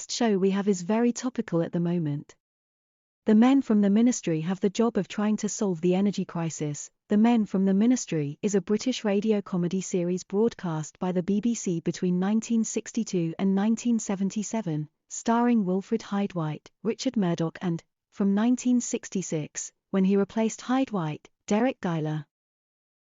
next show we have is very topical at the moment. The Men from the Ministry have the job of trying to solve the energy crisis. The Men from the Ministry is a British radio comedy series broadcast by the BBC between 1962 and 1977, starring Wilfred Hyde-White, Richard Murdoch and, from 1966, when he replaced Hyde-White, Derek Guyler.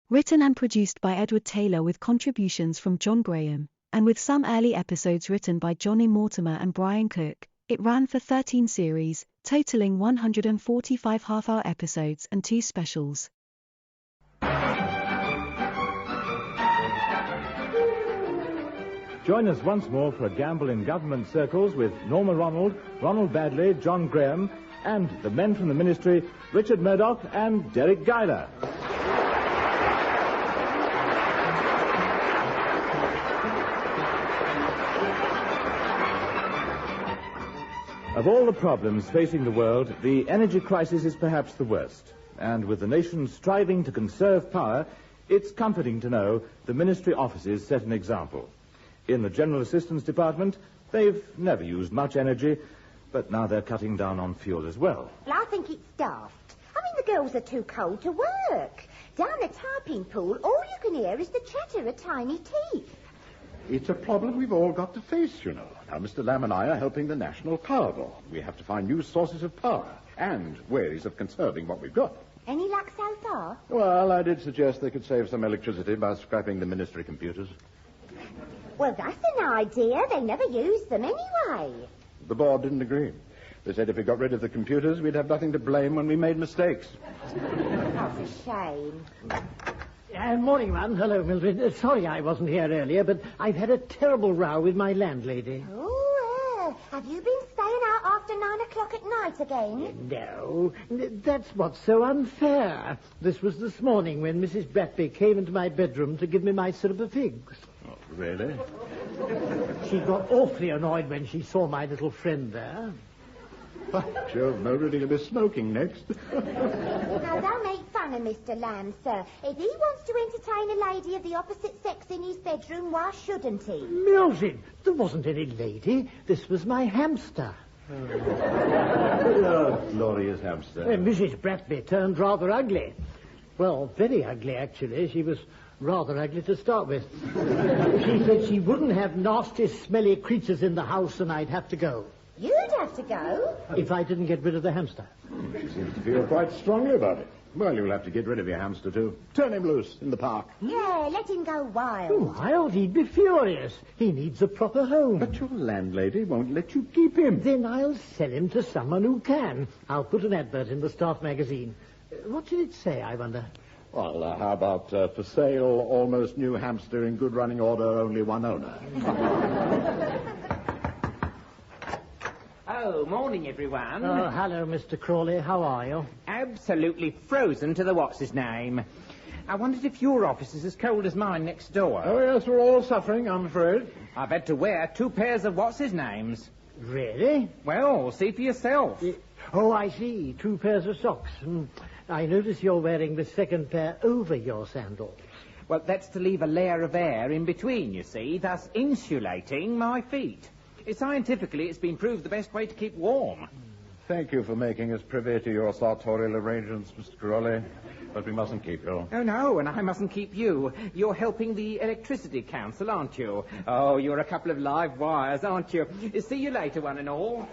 Written and produced by Edward Taylor with contributions from John Graham, and with some early episodes written by Johnny Mortimer and Brian Cook, it ran for 13 series, totaling 145 half-hour episodes and 2 specials. Join us once more for a gamble in government circles with Norma Ronald, Ronald Badley, John Graham, and the Men from the Ministry, Richard Murdoch and Derek Guyler. Of all the problems facing the world, the energy crisis is perhaps the worst. And with the nation striving to conserve power, it's comforting to know the ministry offices set an example. In the General Assistance Department, they've never used much energy, but now they're cutting down on fuel as well. Well, I think it's daft. I mean, the girls are too cold to work. Down the typing pool, all you can hear is the chatter of tiny teeth. It's a problem we've all got to face, you know. Now, Mr. Lamb and I are helping the National Power Board. We have to find new sources of power and ways of conserving what we've got. Any luck so far? Well, I did suggest they could save some electricity by scrapping the ministry computers. Well, that's an idea. They never use them anyway. The board didn't agree. They said if we got rid of the computers, we'd have nothing to blame when we made mistakes. That's a shame. Morning, ma'am. Hello, Mildred. Sorry I wasn't here earlier, but I've had a terrible row with my landlady. Oh, have you been staying out after 9 o'clock at night again? No, that's what's so unfair. This was this morning when Mrs. Bratby came into my bedroom to give me my syrup of figs. Oh, really? She got awfully annoyed when she saw my little friend there. Jove, Mildred, he'll be smoking next. Now, don't make fun of Mr. Lamb, sir. If he wants to entertain a lady of the opposite sex in his bedroom, why shouldn't he? Mildred, there wasn't any lady. This was my hamster. Oh, glorious hamster. Mrs. Bratby turned rather ugly. Well, very ugly, actually. She was rather ugly to start with. She said she wouldn't have nasty, smelly creatures in the house and I'd have to go. You'd have to go? If I didn't get rid of the hamster. She seems to feel quite strongly about it. Well, you'll have to get rid of your hamster, too. Turn him loose in the park. Yeah, let him go wild. Wild? He'd be furious. He needs a proper home. But your landlady won't let you keep him. Then I'll sell him to someone who can. I'll put an advert in the staff magazine. What did it say, I wonder? Well, how about for sale, almost new hamster in good running order, only one owner? Oh, morning, everyone. Oh, hello, Mr. Crawley. How are you? Absolutely frozen to the what's-his-name. I wondered if your office is as cold as mine next door. Oh, yes, we're all suffering, I'm afraid. I've had to wear 2 pairs of what's-his-names. Really? Well, see for yourself. Oh, I see. 2 pairs of socks. I notice you're wearing the second pair over your sandals. Well, that's to leave a layer of air in between, you see, thus insulating my feet. Scientifically, it's been proved the best way to keep warm. Thank you for making us privy to your sartorial arrangements, Mr. Crawley. But we mustn't keep you. Oh, no, and I mustn't keep you. You're helping the Electricity Council, aren't you? Oh, you're a couple of live wires, aren't you? See you later, one and all.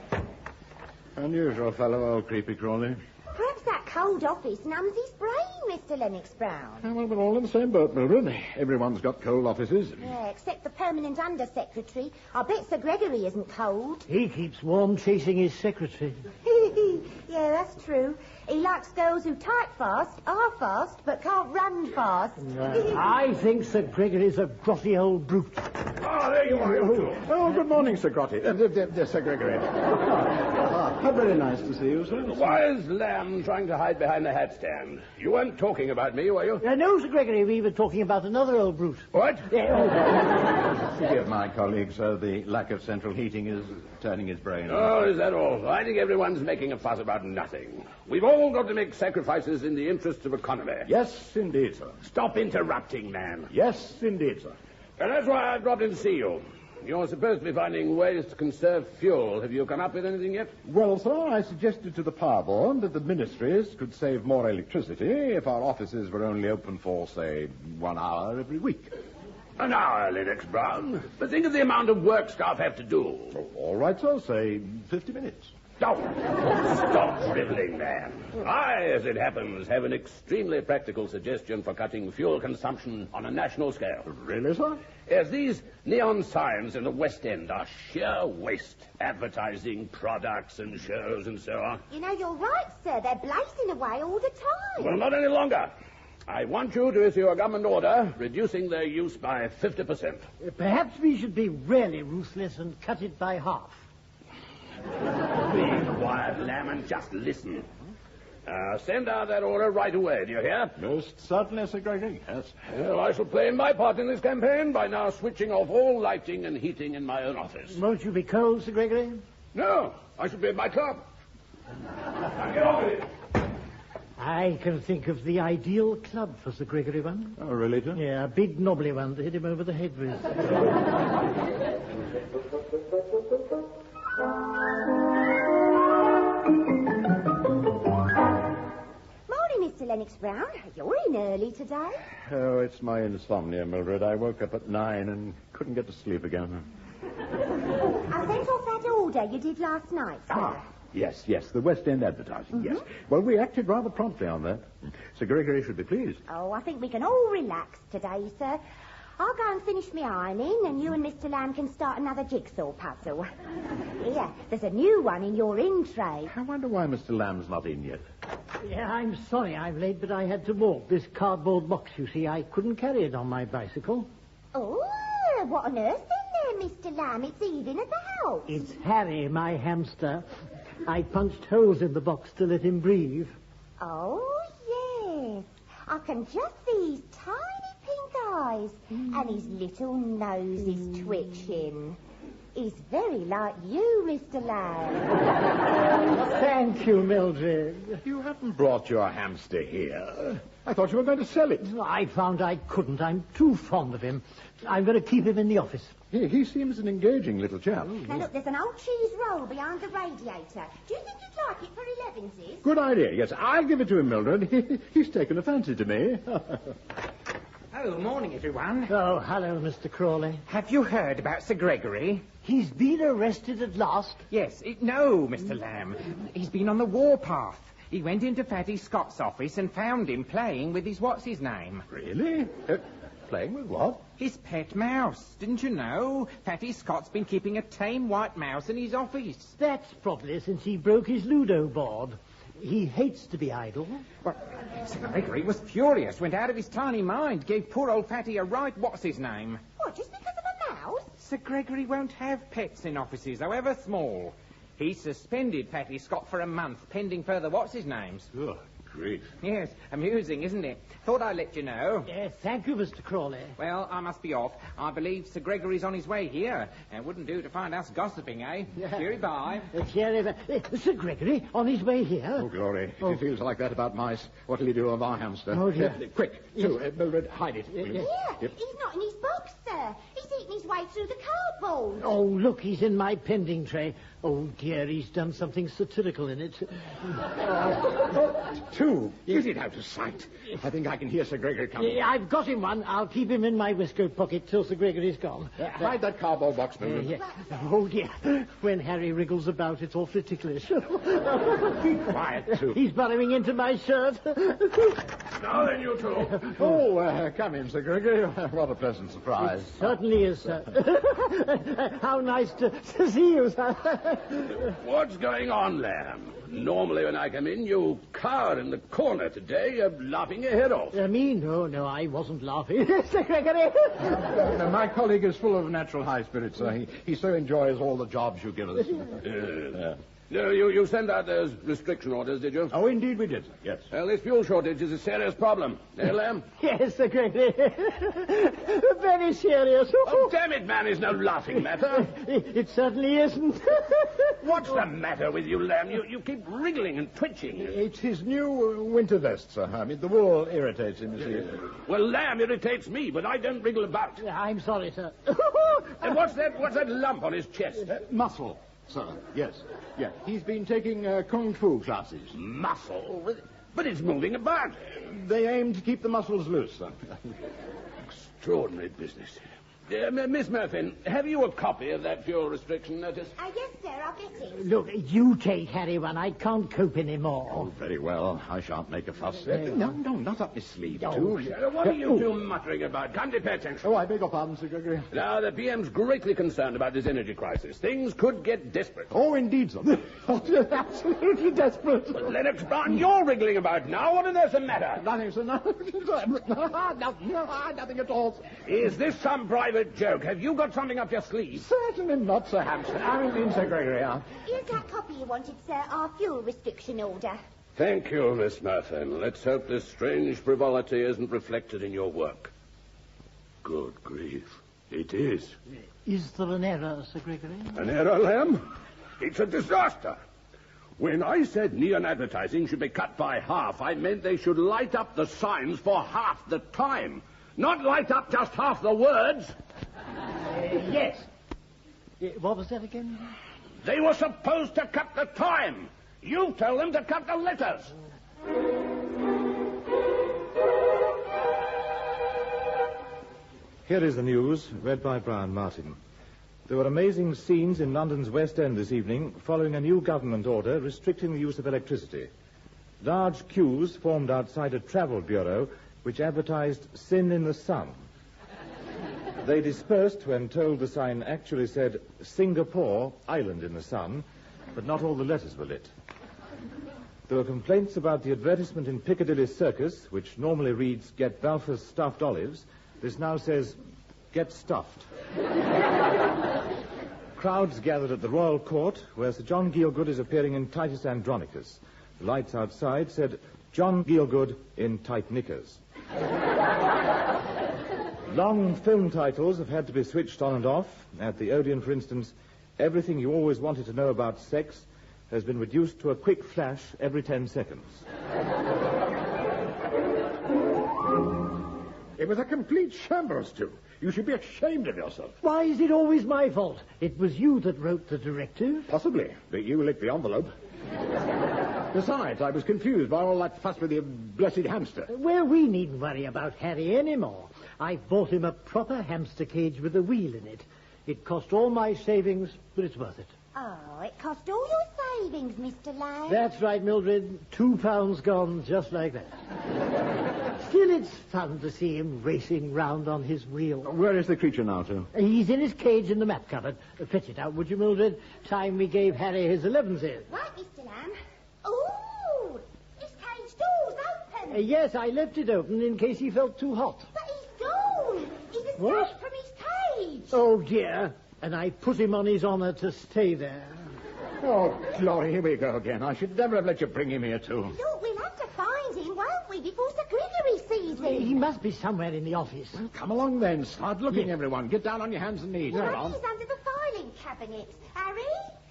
Unusual fellow, old Creepy Crawley. Perhaps that cold office numbs his brain, Mr. Lennox Brown. Well, we're all in the same boat, Mildred. Everyone's got cold offices. Yeah, except the permanent undersecretary. I bet Sir Gregory isn't cold. He keeps warm chasing his secretary. Yeah, that's true. He likes girls who type fast, are fast, but can't run fast. I think Sir Gregory's a grotty old brute. Oh, there you are. Oh, good morning, Sir Grotty. Sir Gregory. How very nice to see you, sir. Why is Lamb trying to hide behind the hat stand? You weren't talking about me, were you? No, Sir Gregory, we were talking about another old brute. What? Forgive my colleague, sir. The lack of central heating is turning his brain. Oh, is that all? I think everyone's making a fuss about nothing. We've all got to make sacrifices in the interests of economy. Yes, indeed, sir. Stop interrupting, man. Yes, indeed, sir. And that's why I've dropped in to see you. you're supposed to be finding ways to conserve fuel. Have you come up with anything yet? Well, sir, I suggested to the Power Board that the ministries could save more electricity if our offices were only open for, say, 1 hour every week. An hour, Lennox Brown. But think of the amount of work staff have to do. Oh, all right, sir, say 50 minutes. Stop. Stop dribbling, man. I, as it happens, have an extremely practical suggestion for cutting fuel consumption on a national scale. Really, sir? Yes, these neon signs in the West End are sheer waste. Advertising products and shows and so on. You know, you're right, sir. They're blazing away all the time. Well, not any longer. I want you to issue a government order reducing their use by 50%. Perhaps we should be really ruthless and cut it by half. Be quiet, Lamb, and just listen. Send out that order right away, do you hear? Most certainly, Sir Gregory, yes. Well, I shall play my part in this campaign by now switching off all lighting and heating in my own office. Won't you be cold, Sir Gregory? No, I shall be at my club. Now get on with it. I can think of the ideal club for Sir Gregory one. Oh, really, sir? Yeah, a big knobbly one to hit him over the head with. Mr. Lennox Brown, you're in early today. Oh, it's my insomnia, Mildred. I woke up at 9 and couldn't get to sleep again. I sent off that order you did last night, sir. Yes, the West End advertising, yes. Well, we acted rather promptly on that. Sir Gregory should be pleased. Oh, I think we can all relax today, sir. I'll go and finish my ironing, and you and Mr. Lamb can start another jigsaw puzzle. Here, there's a new one in your in tray. I wonder why Mr. Lamb's not in yet. Yeah, I'm sorry I'm late, but I had to walk this cardboard box, you see. I couldn't carry it on my bicycle. Oh, what on earth's in there, Mr. Lamb? It's Eden at the house. It's Harry, my hamster. I punched holes in the box to let him breathe. Oh, yes. I can just see his tiny pink eyes, and his little nose is twitching. He's very like you, Mr. Lamb. Thank you, Mildred. You haven't brought your hamster here. I thought you were going to sell it. I found I couldn't. I'm too fond of him. I'm going to keep him in the office. He seems an engaging little chap. Now, look, there's an old cheese roll behind the radiator. Do you think you'd like it for 11s? Good idea, yes. I'll give it to him, Mildred. He's taken a fancy to me. Oh, morning, everyone. Oh, hello, Mr. Crawley. Have you heard about Sir Gregory? He's been arrested at last. Yes. No, Mr. Lamb. He's been on the warpath. He went into Fatty Scott's office and found him playing with his what's-his-name. Really? Playing with what? His pet mouse. Didn't you know? Fatty Scott's been keeping a tame white mouse in his office. That's probably since he broke his Ludo board. He hates to be idle. Well, Sir Gregory was furious, went out of his tiny mind, gave poor old Fatty a right what's-his-name. What, just because of a mouse? Sir Gregory won't have pets in offices, however small. He suspended Fatty Scott for a month, pending further what's-his-names. Good grief. Yes, amusing, isn't it? Thought I'd let you know. Thank you, Mr. Crawley. Well, I must be off. I believe Sir Gregory's on his way here. It wouldn't do to find us gossiping, eh? Cheery bye. Sir Gregory, on his way here? Oh, glory. If he feels like that about mice, what'll he do of our hamster? Oh, dear. Quick, Mildred, hide it. Yeah, he's not in his box, sir. He's eating his way through the cardboard. Oh, look, he's in my pending tray. Oh, dear, he's done something satirical in it. Two. Get it out of sight. I think I can hear Sir Gregory coming. I've got him one. I'll keep him in my waistcoat pocket till Sir Gregory's gone. Hide that cardboard box, Mildred. Oh, dear. When Harry wriggles about, it's awfully ticklish. Keep quiet, too. He's burrowing into my shirt. Now then, you two. Oh, come in, Sir Gregory. What a pleasant surprise. It certainly is, sir. How nice to see you, sir. What's going on, Lamb? Normally when I come in, you cower in the corner. Today, you're laughing your head off. Me? No, I wasn't laughing. Sir Gregory. My colleague is full of natural high spirits, sir. He so enjoys all the jobs you give us. You sent out those restriction orders, did you? Oh, indeed we did, sir. Yes. Well, this fuel shortage is a serious problem. Eh, Lamb? Yes, Sir Gregory. Very serious. Oh, damn it, man, is no laughing matter. It certainly isn't. What's the matter with you, Lamb? You keep wriggling and twitching. It's his new winter vest, sir. I mean, the wool irritates him, you see. Well, Lamb irritates me, but I don't wriggle about. I'm sorry, sir. And what's that lump on his chest? Muscle, sir. Yes. Yeah. He's been taking kung fu classes. Muscle? But it's moving about. They aim to keep the muscles loose, sir. Extraordinary business. Miss Murphy, have you a copy of that fuel restriction notice? Yes, sir, I'll get it. Look, you take Harry one. I can't cope anymore. Oh, very well. I shan't make a fuss. No, not up his sleeve, too. What are you two muttering about? Kindly pay attention. Oh, I beg your pardon, Sir Gregory. Now, the PM's greatly concerned about this energy crisis. Things could get desperate. Oh, indeed, sir. Absolutely desperate. But Lennox Brown, you're wriggling about now. What on earth's the matter? Nothing, sir. Nothing at all. Is this some private joke? Have you got something up your sleeve? Certainly not, Sir Hampson. I mean, Sir Gregory. Here's that copy you wanted, sir, our fuel restriction order. Thank you, Miss Murphin. Let's hope this strange frivolity isn't reflected in your work. Good grief. It is. Is there an error, Sir Gregory? An error, Lamb? It's a disaster. When I said neon advertising should be cut by half, I meant they should light up the signs for half the time. Not light up just half the words. Yes. What was that again? They were supposed to cut the time. You tell them to cut the letters. Here is the news, read by Brian Martin. There were amazing scenes in London's West End this evening following a new government order restricting the use of electricity. Large queues formed outside a travel bureau which advertised sin in the sun. They dispersed when told the sign actually said Singapore, island in the sun, but not all the letters were lit. There were complaints about the advertisement in Piccadilly Circus, which normally reads, "Get Balfour's stuffed olives." This now says, "Get stuffed." Crowds gathered at the Royal Court, where Sir John Gielgud is appearing in Titus Andronicus. The lights outside said, "John Gielgud in tight knickers." Long film titles have had to be switched on and off. At the Odeon, for instance, everything you always wanted to know about sex has been reduced to a quick flash every 10 seconds. It was a complete shambles, too. You should be ashamed of yourself. Why is it always my fault? It was you that wrote the directive. Possibly, but you licked the envelope. Besides, I was confused by all that fuss with your blessed hamster. Well, we needn't worry about Harry anymore. I've bought him a proper hamster cage with a wheel in it. It cost all my savings, but it's worth it. Oh, it cost all your savings, Mr. Lamb. That's right, Mildred. £2 gone just like that. Still, it's fun to see him racing round on his wheel. Where is the creature now, sir? He's in his cage in the map cupboard. Fetch it out, would you, Mildred? Time we gave Harry his 11s. Right, Mr. Lamb. Ooh, this cage door's open. Yes, I left it open in case he felt too hot. But he's gone. He's escaped What? from his cage. Oh, dear. And I put him on his honour to stay there. Oh, glory, here we go again. I should never have let you bring him here, too. Look, we'll have to find him, won't we, before Sir Gregory sees him? He must be somewhere in the office. Well, come along, then. Start looking, everyone. Get down on your hands and knees. Well, Come on. he's under the filing cabinet. Harry?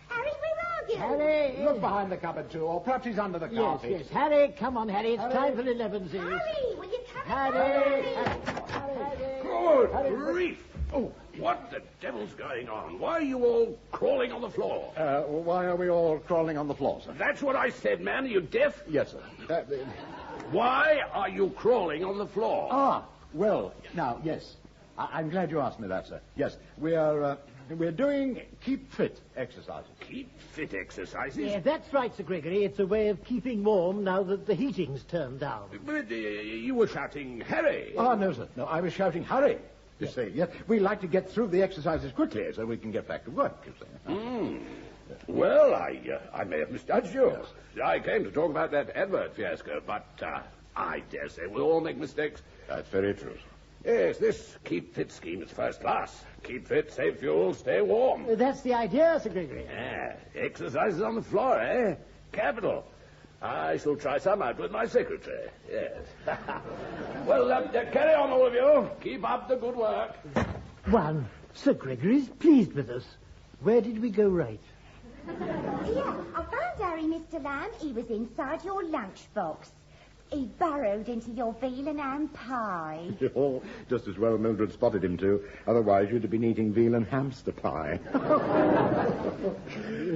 Harry, where are you? Harry! Look behind the cupboard, too, or perhaps he's under the Yes, carpet. yes. Harry, come on, Harry. It's Harry. time for 11s. Harry, will you come Harry! Good grief! Oh, what the devil's going on? Why are you all crawling on the floor? Why are we all crawling on the floor, sir? That's what I said, man. Are you deaf? Yes, sir. Why are you crawling on the floor? Well, now, yes. I'm glad you asked me that, sir. Yes, we're doing keep fit exercises. Keep fit exercises? Yeah, that's right, Sir Gregory. It's a way of keeping warm now that the heating's turned down. But you were shouting, Harry. Oh, no, sir. No, I was shouting, hurry, you see. Yes, we like to get through the exercises quickly so we can get back to work, you see. Well, I may have misjudged you. I came to talk about that advert fiasco, but I dare say we'll all make mistakes. That's very true. Yes, this Keep Fit scheme is first class. Keep fit, save fuel, stay warm. That's the idea, Sir Gregory. Yeah, exercises on the floor, eh? Capital. I shall try some out with my secretary. Yes. Well, carry on, all of you. Keep up the good work. One, Sir Gregory's pleased with us. Where did we go right? Yeah, I found Harry, Mr. Lamb. He was inside your lunchbox. He burrowed into your veal and ham pie. Oh, just as well Mildred spotted him too. Otherwise you'd have been eating veal and hamster pie.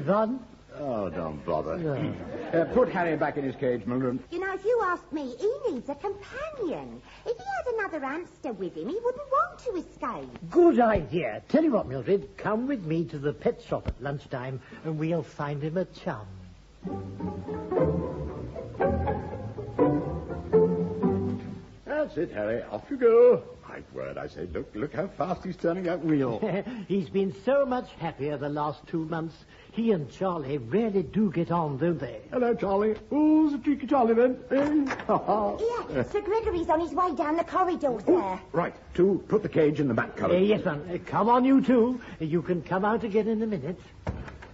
One? Oh, don't bother. No. Put Harry back in his cage, Mildred. You know, if you ask me, he needs a companion. If he had another hamster with him, he wouldn't want to escape. Good idea. Tell you what, Mildred, come with me to the pet shop at lunchtime and we'll find him a chum. That's it, Harry. Off you go. My word, I say, look how fast he's turning that wheel. He's been so much happier the last 2 months. He and Charlie really do get on, don't they? Hello, Charlie. Who's the cheeky Charlie, then? Yeah, Sir Gregory's on his way down the corridor, sir. Right, two, put the cage in the back cupboard. Yes, man. Come on, you two. You can come out again in a minute.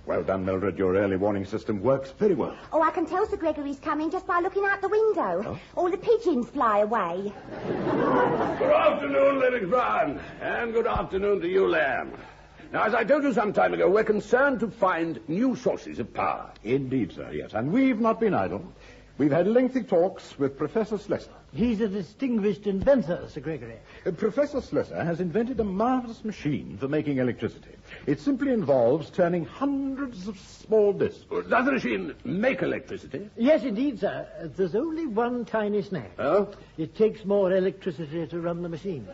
Well done, Mildred. Your early warning system works very well. Oh, I can tell Sir Gregory's coming just by looking out the window. Oh? All the pigeons fly away. Good afternoon, Livingston. And good afternoon to you, Lamb. Now, as I told you some time ago, we're concerned to find new sources of power. Indeed, sir, yes. And we've not been idle. We've had lengthy talks with Professor Slessor. He's a distinguished inventor, Sir Gregory. Professor Slessor has invented a marvelous machine for making electricity. It simply involves turning hundreds of small discs. Does the machine make electricity? Yes, indeed, sir. There's only one tiny snag. Oh? It takes more electricity to run the machine.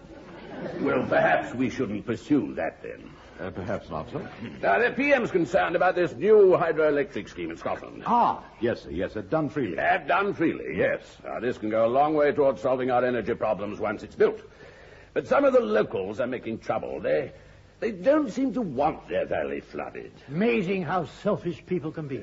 Well, perhaps we shouldn't pursue that, then. Perhaps not, sir. Now, the PM's concerned about this new hydroelectric scheme in Scotland. Yes, sir, done freely. Done freely, yes. Now, this can go a long way towards solving our energy problems once it's built. But some of the locals are making trouble. They don't seem to want their valley flooded. Amazing how selfish people can be.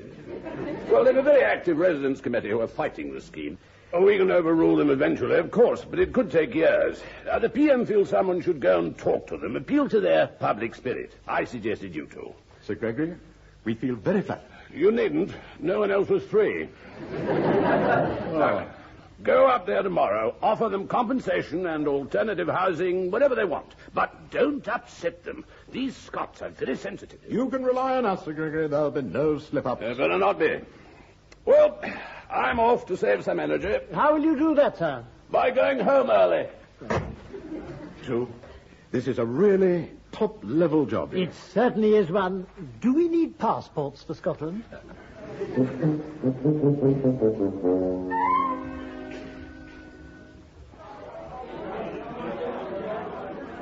Well, there's a very active residents' committee who are fighting the scheme. Oh, we can overrule them eventually, of course, but it could take years. The PM feels someone should go and talk to them, appeal to their public spirit. I suggested you two. Sir Gregory, we feel very flattered. You needn't. No one else was free. Now, go up there tomorrow, offer them compensation and alternative housing, whatever they want. But don't upset them. These Scots are very sensitive. You can rely on us, Sir Gregory. There'll be no slip-ups. There better not be. Well, I'm off to save some energy. How will you do that, sir? By going home early. Two, this is a really top-level job. It certainly is one. Do we need passports for Scotland?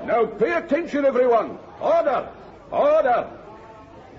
Now, pay attention, everyone. Order! Order!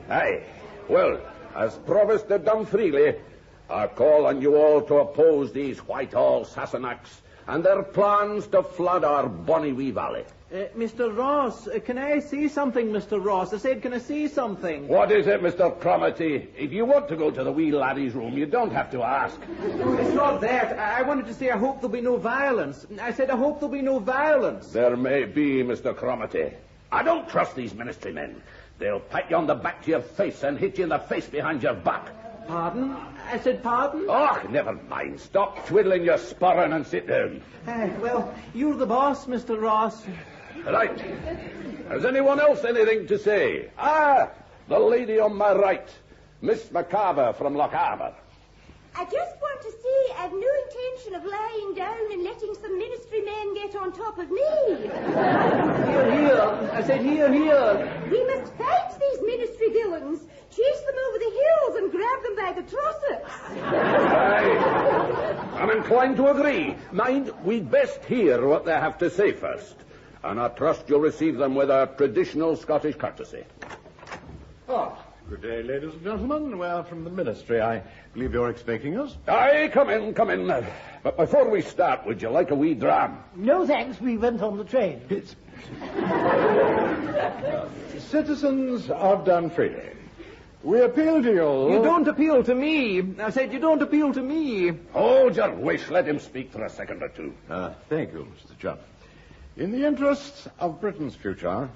Aye. Well, as promised at Dumfriely, I call on you all to oppose these Whitehall Sassenachs and their plans to flood our bonny wee valley. Mr. Ross, can I say something, Mr. Ross? I said, can I say something? What is it, Mr. Cromarty? If you want to go to the wee laddie's room, you don't have to ask. It's not that. I wanted to say I hope there'll be no violence. I said I hope there'll be no violence. There may be, Mr. Cromarty. I don't trust these ministry men. They'll pat you on the back to your face and hit you in the face behind your back. Pardon? I said pardon? Oh, never mind. Stop twiddling your sporran and sit down. Well, you're the boss, Mr. Ross. Right. Has anyone else anything to say? The lady on my right, Miss McCarver from Lochaber. I just want to say I've no intention of lying down and letting some ministry men get on top of me. Hear, hear. I said hear, hear. We must fight these ministry villains, chase them over the hills and grab them by the trossets. Aye. I'm inclined to agree. Mind, we'd best hear what they have to say first. And I trust you'll receive them with our traditional Scottish courtesy. Good day, ladies and gentlemen. We're from the ministry. I believe you're expecting us. Aye, come in, come in. But before we start, would you like a wee dram? No, thanks. We went on the train. Citizens of Dumfriely, we appeal to you. You don't appeal to me. I said you don't appeal to me. Hold your wish. Let him speak for a second or two. Thank you, Mr. John. In the interests of Britain's future,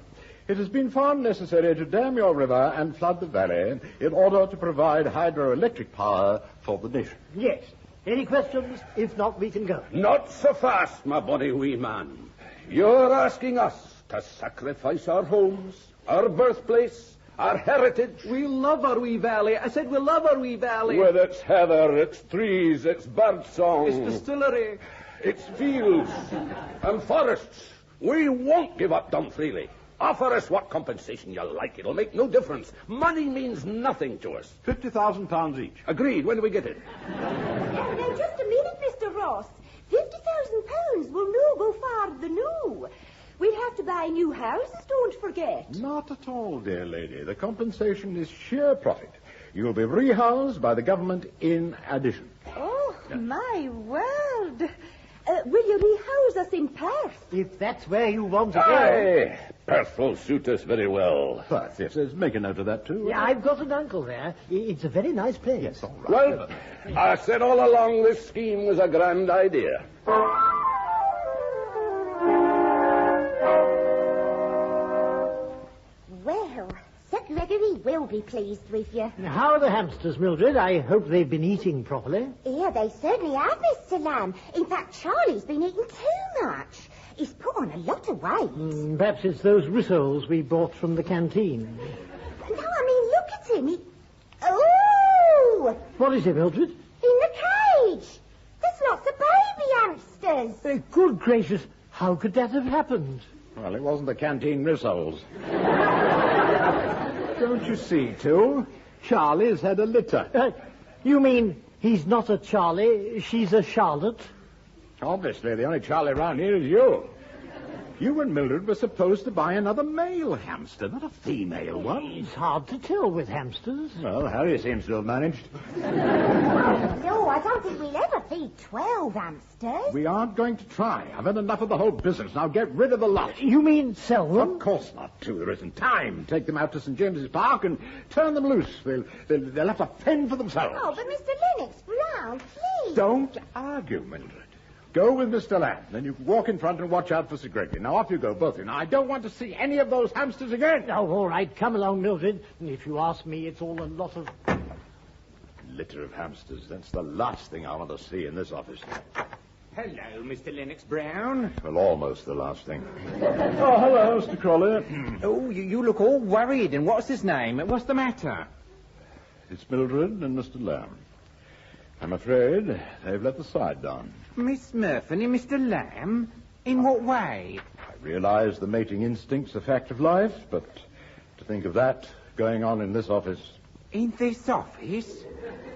it has been found necessary to dam your river and flood the valley in order to provide hydroelectric power for the nation. Yes. Any questions? If not, we can go. Not so fast, my bonny wee man. You're asking us to sacrifice our homes, our birthplace, our heritage. We love our wee valley. I said we love our wee valley. With its heather, its trees, its birdsong. Its distillery. Its fields and forests. We won't give up Dumfriely. Offer us what compensation you like. It'll make no difference. Money means nothing to us. £50,000 each. Agreed. When do we get it? Now, just a minute, Mr. Ross. £50,000 will no go far the new. We'd have to buy new houses, don't forget. Not at all, dear lady. The compensation is sheer profit. You'll be rehoused by the government in addition. Oh, my word. Will you rehouse us in Perth? If that's where you want to go. Aye. Perth will suit us very well. Perth, yes. Make a note of that, too. Yeah, I've got an uncle there. It's a very nice place. Yes, all right. Well, I said all along this scheme was a grand idea. Well, Sir Gregory will be pleased with you. How are the hamsters, Mildred? I hope they've been eating properly. Yeah, they certainly have, Mr. Lamb. In fact, Charlie's been eating too much. He's put on a lot of weight. Perhaps it's those rissoles we bought from the canteen. No, I mean, look at him. Oh! What is it, Mildred? In the cage. There's lots of baby hamsters. Good gracious, how could that have happened? Well, it wasn't the canteen rissoles. Don't you see, too? Charlie's had a litter. You mean he's not a Charlie, she's a Charlotte? Obviously, the only Charlie around here is you. You and Mildred were supposed to buy another male hamster, not a female one. It's hard to tell with hamsters. Well, Harry seems to have managed. No, I don't think we'll ever feed 12 hamsters. We aren't going to try. I've had enough of the whole business. Now get rid of the lot. You mean sell them? Of course not, too. There isn't time. Take them out to St. James's Park and turn them loose. They'll have to fend for themselves. Oh, but Mr. Lennox Brown, please. Don't argue, Mildred. Go with Mr. Lamb. Then you can walk in front and watch out for Sir Gregory. Now, off you go, both of you. Now, I don't want to see any of those hamsters again. Oh, all right. Come along, Mildred. If you ask me, it's all a lot of... Litter of hamsters. That's the last thing I want to see in this office. Hello, Mr. Lennox Brown. Well, almost the last thing. Oh, hello, Mr. Crawley. Oh, you look all worried. And what's his name? What's the matter? It's Mildred and Mr. Lamb. I'm afraid they've let the side down. Miss Murphy and Mr. Lamb? In what way? I realize the mating instinct's a fact of life, but to think of that going on in this office... In this office?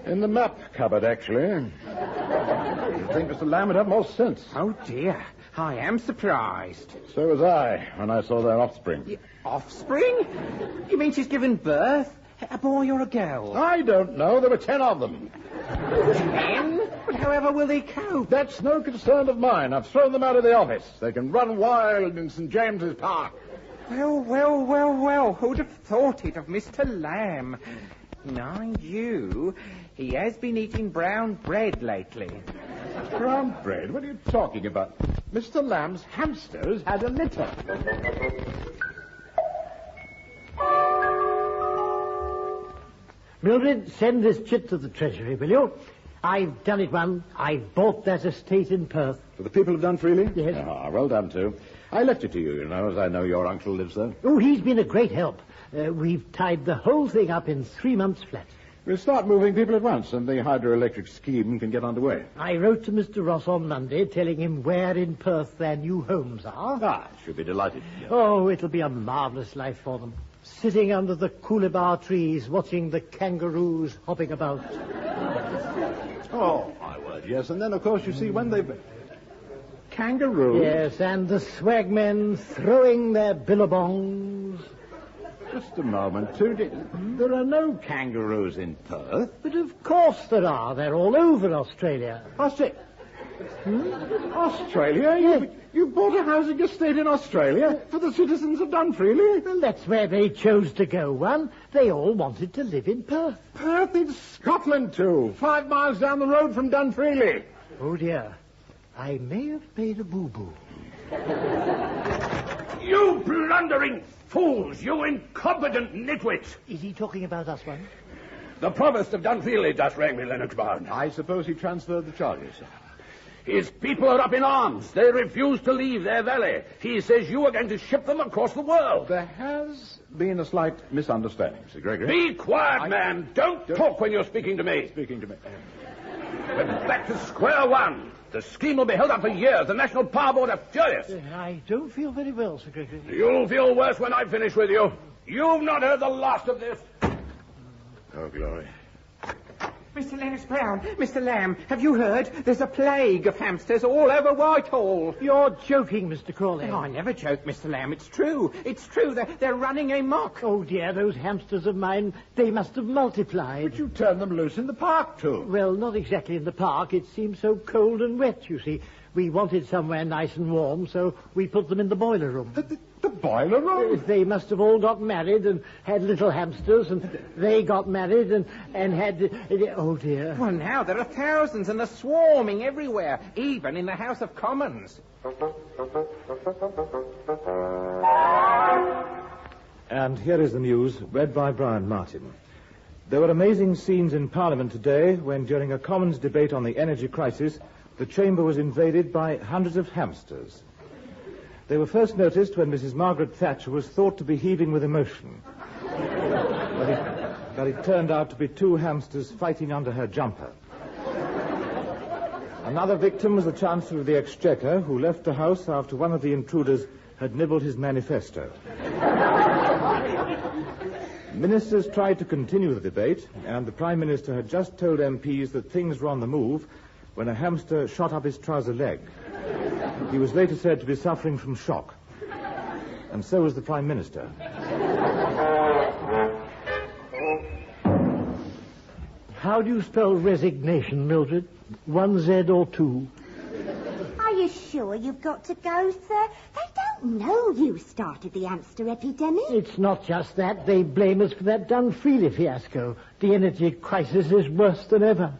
In the map cupboard, actually. You'd think Mr. Lamb would have more sense. Oh, dear. I am surprised. So was I when I saw their offspring. Offspring? You mean she's given birth? A boy or a girl? I don't know. There were 10 of them. 10? But however will they cope? That's no concern of mine. I've thrown them out of the office. They can run wild in St. James's Park. Well. Who'd have thought it of Mr. Lamb? Mind you, he has been eating brown bread lately. Brown bread? What are you talking about? Mr. Lamb's hamsters had a litter. Mildred, send this chit to the Treasury, will you? I've done it, Mum. I've bought that estate in Perth. For the people of Dunfreely? Yes. Ah, well done, too. I left it to you, as I know your uncle lives there. Oh, he's been a great help. We've tied the whole thing up in 3 months flat. We'll start moving people at once, and the hydroelectric scheme can get underway. I wrote to Mr. Ross on Monday, telling him where in Perth their new homes are. Ah, should be delighted. Oh, it'll be a marvellous life for them. Sitting under the coolibah trees, watching the kangaroos hopping about. Oh, my word, yes. And then, of course, you see, when they've... Kangaroos? Yes, and the swagmen throwing their billabongs. Just a moment, too. There are no kangaroos in Perth. But of course there are. They're all over Australia. Australia? You bought a housing estate in Australia for the citizens of Dunfreely? Well, that's where they chose to go, one. They all wanted to live in Perth. Perth in Scotland, too. 5 miles down the road from Dunfreely. Oh, dear. I may have made a boo-boo. blundering fools, you incompetent nitwits. Is he talking about us, one? The provost of Dunfield just rang me, Lennox Bourne. I suppose he transferred the charges, sir. His people are up in arms. They refuse to leave their valley. He says you are going to ship them across the world. There has been a slight misunderstanding, Sir Gregory. Be quiet, man. Don't talk when you're speaking to me. Speaking to me. We're back to square one. The scheme will be held up for years. The National Power Board are furious. I don't feel very well, Sir Gregory. You'll feel worse when I finish with you. You've not heard the last of this. Oh, glory. Mr. Lennox Brown, Mr. Lamb, have you heard? There's a plague of hamsters all over Whitehall. You're joking, Mr. Crawley. Oh, I never joke, Mr. Lamb. It's true. It's true. They're running amok. Oh, dear, those hamsters of mine, they must have multiplied. But you turned them loose in the park, too. Well, not exactly in the park. It seemed so cold and wet, you see. We wanted somewhere nice and warm, so we put them in the boiler room. The boiler room? They must have all got married and had little hamsters, and they got married and had... Oh, dear. Well, now there are thousands, and they're swarming everywhere, even in the House of Commons. And here is the news, read by Brian Martin. There were amazing scenes in Parliament today when, during a Commons debate on the energy crisis, the chamber was invaded by hundreds of hamsters. They were first noticed when Mrs. Margaret Thatcher was thought to be heaving with emotion. But it turned out to be two hamsters fighting under her jumper. Another victim was the Chancellor of the Exchequer, who left the House after one of the intruders had nibbled his manifesto. Ministers tried to continue the debate, and the Prime Minister had just told MPs that things were on the move when a hamster shot up his trouser leg. He was later said to be suffering from shock. And so was the Prime Minister. How do you spell resignation, Mildred? 1 Z or 2? Are you sure you've got to go, sir? They don't know you started the hamster epidemic. It's not just that. They blame us for that Dunfreely fiasco. The energy crisis is worse than ever.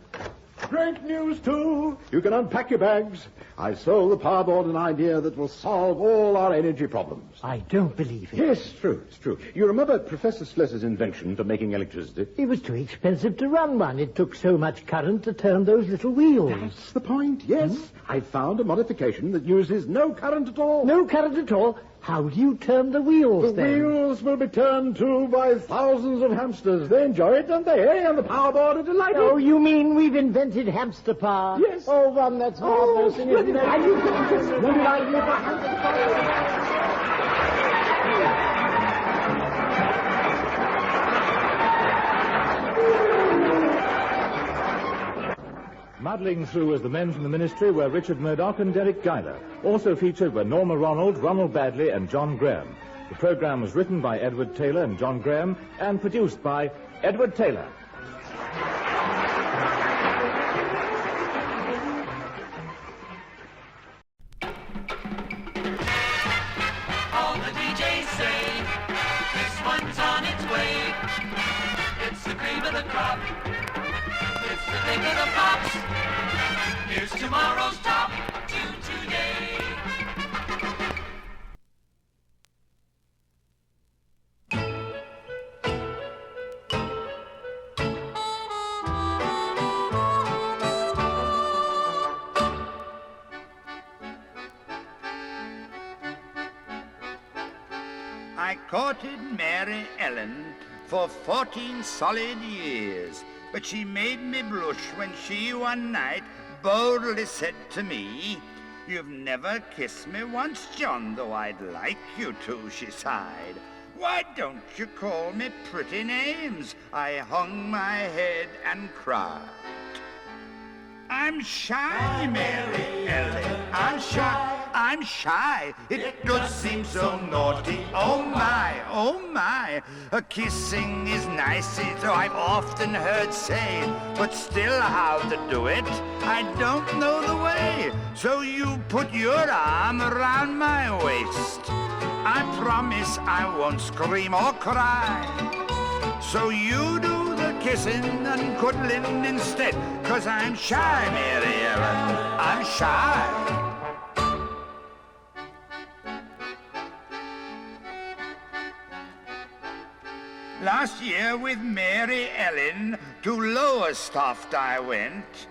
Great news, too. You can unpack your bags. I sold the Power Board an idea that will solve all our energy problems. I don't believe it. Yes, it's true. You remember Professor Slessor's invention for making electricity? It was too expensive to run one. It took so much current to turn those little wheels. That's the point, yes. I found a modification that uses no current at all. No current at all? How do you turn the wheels, The then? wheels will be turned, too, by thousands of hamsters. They enjoy it, don't they, eh? And the Power Board are delighted. Oh, you mean we've invented hamster power? Yes. Oh, one, that's marvelous. And isn't it? Muddling through as the men from the ministry were Richard Murdoch and Derek Guyler. Also featured were Norma Ronald, Ronald Badley, and John Graham. The programme was written by Edward Taylor and John Graham and produced by Edward Taylor. All the DJs say this one's on its way. It's the cream of the crop. It's the thing of the pops. Here's tomorrow's top tune today. I courted Mary Ellen for 14 solid years, but she made me blush when she one night boldly said to me, "You've never kissed me once, John, though I'd like you to," she sighed. "Why don't you call me pretty names?" I hung my head and cried. I'm shy, Mary Ellen, I'm shy. It does seem so naughty, oh my. Kissing is nice, so I've often heard say, but still how to do it, I don't know the way. So you put your arm around my waist. I promise I won't scream or cry. So you do the kissing and cuddling instead, 'cause I'm shy, Mary Ellen, I'm shy. Last year with Mary Ellen to Lowestoft I went.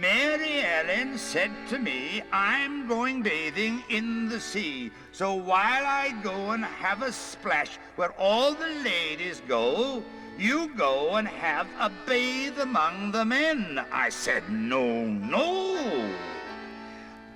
Mary Ellen said to me, I'm going bathing in the sea. So while I go and have a splash where all the ladies go, you go and have a bathe among the men. I said, no, no.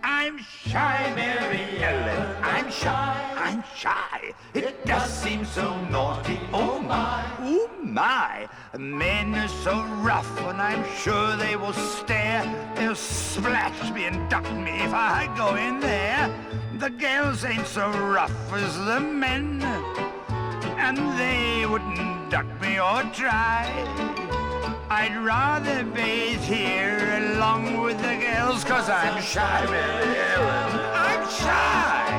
I'm shy, Mary Ellen, I'm shy. It does seem so naughty, oh my. Men are so rough and I'm sure they will stare. They'll splash me and duck me if I go in there. The girls ain't so rough as the men, and they wouldn't duck me or try. I'd rather bathe here along with the girls, 'cause I'm shy, Mary Ellen, I'm shy.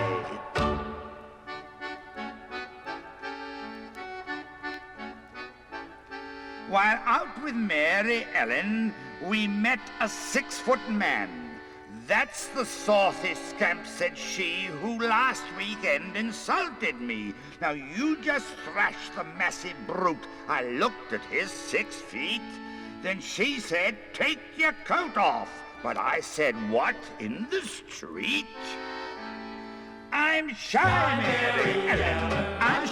While out with Mary Ellen, we met a 6-foot man. That's the saucy scamp, said she, who last weekend insulted me. Now you just thrash the massive brute. I looked at his 6 feet. Then she said, take your coat off. But I said, what, in the street? I'm shy, Mary Ellen, I'm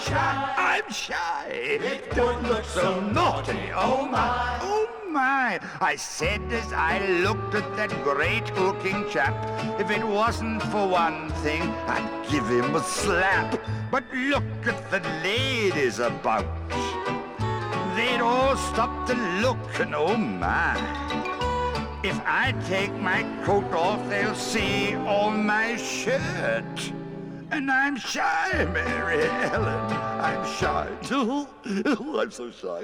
shy. It don't look so naughty, oh my. I said as I looked at that great-looking chap, if it wasn't for one thing, I'd give him a slap. But look at the ladies about. They'd all stop to look, and oh my. If I take my coat off, they'll see all my shirt. And I'm shy, Mary Ellen, I'm shy. I'm so shy.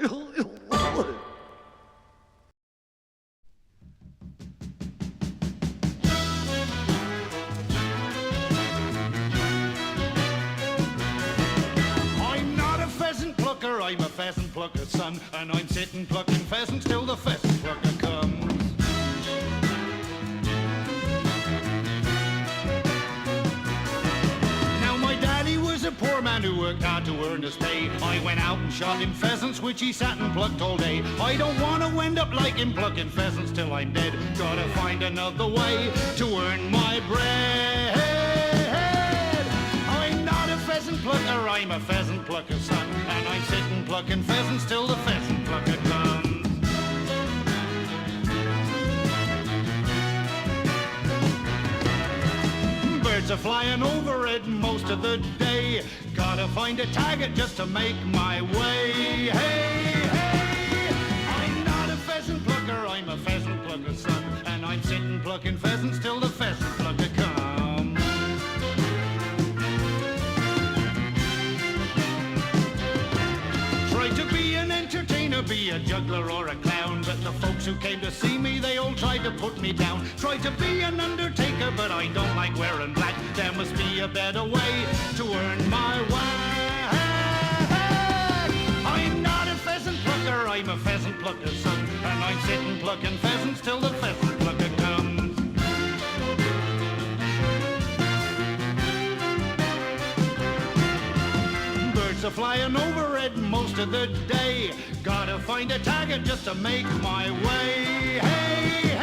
I'm a pheasant plucker's son, and I'm sitting plucking pheasants till the pheasant plucker comes. Now my daddy was a poor man who worked hard to earn his pay. I went out and shot him pheasants, which he sat and plucked all day. I don't want to end up like him plucking pheasants till I'm dead. Gotta find another way to earn my bread. I'm not a pheasant plucker, I'm a pheasant plucker's son, and I'm sitting plucking pheasants till the pheasant plucker comes. Birds are flying overhead most of the day. Gotta find a target just to make my way. Hey, I'm not a pheasant plucker, I'm a pheasant plucker's son, and I'm sitting plucking pheasants till the pheasant plucker comes. Tried to be an entertainer, be a juggler or a clown, but the folks who came to see me, they all tried to put me down. Tried to be an undertaker, but I don't like wearing black. There must be a better way to earn my whack. I'm not a pheasant plucker, I'm a pheasant plucker's son, and I'm sitting plucking pheasants till the pheasant plucker comes. Birds are flying overhead most of the day. Gotta find a target just to make my way. Hey,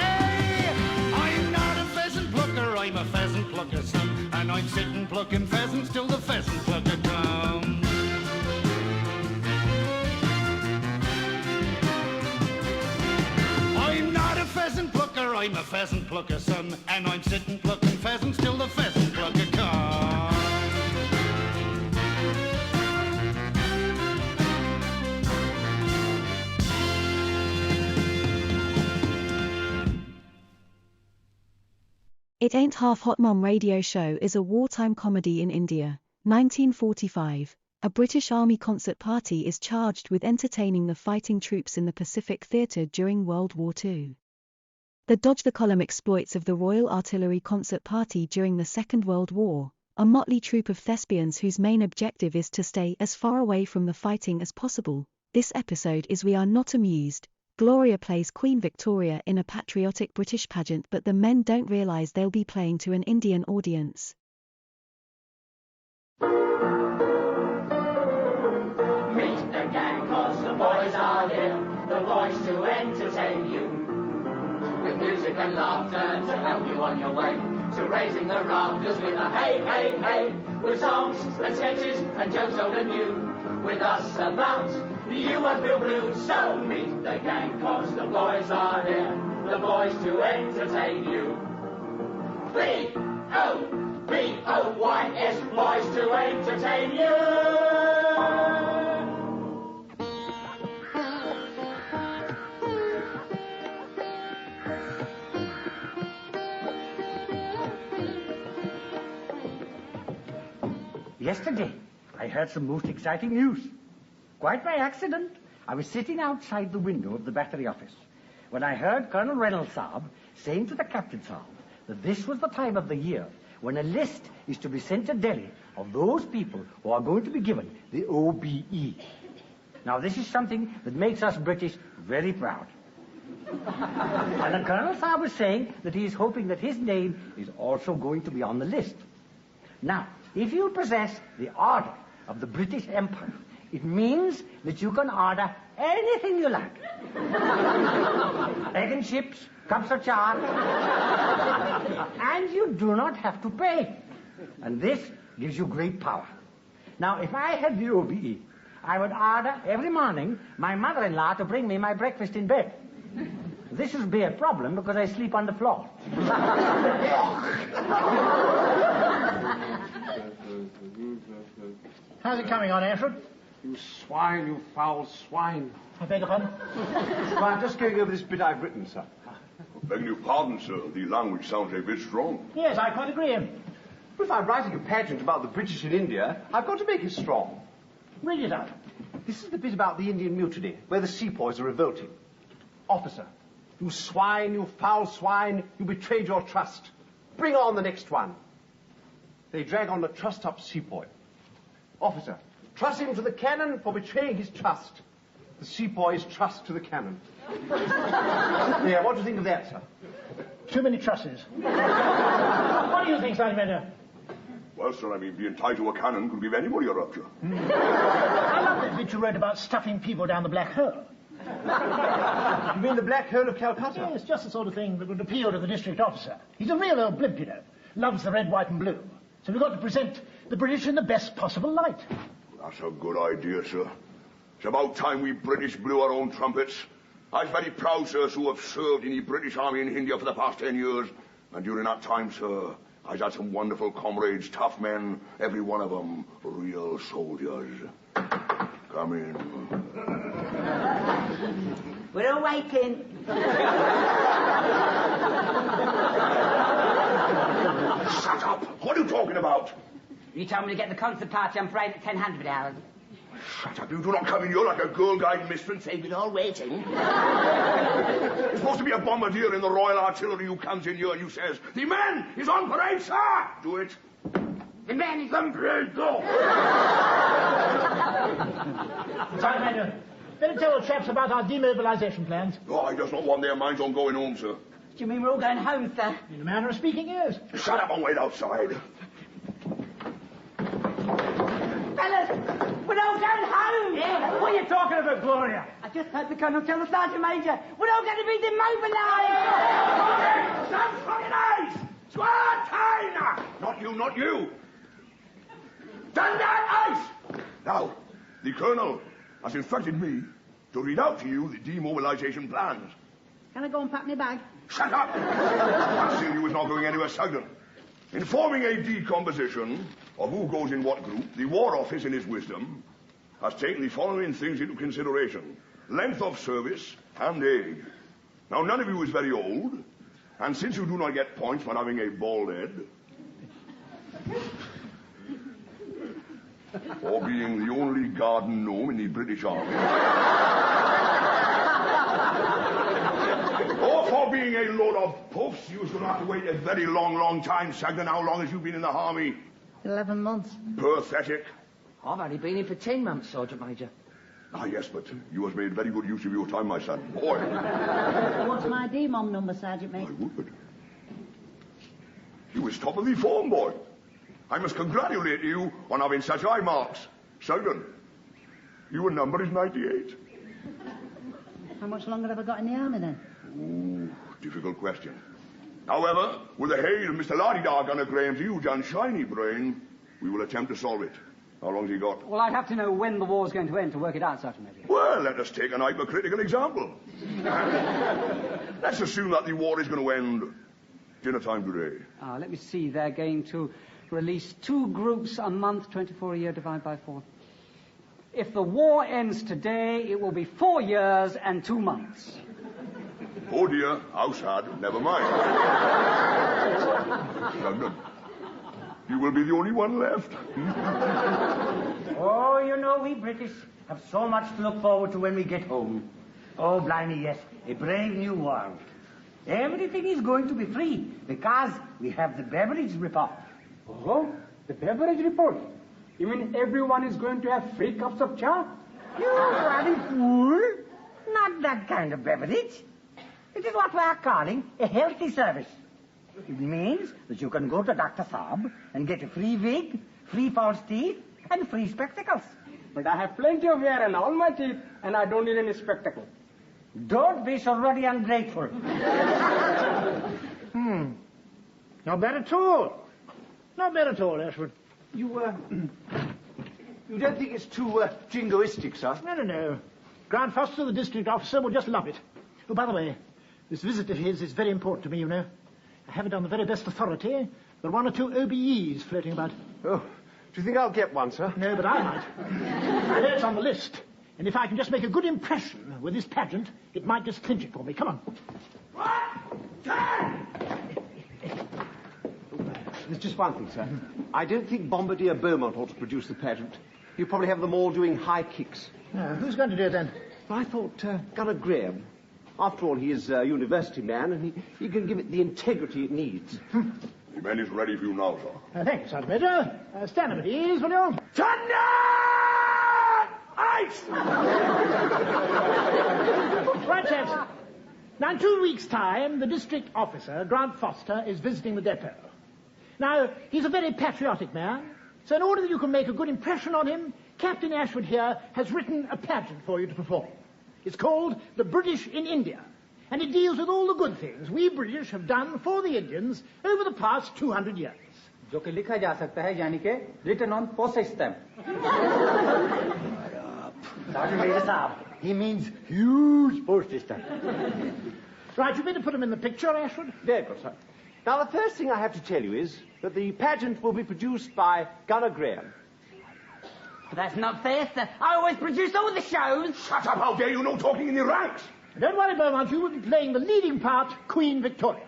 I'm not a pheasant plucker, I'm a pheasant plucker's son, and I'm sitting plucking pheasants till the pheasant plucker comes. I'm not a pheasant plucker, I'm a pheasant plucker's son, and I'm sitting plucking pheasants till the pheasant plucker comes. It Ain't Half Hot Mom radio show is a wartime comedy in India, 1945. A British Army concert party is charged with entertaining the fighting troops in the Pacific Theatre during World War II. The Dodge the Column exploits of the Royal Artillery concert party during the Second World War, a motley troupe of thespians whose main objective is to stay as far away from the fighting as possible. This episode is We Are Not Amused. Gloria plays Queen Victoria in a patriotic British pageant, but the men don't realise they'll be playing to an Indian audience. Mr. Gang and laughter to help you on your way. To raising the rafters with a hey, hey, hey. With songs and sketches and jokes old and new. With us about, you won't feel blue. So meet the gang, cause the boys are here. The boys to entertain you. B-O-B-O-Y-S, boys to entertain you. Yesterday, I heard some most exciting news. Quite by accident, I was sitting outside the window of the battery office when I heard Colonel Reynolds Saab saying to the Captain Saab that this was the time of the year when a list is to be sent to Delhi of those people who are going to be given the OBE. Now, this is something that makes us British very proud. And the Colonel Saab was saying that he is hoping that his name is also going to be on the list. Now, if you possess the order of the British Empire, it means that you can order anything you like. Egg and chips, cups of char. And you do not have to pay. And this gives you great power. Now, if I had the OBE, I would order every morning my mother-in-law to bring me my breakfast in bed. This would be a problem because I sleep on the floor. How's it coming on, Alfred? You swine, you foul swine. I beg your pardon? Well, I'm just going over this bit I've written, sir. Begging your pardon, sir. The language sounds a bit strong. Yes, I quite agree. But if I'm writing a pageant about the British in India, I've got to make it strong. Read it out. This is the bit about the Indian mutiny, where the sepoys are revolting. Officer, you swine, you foul swine, you betrayed your trust. Bring on the next one. They drag on the trussed-up sepoy. Officer, truss him to the cannon for betraying his trust. The sepoys trussed to the cannon. Yeah, what do you think of that, sir? Too many trusses. What do you think, Sergeant Major? Well, sir, I mean, being tied to a cannon could give anybody a rupture. I love that bit you wrote about stuffing people down the black hole. You mean the Black Hole of Calcutta? Yes, just the sort of thing that would appeal to the district officer. He's a real old blimp, you know. Loves the red, white and blue. So we've got to present the British in the best possible light. That's a good idea, sir. It's about time we British blew our own trumpets. I'm very proud, sir, to have served in the British Army in India for the past 10 years. And during that time, sir, I've had some wonderful comrades, tough men, every one of them real soldiers. Come in. We're all waiting. Shut up! What are you talking about? You told me to get the concert party on Friday at 1000 hours. Shut up, you do not come in here like a girl guiding mistress. Say we're all waiting. It's supposed to be a bombardier in the Royal Artillery who comes in here and you says, "The man is on parade, sir!" Do it. The man is on parade, go! Sergeant Major, better tell the chaps about our demobilisation plans. Oh, I just don't want their minds on going home, sir. Do you mean we're all going home, sir? In a manner of speaking, yes. Shut up and wait outside. Fellas, we're all going home! Yeah. What are you talking about, Gloria? I just heard the Colonel tell the Sergeant Major we're all going to be demobilised! Stand from your eyes! Squad Not you, not you! Stand down, ice! Now, the Colonel has instructed me to read out to you the demobilisation plans. Can I go and pack my bag? Shut up! I see you is not going anywhere, Sergeant. In forming a decomposition of who goes in what group, the War Office, in its wisdom, has taken the following things into consideration: length of service and age. Now, none of you is very old, and since you do not get points for having a bald head, or being the only garden gnome in the British Army, or for being a load of puffs, you're going to have to wait a very long, long time, Sagden. How long has you been in the Army? 11 months. Pathetic. I've only been in for 10 months, Sergeant Major. Ah, yes, but you have made very good use of your time, my son. Boy. What's my DMOM number, Sergeant Major? I would. You was top of the form, boy. I must congratulate you on having such high marks. Sergeant, your number is 98. How much longer have I got in the army, then? Ooh, difficult question. However, with the aid of Mr. Lardy-Dar Gunner Graham's huge and shiny brain, we will attempt to solve it. How long's he got? Well, I'd have to know when the war's going to end to work it out, Sergeant Major. Well, let us take an hypercritical example. Let's assume that the war is going to end dinner time today. Let me see. They're going to release 2 groups a month, 24 a year, divided by 4. If the war ends today, it will be 4 years and 2 months. Oh dear, how sad. Never mind. London, you will be the only one left. Oh, you know, we British have so much to look forward to when we get home. Oh, blimey, yes, a brave new world. Everything is going to be free because we have the beverage report. Oh, the beverage report? You mean everyone is going to have free cups of chai? You bloody fool! Not that kind of beverage. It is what we are calling a healthy service. It means that you can go to Dr. Saab and get a free wig, free false teeth, and free spectacles. But I have plenty of hair and all my teeth, and I don't need any spectacle. Don't be so ruddy ungrateful. Not bad at all. Not bad at all, Ashford. You don't think it's too jingoistic, sir? No. Grant Foster, the district officer, will just love it. Oh, by the way, this visit of his is very important to me, you know. I have it on the very best authority. There are 1 or 2 OBEs floating about. Oh, do you think I'll get one, sir? No, but I might. I know it's on the list. And if I can just make a good impression with this pageant, it might just clinch it for me. Come on. There's just one thing, sir. I don't think Bombardier Beaumont ought to produce the pageant. You probably have them all doing high kicks. Who's going to do it then? Well, I thought Gunner Graham. After all, he is a university man, and he can give it the integrity it needs. The man is ready for you now, sir. Thank you, Sergeant Major. Stand up at ease, will you? Thunder! Ice! Right, chaps. Now, in 2 weeks' time, the district officer, Grant Foster, is visiting the depot. Now, he's a very patriotic man, so in order that you can make a good impression on him, Captain Ashford here has written a pageant for you to perform. It's called The British in India, and it deals with all the good things we British have done for the Indians over the past 200 years. जो कि लिखा जा सकता है, यानी कि written on postage stamp. Sergeant Major Saab, he means huge postage stamp. Right, you better put him in the picture, Ashford. There you go, sir. Now, the first thing I have to tell you is that the pageant will be produced by Gunner Graham. That's not fair, sir. I always produce all the shows. Shut up, how dare you, no talking in the ranks. Don't worry, Beaumont, you will be playing the leading part, Queen Victoria.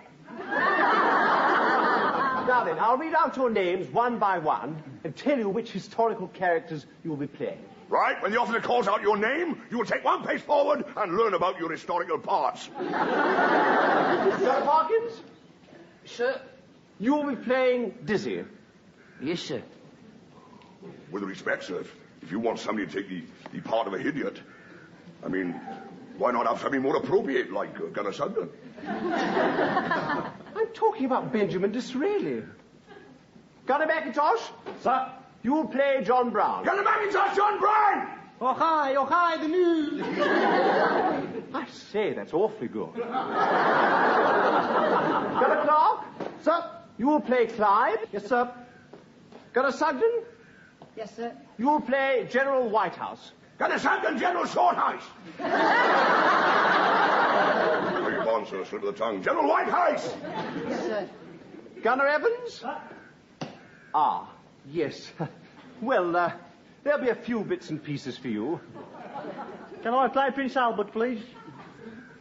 Now then, I'll read out your names one by one and tell you which historical characters you will be playing. Right, when the officer calls out your name, you will take 1 pace forward and learn about your historical parts. Sir Parkins? Sir? You will be playing Dizzy. Yes, sir. With respect, sir, if you want somebody to take the part of a idiot, I mean, why not have something more appropriate, like Gunner Sugden? I'm talking about Benjamin Disraeli. Gunner McIntosh? Sir? You will play John Brown. Gunner McIntosh, John Brown! Oh, hi, the news. I say, that's awfully good. Gunner Clark? Sir? You will play Clyde? Yes, sir. Gunner Sugden? Yes, sir. You will play General Whitehouse. Gunner Sugden, General Shorthouse! Beg your pardon, sir, slip of the tongue. General Whitehouse! Yes, sir. Gunner Evans? Ah, yes. Well, there'll be a few bits and pieces for you. Can I play Prince Albert, please?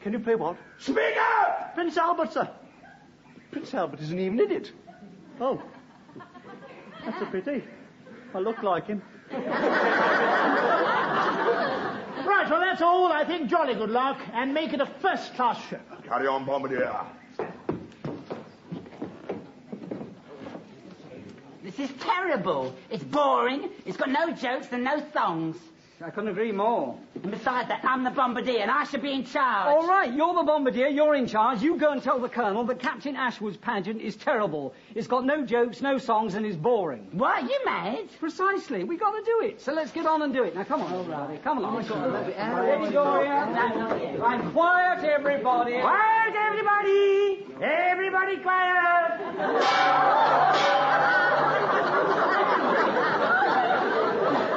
Can you play what? Speak up! Prince Albert, sir. Prince Albert isn't even in it. Oh. That's a pity. I look like him. Right, well, that's all. I think jolly good luck, and make it a first-class show. Carry on, Bombardier. This is terrible. It's boring. It's got no jokes and no songs. I couldn't agree more. And besides that, I'm the bombardier and I should be in charge. All right, you're the bombardier, you're in charge. You go and tell the Colonel that Captain Ashwood's pageant is terrible. It's got no jokes, no songs, and is boring. What, you mad? Precisely. We got to do it. So let's get on and do it. Now, come on, everybody. Come along. Ready, Gloria? Right, quiet, everybody. Quiet, everybody! Everybody quiet!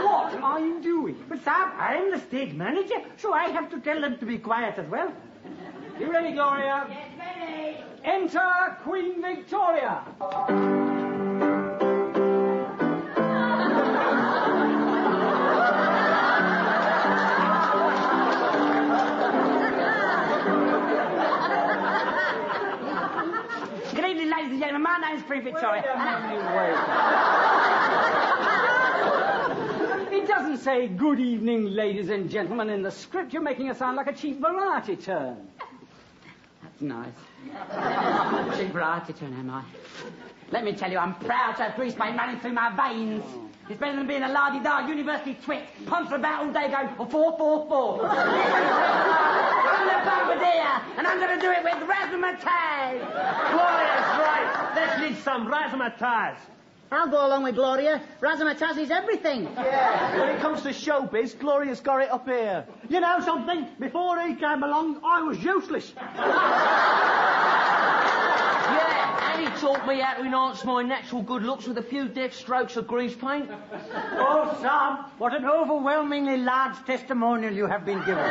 What are you doing? But, sir, I'm the stage manager, so I have to tell them to be quiet as well. You ready, Gloria? Yes, ready. Enter Queen Victoria. Good evening, ladies and gentlemen. My name's Queen Victoria. It doesn't say good evening, ladies and gentlemen, in the script. You're making it sound like a cheap variety turn. That's nice. Cheap variety turn, am I? Let me tell you, I'm proud to have grease paint running through my veins. It's better than being a la-di-da university twit, ponce about all day going, 4-4-4. I'm the bombardier, and I'm going to do it with razzmatazz. Gloria's right. Let's need some razzmatazz. I'll go along with Gloria. Razzmatazz is everything. Yeah, when it comes to showbiz, Gloria's got it up here. You know something? Before he came along, I was useless. Yeah, and he taught me how to enhance my natural good looks with a few deft strokes of grease paint. Oh, Sam, what an overwhelmingly large testimonial you have been given.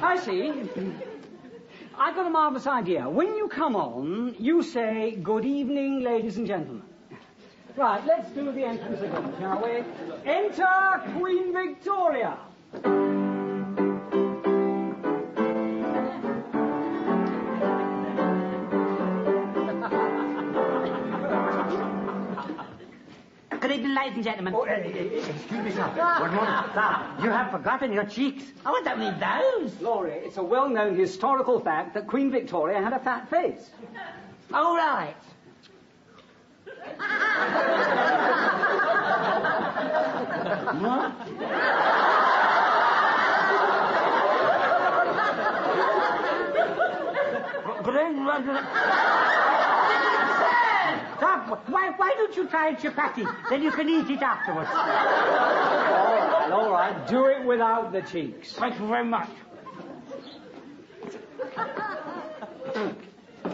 I see. I've got a marvellous idea. When you come on, you say, good evening, ladies and gentlemen. Right, let's do the entrance again, shall we? Enter Queen Victoria. Good evening, ladies and gentlemen. Oh, excuse me, sir. One moment. Sir, you have forgotten your cheeks. Oh, I don't need those. Gloria, it's a well-known historical fact that Queen Victoria had a fat face. All right. Stop. Why don't you try chapati? Then you can eat it afterwards. All right. Do it without the cheeks. Thank you very much.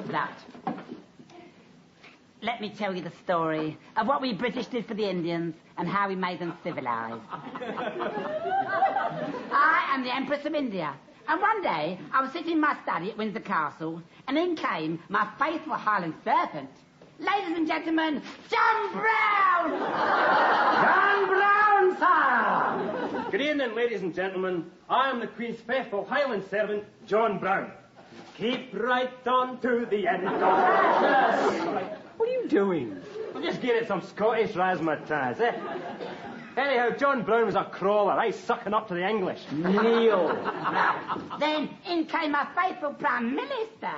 That. Let me tell you the story of what we British did for the Indians and how we made them civilized. I am the Empress of India. And one day, I was sitting in my study at Windsor Castle, and in came my faithful Highland servant. Ladies and gentlemen, John Brown! John Brown, sir! Good evening, ladies and gentlemen. I am the Queen's faithful Highland servant, John Brown. Keep right on to the end of What are you doing? I'm just getting some Scottish razzmatazz, eh? Anyhow, John Brown was a crawler. I sucking up to the English. Kneel. Then in came my faithful Prime Minister.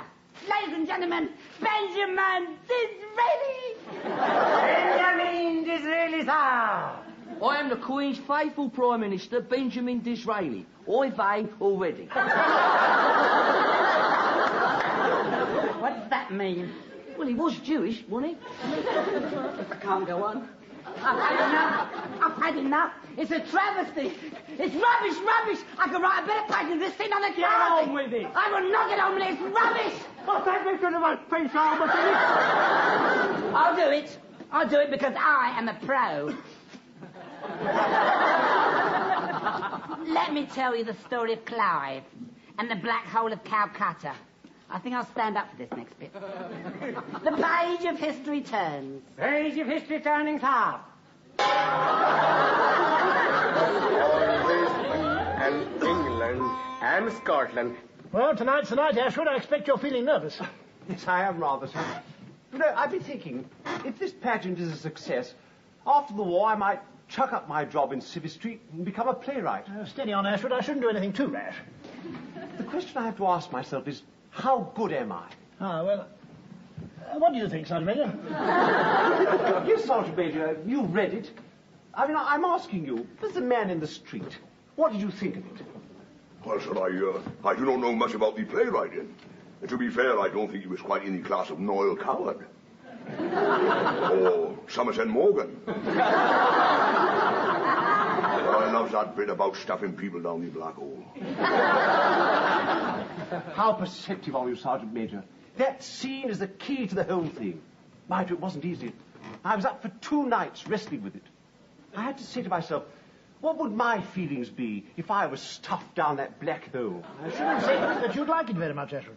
Ladies and gentlemen, Benjamin Disraeli! Benjamin Disraeli, sir! I am the Queen's faithful Prime Minister, Benjamin Disraeli. I've vain already. What does that mean? Well, he was Jewish, wasn't he? I can't go on. I've had enough. I've had enough. It's a travesty. It's rubbish, rubbish. I could write a better page than this thing on the Get card. on with it. I will not get on with it. It's rubbish. Oh, thank me for the face armor. I'll do it. I'll do it because I am a pro. Let me tell you the story of Clive and the black hole of Calcutta. I think I'll stand up for this next bit. The page of history turns. Page of history turning, sir. And England and Scotland. Well, tonight's the night, Ashwood. I expect you're feeling nervous. Yes, I am rather, sir. You know, I've been thinking, if this pageant is a success, after the war I might chuck up my job in Civvy Street and become a playwright. Steady on, Ashwood. I shouldn't do anything too rash. The question I have to ask myself is, how good am I? Ah, well, what do you think, Sergeant Major? Yes, Sergeant Major, you read it. I mean, I'm asking you, as a man in the street, what did you think of it? Well, sir, I do not know much about the playwriting. And to be fair, I don't think he was quite in the class of Noel Coward. Or Somerset Maugham. But I love that bit about stuffing people down the black hole. How perceptive are you, Sergeant Major? That scene is the key to the whole thing. Mind you, it wasn't easy. I was up for 2 nights wrestling with it. I had to say to myself, what would my feelings be if I was stuffed down that black hole? I shouldn't say that you'd like it very much, Ashford.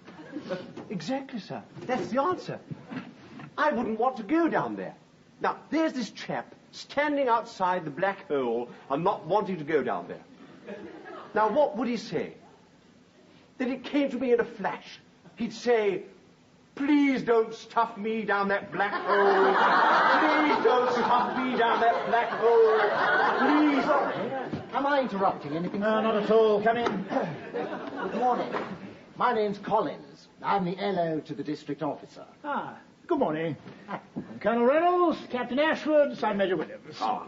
Exactly, sir. That's the answer. I wouldn't want to go down there. Now, there's this chap standing outside the black hole and not wanting to go down there. Now, what would he say? Then it came to me in a flash. He'd say, please don't stuff me down that black hole. Please don't stuff me down that black hole. Please. Am I interrupting anything? No, not at all. Come in. Good morning. My name's Collins. I'm the LO to the district officer. Ah, good morning. I'm Colonel Reynolds, Captain Ashford, Sergeant Major Williams. Oh.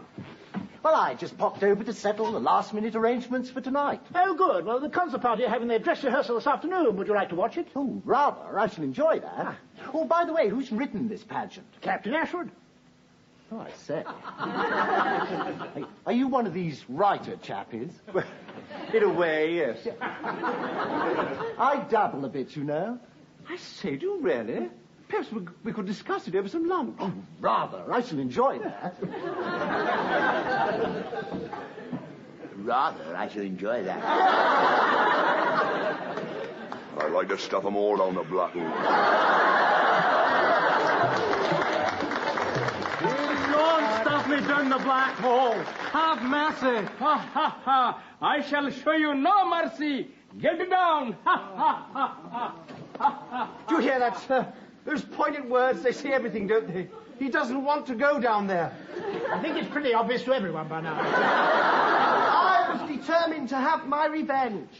Well, I just popped over to settle the last-minute arrangements for tonight. Oh, good. Well, the concert party are having their dress rehearsal this afternoon. Would you like to watch it? Oh, rather. I shall enjoy that. Oh, by the way, who's written this pageant? Captain Ashford. Oh, I say. Hey, are you one of these writer chappies? Well, in a way, yes. I dabble a bit, you know. I say, do you really? Perhaps we could discuss it over some lunch. Oh, rather. I shall enjoy that. Rather, I shall enjoy that. I'd like to stuff them all down the black hole. Don't stuff me down the black hole. Have mercy. Ha, ha, ha. I shall show you no mercy. Get it down. Ha, ha, ha, ha. Ha, ha. Do you hear that, sir? Those pointed words, they say everything, don't they? He doesn't want to go down there. I think it's pretty obvious to everyone by now. I was determined to have my revenge.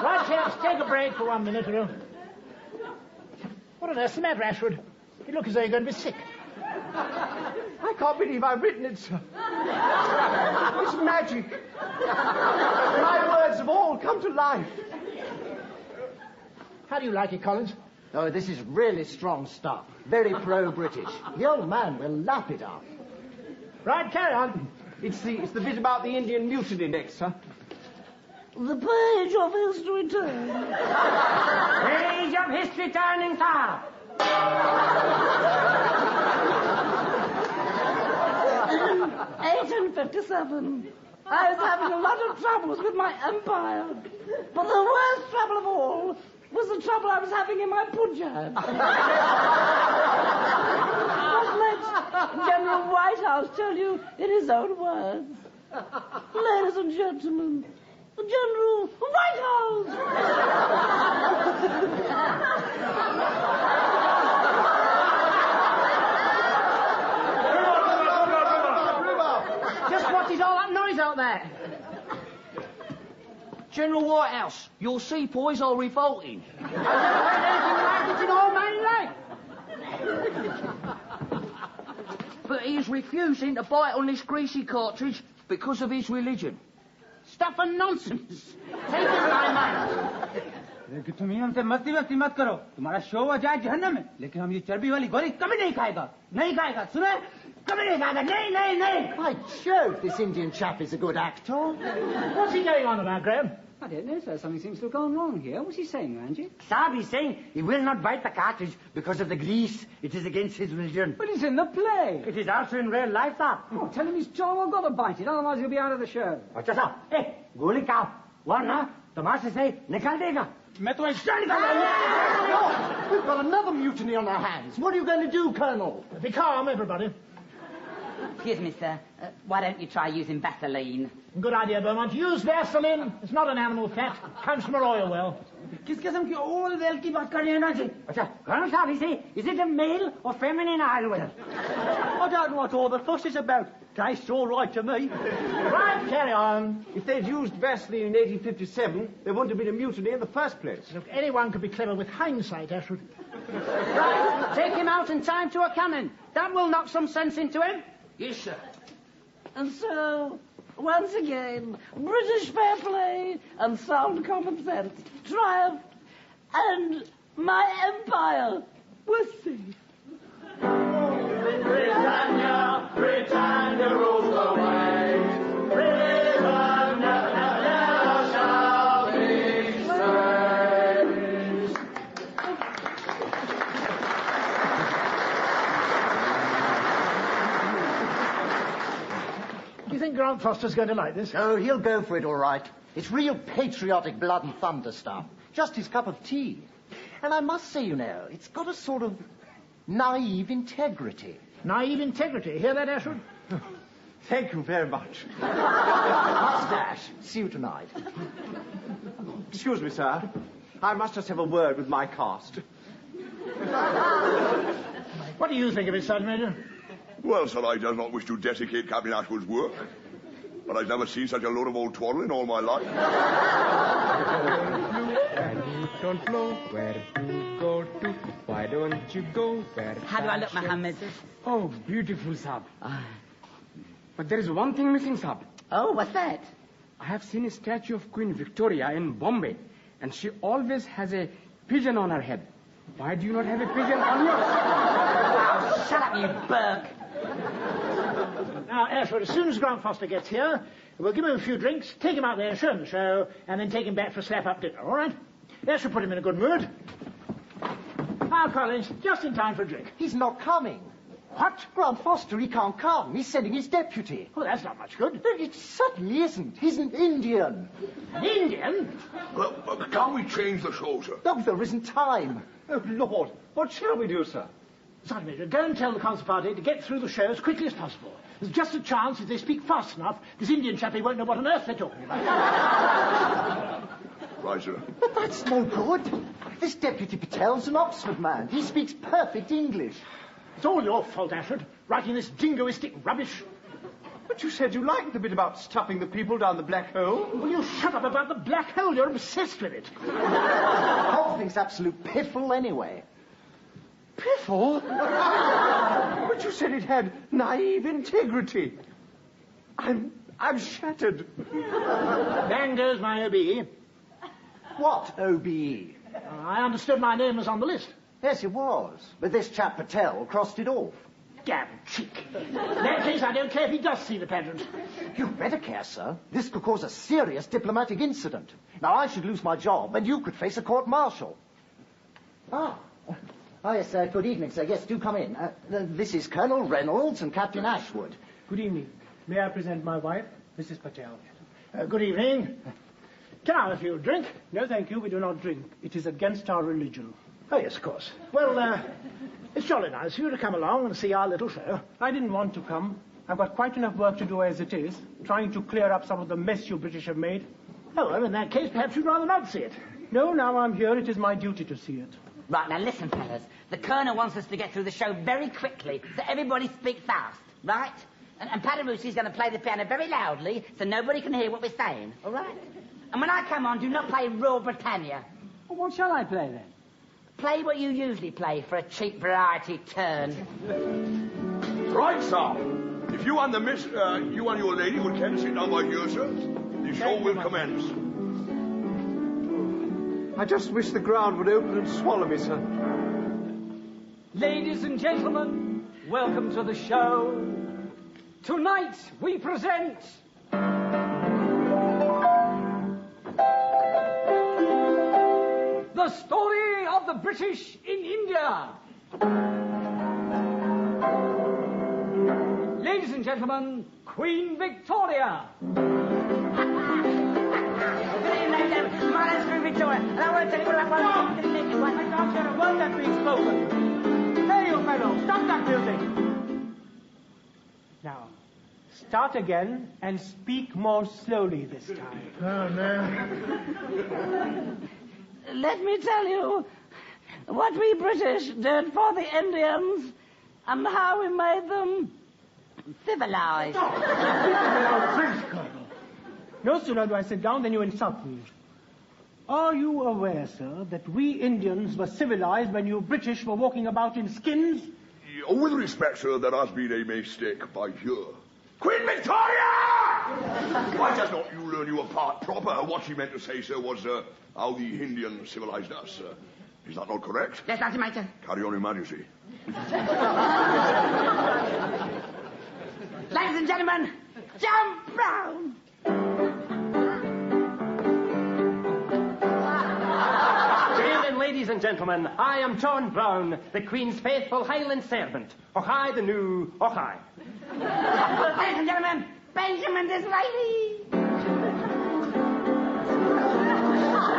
Right, chaps, take a break for 1 minute or so. What on earth's the matter, Ashford? You look as though you're going to be sick. I can't believe I've written it, sir. It's magic. My words have all come to life. How do you like it, Collins? Oh, this is really strong stuff. Very pro-British. The old man will lap it up. Right, carry on. It's the bit about the Indian mutiny next, sir. The page of history turns. Page of history turning, sir. In 1857, I was having a lot of troubles with my empire. But the worst trouble of all was the trouble I was having in my Punjab. What makes General Whitehouse tell you in his own words? Ladies and gentlemen, General Whitehouse! Just what is all that noise out there? General Whitehouse, your sepoys are revolting. I never heard anything like it in all my life. But he is refusing to bite on this greasy cartridge because of his religion. Stuff and nonsense. Take it, my man. कि तुम्हें हमसे मस्ती वस्ती मत करो तुम्हारा show हो जाए जहन्नम में लेकिन हम ये चर्बी वाली गोली कभी नहीं खाएगा सुने कभी नहीं खाएगा नहीं By Jove, this Indian chap is a good actor. What's he going on about, Graham? I don't know, sir. Something seems to have gone wrong here. What's he saying, Angie? Sir, he's saying he will not bite the cartridge because of the grease. It is against his religion. But it's in the play. It is also in real life, sir. Oh, tell him he's jolly well got to bite it, otherwise he'll be out of the show. अच्छा sir, hey, गोली का वरना तमाशे से निकाल देगा. मैं तो We've got another mutiny on our hands. What are you going to do, Colonel? Be calm, everybody. Excuse me, sir. Why don't you try using Vaseline? Good idea, Beaumont. Use Vaseline. It's not an animal fat. Comes from an oil well. किस किस्म की oil well की बात कर रहे हैं ना जी? अच्छा, Colonel साहब, is it a male or feminine oil well? I don't know what all the fuss is about. Tastes all right to me. Right, carry on. If they'd used Vaseline in 1857, there wouldn't have been a mutiny in the first place. Look, anyone could be clever with hindsight, Ashford. Right, Take him out and tie him to a cannon. That will knock some sense into him. Yes, sir. And so, once again, British fair play and sound common sense triumphed, and my empire was safe. Britannia, Britannia rules the waves. Britain never shall be saved. Do you think Grant Foster's going to like this? Oh, he'll go for it all right. It's real patriotic blood and thunder stuff. Just his cup of tea. And I must say, you know, it's got a sort of naive integrity. Naive integrity. Hear that, Ashwood? Thank you very much. Mustache. See you tonight. Excuse me, sir. I must just have a word with my cast. What do you think of it, Sergeant Major? Well, sir, I do not wish to desiccate Captain Ashwood's work, but I've never seen such a load of old twaddle in all my life. Don't know where to go to. Why don't you go where? How do I look, Mohammed? Oh, beautiful, Sab. But there is one thing missing, Sab. Oh, what's that? I have seen a statue of Queen Victoria in Bombay, and she always has a pigeon on her head. Why do you not have a pigeon on yours? Oh, shut up, you Burke. Now, Ashford, as soon as Grant Foster gets here, we'll give him a few drinks, take him out there, show him the show, and then take him back for a slap-up dinner, all right? That should put him in a good mood. Now, Collins, just in time for a drink. He's not coming. What? Grant Foster, he can't come. He's sending his deputy. Well, that's not much good. It certainly isn't. He's an Indian. An Indian? Well, can't we change the show, sir? No, there isn't time. Oh, Lord, what shall we do, sir? Sergeant Major, go and tell the concert party to get through the show as quickly as possible. There's just a chance if they speak fast enough, this Indian chappie won't know what on earth they're talking about. Right, sir. But that's no good. This Deputy Patel's an Oxford man. He speaks perfect English. It's all your fault, Ashford, writing this jingoistic rubbish. But you said you liked the bit about stuffing the people down the black hole. Will you shut up about the black hole? You're obsessed with it. The whole thing's absolute piffle anyway. Piffle? But you said it had naive integrity. I'm shattered. Bang goes my OBE. What OBE? I understood my name was on the list. Yes, it was. But this chap Patel crossed it off. Damn cheek. In that case, I don't care if he does see the pageant. You'd better care, sir. This could cause a serious diplomatic incident. Now, I should lose my job, and you could face a court-martial. Ah, yes, good evening, sir. Yes, do come in. This is Colonel Reynolds and Captain Ashwood. Good evening. May I present my wife, Mrs. Patel? Good evening. Can I have you a drink? No, thank you. We do not drink. It is against our religion. Oh, yes, of course. Well, it's jolly nice of you to come along and see our little show. I didn't want to come. I've got quite enough work to do as it is, trying to clear up some of the mess you British have made. Oh, well, in that case, perhaps you'd rather not see it. No, now I'm here. It is my duty to see it. Right, now listen, fellas. The Colonel wants us to get through the show very quickly, so everybody speak fast, right? And Padamusi's going to play the piano very loudly, so nobody can hear what we're saying, all right? And when I come on, do not play Royal Britannia. Well, what shall I play, then? Play what you usually play for a cheap variety turn. Right, sir. If you and the miss, you and your lady would care to sit down by here, sir, the show will commence. I just wish the ground would open and swallow me, sir. Ladies and gentlemen, welcome to the show. Tonight we present... The Story of the British in India. Ladies and gentlemen, Queen Victoria. Good evening, ladies and gentlemen. My name's Queen Victoria, and I want to tell you what about one naked one. I can't hear a word that's being spoken. Hey, you fellow, stop that music. Now, start again and speak more slowly this time. Oh, no. Let me tell you what we British did for the Indians and how we made them civilized. No sooner do I sit down than you insult me. Are you aware, sir, that we Indians were civilized when you British were walking about in skins? With respect, sir, there has been a mistake by you. Queen Victoria! Why does not you learn your part proper? What she meant to say, sir, was how the Indians civilized us. Is that not correct? Yes, Dr. Major. Carry on, Your Majesty. Ladies and gentlemen, John Brown. Ladies and gentlemen, I am John Brown, the Queen's faithful Highland servant. Och-I the new, och-I. Ladies and gentlemen, Benjamin Disraeli.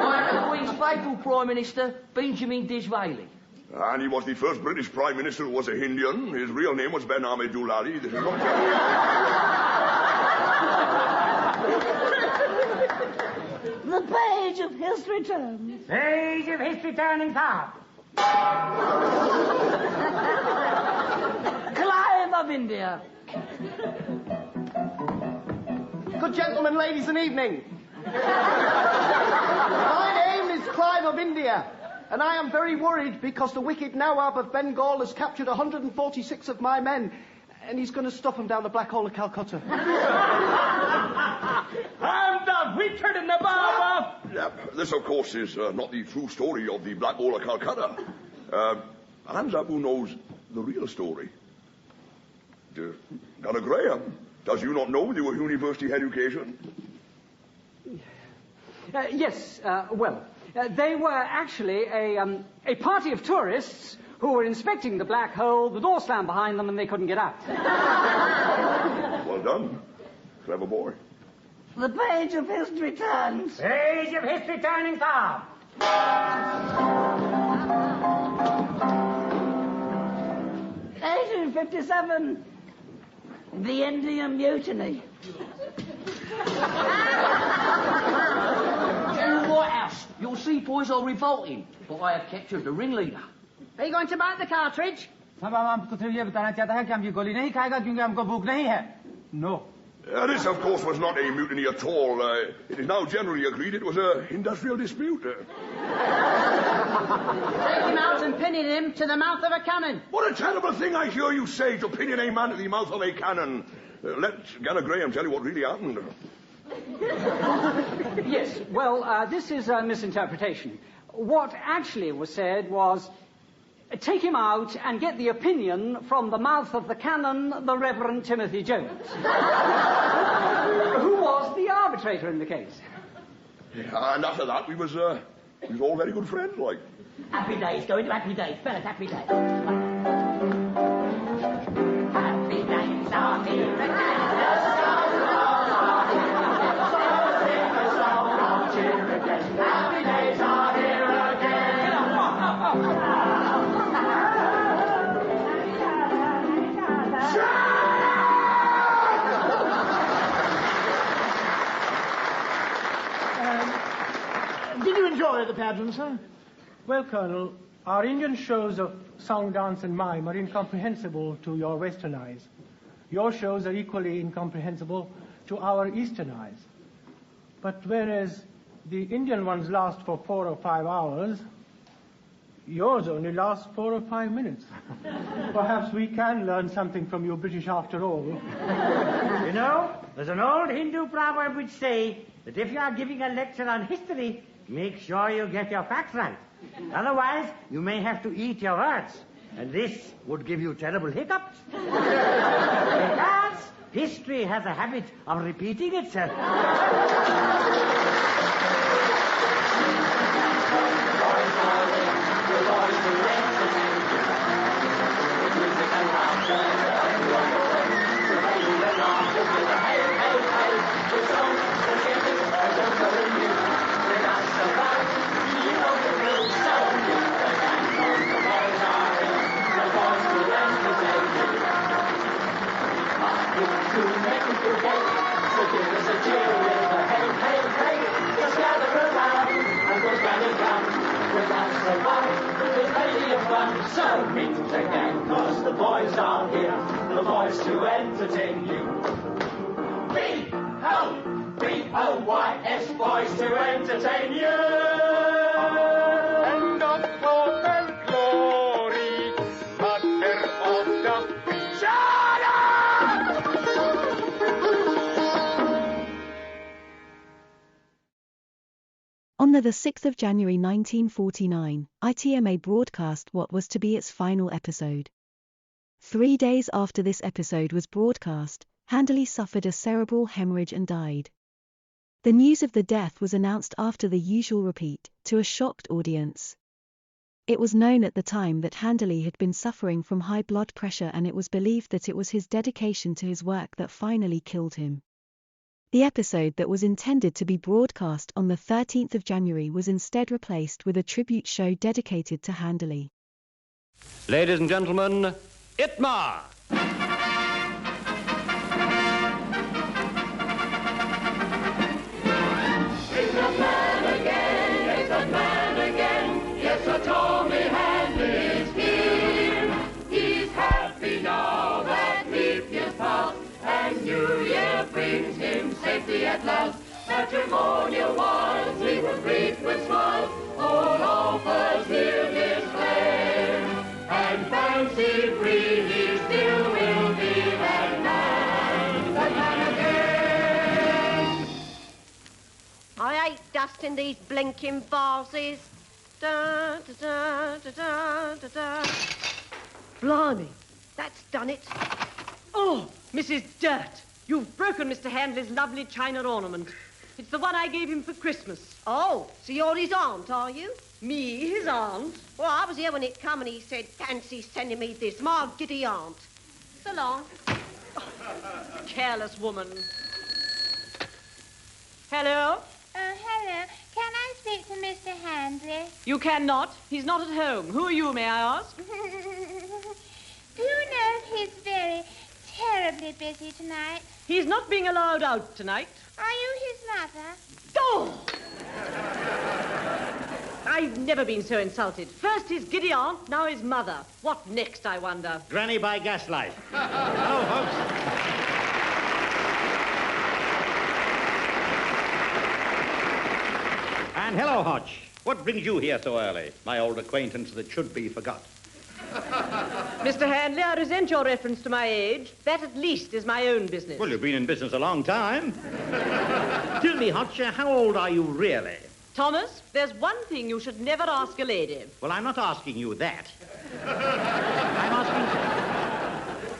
I am the Queen's faithful Prime Minister, Benjamin Disraeli. And he was the first British Prime Minister who was a Hindian. His real name was Ben Ahmed Doolally. This is not The page of history turns. Page of history turning top. Clive of India. Good gentlemen, ladies, and evening. My name is Clive of India, and I am very worried because the wicked Nawab of Bengal has captured 146 of my men, and he's going to stuff them down the black hole of Calcutta. I'm the wicked Nawab of... This, of course, is not the true story of the Black Hole of Calcutta. Hands up who knows the real story. Gunnar Graham, does you not know your university education? Yes, well, they were actually a party of tourists who were inspecting the black hole. The door slammed behind them and they couldn't get out. Well done. Clever boy. The page of history turns. Page of history turning top. 1857, the Indian Mutiny. General Whitehouse, your sepoys are revolting, but I have captured the ringleader. Are you going to bite the cartridge? सब आपको तो ये बताना चाहता है कि हम ये गोली नहीं खाएगा क्योंकि हमको भूख नहीं है. No. This, of course, was not a mutiny at all. It is now generally agreed it was an industrial dispute. Take him out and pinion him to the mouth of a cannon. What a terrible thing I hear you say, to pinion a man to the mouth of a cannon. Let Gunnar Graham tell you what really happened. Yes, well, this is a misinterpretation. What actually was said was, take him out and get the opinion from the mouth of the cannon, the Reverend Timothy Jones, who was the arbitrator in the case. Yeah, and after that, we was all very good friends, like. Happy days, go into happy days. Fellas, happy days. Happy days are here again. Happy days are here again. Did you enjoy the pageant, sir? Well, Colonel, our Indian shows of song, dance, and mime are incomprehensible to your Western eyes. Your shows are equally incomprehensible to our Eastern eyes. But whereas the Indian ones last for 4 or 5 hours, yours only lasts 4 or 5 minutes. Perhaps we can learn something from you British after all. You know, there's an old Hindu proverb which say that if you are giving a lecture on history, make sure you get your facts right. Otherwise, you may have to eat your words. And this would give you terrible hiccups. Because history has a habit of repeating itself. So meet again, cause the boys are here, the boys to entertain you. B-O-B-O-Y-S, boys to entertain you. the 6th of January 1949, ITMA broadcast what was to be its final episode. 3 days after this episode was broadcast, Handley suffered a cerebral hemorrhage and died. The news of the death was announced after the usual repeat, to a shocked audience. It was known at the time that Handley had been suffering from high blood pressure, and it was believed that it was his dedication to his work that finally killed him. The episode that was intended to be broadcast on the 13th of January was instead replaced with a tribute show dedicated to Handley. Ladies and gentlemen, Itmar! Tommy Handley is here. He's happy now that leap year's passed, and New Year brings him safety at last. Matrimonial wise we will greet with smiles all offers near this land, and fancy free he still will be that man again. I hate dusting these blinking vases. Da, da, da, da, da, da. Blimey, that's done it. Oh, Mrs. Dirt, you've broken Mr. Handley's lovely china ornament. It's the one I gave him for Christmas. Oh, so you're his aunt, are you? Me, his aunt? Well, I was here when it come and he said, fancy sending me this, my giddy aunt. So long. Careless woman. Hello? Oh, hello. Can I speak to Mr. Handley? You cannot. He's not at home. Who are you, may I ask? Do you know if he's very terribly busy tonight? He's not being allowed out tonight. Are you his mother? Oh! I've never been so insulted. First his giddy aunt, now his mother. What next, I wonder? Granny by gaslight. Hello, folks. And hello, Hodge. What brings you here so early, my old acquaintance that should be forgot? Mr. Handley, I resent your reference to my age. That at least is my own business. Well, you've been in business a long time. Tell me, Hodge, how old are you really? Thomas, there's one thing you should never ask a lady. Well, I'm not asking you that. I'm asking,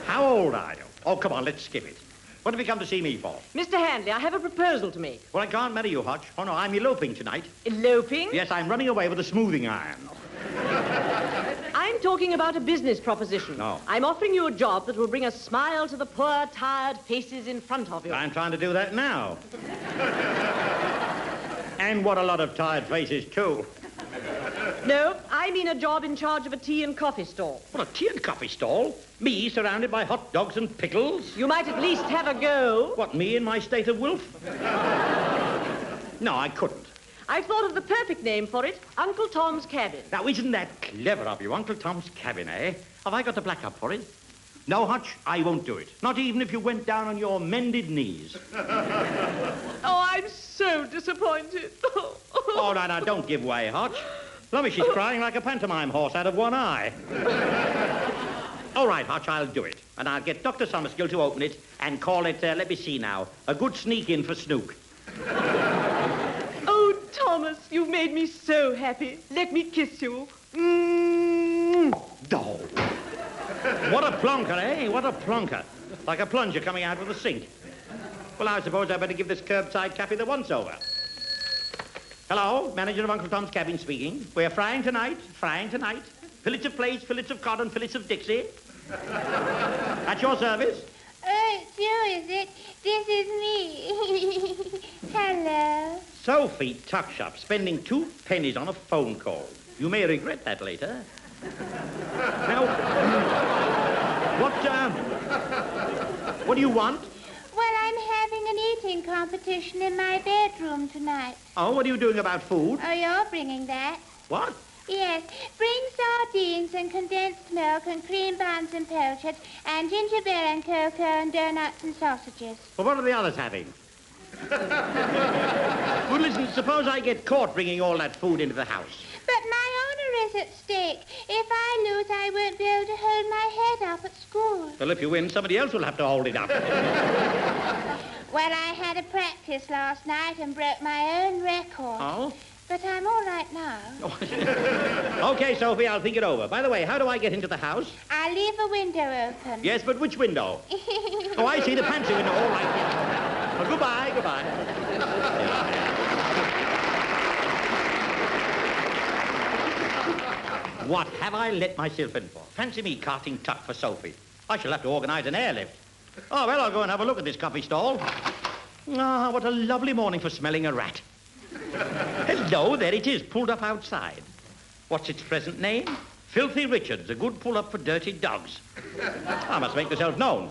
how old are you? Oh, come on, let's skip it. What have you come to see me for? Mr. Handley, I have a proposal to make. Well, I can't marry you, Hodge. Oh, no, I'm eloping tonight. Eloping? Yes, I'm running away with a smoothing iron. I'm talking about a business proposition. No. I'm offering you a job that will bring a smile to the poor, tired faces in front of you. I'm trying to do that now. And what a lot of tired faces, too. No, I mean a job in charge of a tea and coffee stall. What, a tea and coffee stall? Me, surrounded by hot dogs and pickles? You might at least have a go. What, me in my state of wolf? No, I couldn't. I've thought of the perfect name for it, Uncle Tom's Cabin. Now, isn't that clever of you, Uncle Tom's Cabin, eh? Have I got the black up for it? No, Hutch, I won't do it. Not even if you went down on your mended knees. Oh, I'm so disappointed. Oh, no, don't give way, Hutch. Lummy, she's crying like a pantomime horse out of one eye. All right, Hutch, I'll do it. And I'll get Dr. Summerskill to open it and call it, let me see now, a good sneak in for Snook. Oh, Thomas, you've made me so happy. Let me kiss you. Oh. What a plonker, eh? What a plonker. Like a plunger coming out of the sink. Well, I suppose I better give this curbside cappy the once-over. Hello, manager of Uncle Tom's Cabin speaking. We're frying tonight. Fillets of plaice, fillets of cod, and fillets of Dixie. At your service. Oh, it's you, is it? This is me. Hello. Sophie Tuckshop, spending 2 pennies on a phone call. You may regret that later. Now, what do you want? Well, I'm having an eating competition in my bedroom tonight. Oh, what are you doing about food? Oh, you're bringing that? What? Yes, bring sardines and condensed milk and cream buns and pilchards and ginger beer and cocoa and donuts and sausages. Well, what are the others having? Well, listen, suppose I get caught bringing all that food into the house. But my honour is at stake. If I lose, I won't be able to hold my head up at school. Well, if you win, somebody else will have to hold it up. Well, I had a practice last night and broke my own record. Oh? but I'm all right now. OK, Sophie, I'll think it over. By the way, how do I get into the house? I'll leave a window open. Yes, but which window? Oh, I see the pantry window. All right, yeah. Well, goodbye, goodbye. What have I let myself in for? Fancy me carting tuck for Sophie. I shall have to organise an airlift. Oh, well, I'll go and have a look at this coffee stall. Ah, what a lovely morning for smelling a rat. Hello, there it is, pulled up outside. What's its present name? Filthy Richard's, a good pull-up for dirty dogs. I must make myself known.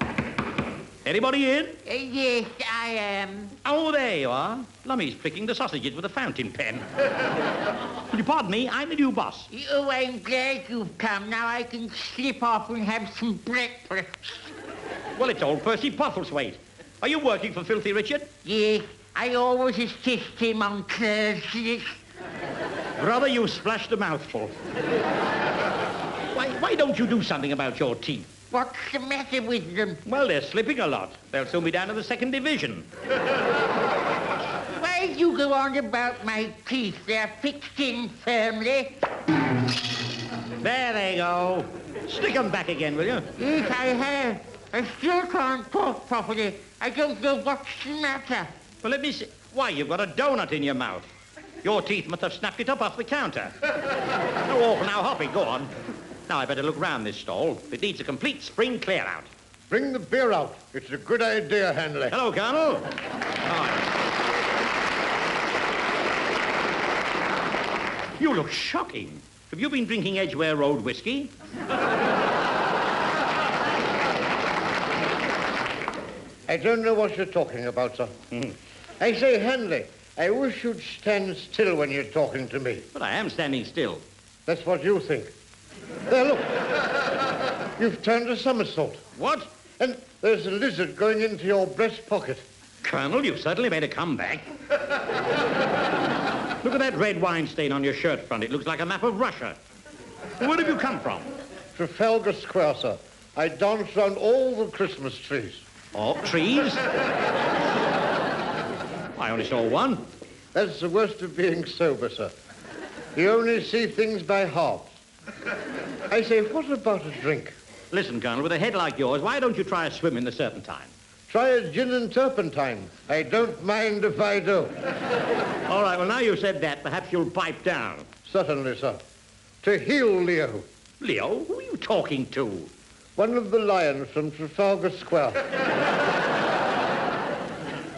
Anybody in? Yes, I am. Oh, there you are. Lummy's flicking the sausages with a fountain pen. Will you pardon me? I'm the new boss. Oh, I'm glad you've come. Now I can slip off and have some breakfast. Well, it's old Percy Postlethwaite. Are you working for Filthy Richard? Yes, I always assist him on Thursdays. Brother, you splashed a mouthful. Why don't you do something about your teeth? What's the matter with them? Well, they're slipping a lot. They'll soon be down to the 2nd division. Why do you go on about my teeth? They're fixed in firmly. There they go. Stick them back again, will you? Yes, I have. I still can't talk properly. I don't know what's the matter. Well, let me see. Why, you've got a donut in your mouth. Your teeth must have snapped it up off the counter. No awful now, Hoppy, go on. Now, I better look round this stall. It needs a complete spring clear-out. Bring the beer out. It's a good idea, Hanley. Hello, Colonel. You look shocking. Have you been drinking Edgware Road whiskey? I don't know what you're talking about, sir. I say, Hanley, I wish you'd stand still when you're talking to me. But I am standing still. That's what you think. There, look. You've turned a somersault. What? And there's a lizard going into your breast pocket. Colonel, you've certainly made a comeback. Look at that red wine stain on your shirt front. It looks like a map of Russia. Where have you come from? Trafalgar Square, sir. I danced round all the Christmas trees. Oh, trees? I only saw one. That's the worst of being sober, sir. You only see things by halves. I say, what about a drink? Listen, Colonel, with a head like yours, why don't you try a swim in the Serpentine? Try a gin and turpentine. I don't mind if I do. All right, well, now you've said that, perhaps you'll pipe down. Certainly, sir. To heel, Leo. Leo? Who are you talking to? One of the lions from Trafalgar Square.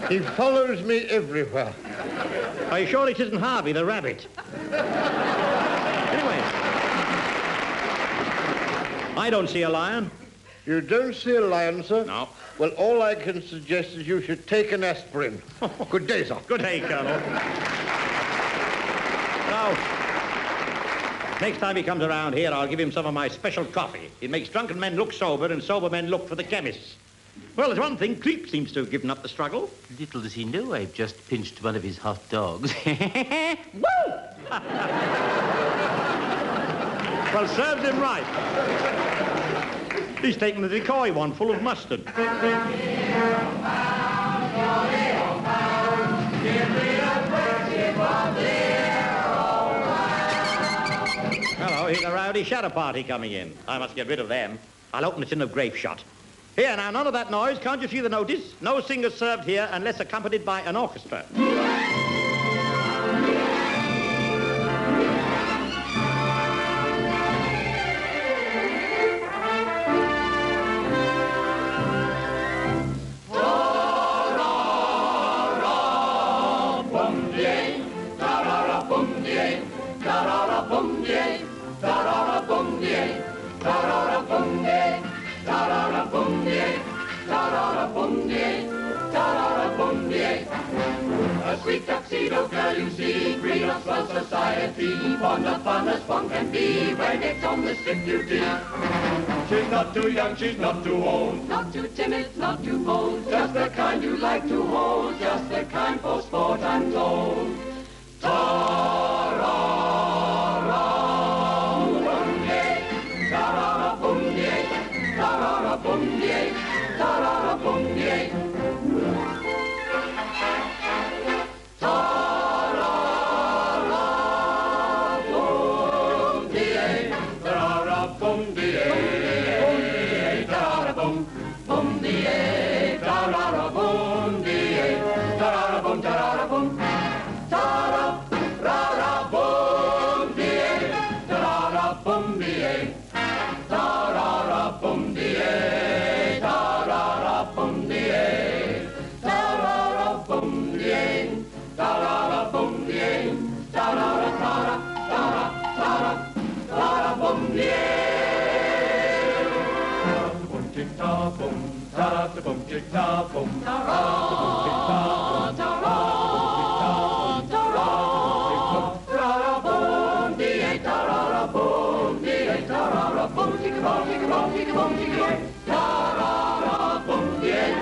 He follows me everywhere. Are you sure it isn't Harvey the rabbit? Anyway, I don't see a lion. You don't see a lion, sir? No. Well, all I can suggest is you should take an aspirin. Good day, sir. Good day, Colonel. Now, next time he comes around here, I'll give him some of my special coffee. It makes drunken men look sober and sober men look for the chemists. Well, there's one thing. Cleek seems to have given up the struggle. Little does he know I've just pinched one of his hot dogs. Woo! Well, serves him right. He's taken the decoy one full of mustard. Hello, here's a rowdy shadow party coming in. I must get rid of them. I'll open the tin of grape shot. Here, now, none of that noise. Can't you see the notice? No singers served here unless accompanied by an orchestra. A sweet tuxedo girl you see, green of swell society, fond of fun as fun can be, when it's on the stick duty. She's not too young, she's not too old, not too timid, not too bold, just the kind you like to hold, just the kind for sport I'm told. Ta-ra-ra-bum-ye, ta-ra-ra-bum-ye, ta-ra-ra-bum-ye, ta-ra-ra-bum-ye. Ta-ra-ra. chick ta boom, ta da boom chick ta boom, ta ra ta ra ta ra ta ra boom, dee ta ra boom, dee ta ra boom, chick boom, chick boom, chick boom, chick boom, ta ra boom, dee.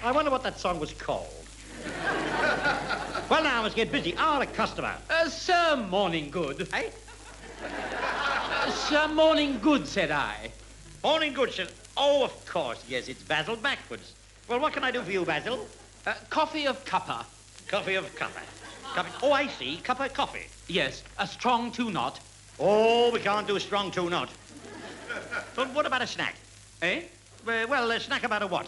I wonder what that song was called. Well, now I must get busy. Ah, a customer. Sir Morning Good. Eh? Sir Morning Good, said I. Morning Good, sir. Oh, of course. Yes, it's Basil backwards. Well, what can I do for you, Basil? Coffee of cuppa. Coffee of cuppa. Oh, I see. Cuppa coffee. Yes, a strong 2-knot. Oh, we can't do a strong 2-knot. Well, what about a snack? Eh? Well, a snack about a what?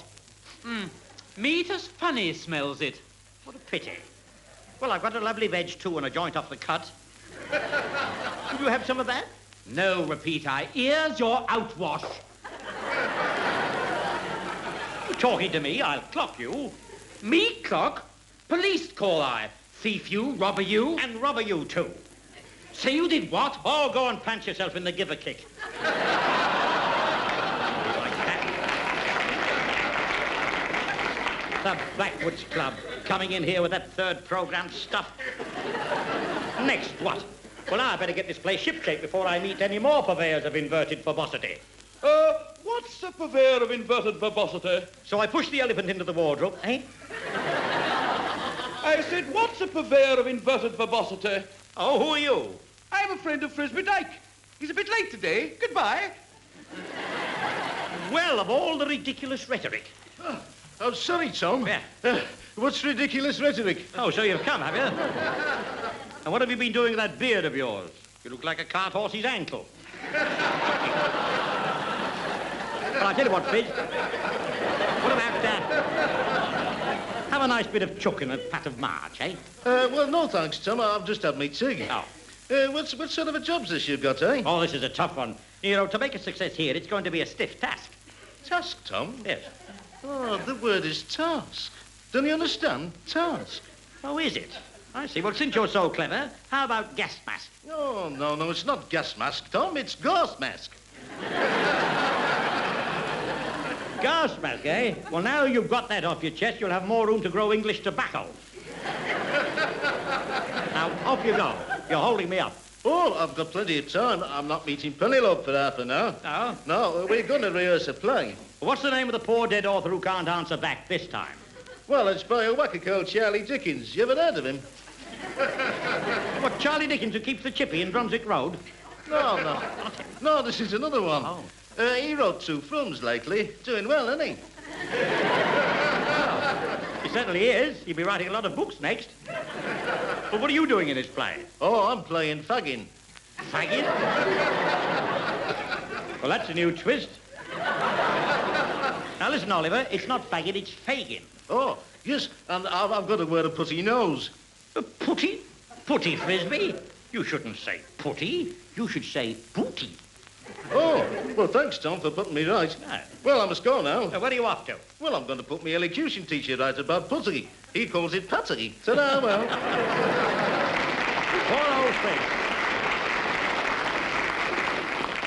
Meat as funny smells it. What a pity. Well, I've got a lovely veg, too, and a joint off the cut. Could you have some of that? No, repeat I. Here's your outwash. You're talking to me, I'll clock you. Me clock? Police call I. Thief you, robber you. And robber you, too. Say you did what? Oh, go and plant yourself in the giver kick. The Blackwoods Club, coming in here with that third program stuff. Next, what? Well, now I better get this place shipshape before I meet any more purveyors of inverted verbosity. What's a purveyor of inverted verbosity? So I pushed the elephant into the wardrobe, eh? I said, what's a purveyor of inverted verbosity? Oh, who are you? I'm a friend of Frisbee Dyke. He's a bit late today. Goodbye. Well, of all the ridiculous rhetoric. Oh, sorry, Tom. Yeah. What's ridiculous rhetoric? Oh, so you've come, have you? And what have you been doing with that beard of yours? You look like a cart horse's ankle. Well, I'll tell you what, Fizz. What about have a nice bit of chook and a pat of march, eh? Well, no thanks, Tom. I've just had me tig. Oh. What sort of a job's this you've got, eh? Oh, this is a tough one. You know, to make a success here, it's going to be a stiff task. Task, Tom? Yes. Oh, the word is task. Don't you understand? Task. Oh, is it? I see. Well, since you're so clever, how about gas mask? Oh, no, it's not gas mask, Tom. It's ghost mask. Gas mask, eh? Well, now you've got that off your chest, you'll have more room to grow English tobacco. Now, off you go. You're holding me up. Oh, I've got plenty of time. I'm not meeting Penelope for half an hour. Oh? No, we're going to rehearse a play. What's the name of the poor dead author who can't answer back this time? Well, it's by a whacker called Charlie Dickens. You ever heard of him? What, Charlie Dickens who keeps the chippy in Brunswick Road? No. No, this is another one. Oh. He wrote 2 films lately. Doing well, isn't he? He certainly is. He'll be writing a lot of books next. Well, what are you doing in this play? Oh, I'm playing faggin. Faggin? Well, that's a new twist. Now, listen, Oliver, it's not faggin, it's Fagin. Oh, yes, and I've got to wear a putty nose. A putty? Putty, Frisbee? You shouldn't say putty. You should say booty. Oh, well, thanks, Tom, for putting me right. No. Well, I must go now. Where are you off to? Well, I'm going to put my elocution teacher right about putty. He calls it patty. Ta-da, well. Poor old Fritz.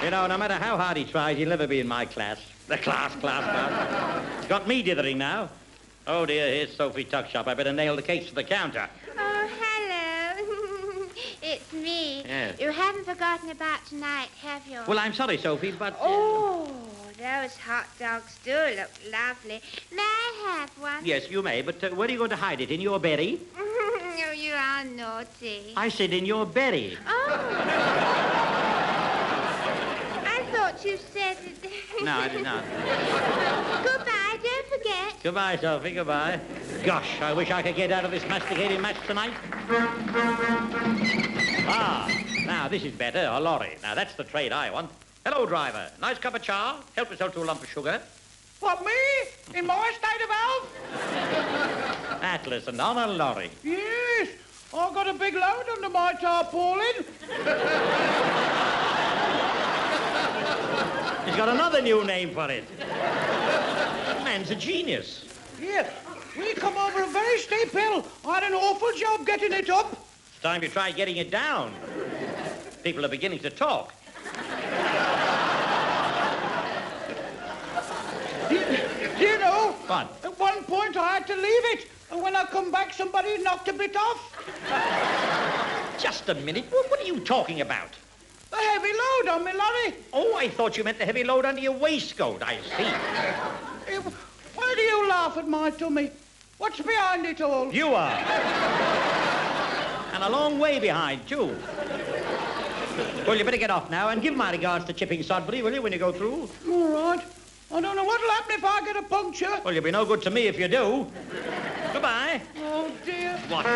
You know, no matter how hard he tries, he'll never be in my class. The class now. It's got me dithering now. Oh, dear, here's Sophie Tuckshop. I better nail the cakes to the counter. Oh, hello. It's me. Yes. You haven't forgotten about tonight, have you? Well, I'm sorry, Sophie, but... Oh, those hot dogs do look lovely. May I have one? Yes, you may, but where are you going to hide it? In your berry? Oh, you are naughty. I said in your berry. Oh. I thought you said it. No, I did not. Goodbye, don't forget. Goodbye, Sophie, goodbye. Gosh, I wish I could get out of this masticating match tonight. Ah, now this is better, a lorry. Now that's the trade I want. Hello, driver. Nice cup of char. Help yourself to a lump of sugar. What, me? In my state of health? Atlas and on a lorry. Yes, I got a big load under my tarpaulin. He's got another new name for it. Man's a genius. Yeah, we come over a very steep hill. I had an awful job getting it up. It's time you tried getting it down. People are beginning to talk. Do you know? What? At one point I had to leave it, and when I come back, somebody knocked a bit off. Just a minute. What are you talking about? The heavy load on my lorry. Oh, I thought you meant the heavy load under your waistcoat. I see. Why do you laugh at my tummy? What's behind it all? You are. And a long way behind, too. Well, you better get off now and give my regards to Chipping Sodbury, will you, when you go through? All right. I don't know what'll happen if I get a puncture. Well, you'll be no good to me if you do. Goodbye. Oh, dear. What?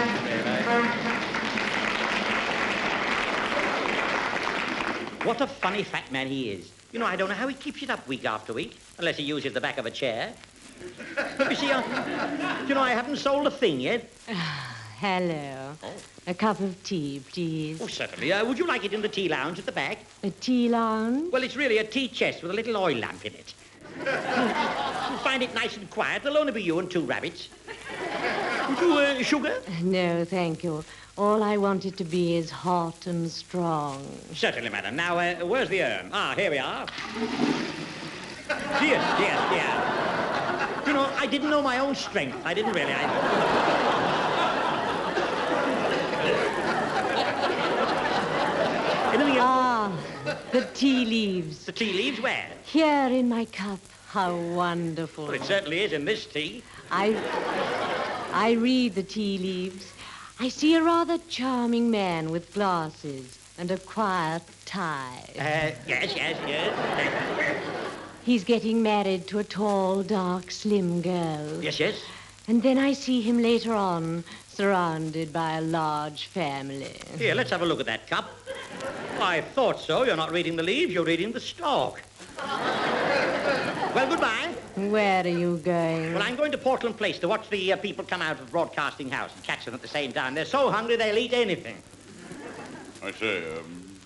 What a funny fat man he is. You know, I don't know how he keeps it up week after week, unless he uses the back of a chair. You see, you know, I haven't sold a thing yet. Hello. Oh. A cup of tea, please. Oh, certainly. Would you like it in the tea lounge at the back? A tea lounge? Well, it's really a tea chest with a little oil lamp in it. You'll find it nice and quiet. There'll only be you and two rabbits. Would you, sugar? No, thank you. All I want it to be is hot and strong. Certainly, madam. Now, where's the urn? Ah, here we are. Dear. You know, I didn't know my own strength. I didn't really. The tea leaves. The tea leaves where? Here in my cup. How wonderful. Well, it certainly is in this tea. I read the tea leaves. I see a rather charming man with glasses and a quiet tie. Yes. He's getting married to a tall, dark, slim girl. Yes. And then I see him later on, surrounded by a large family. Here, let's have a look at that cup. I thought so. You're not reading the leaves, you're reading the stalk. Well, goodbye. Where are you going? Well, I'm going to Portland Place to watch the people come out of the broadcasting house and catch them at the same time. They're so hungry they'll eat anything. I say,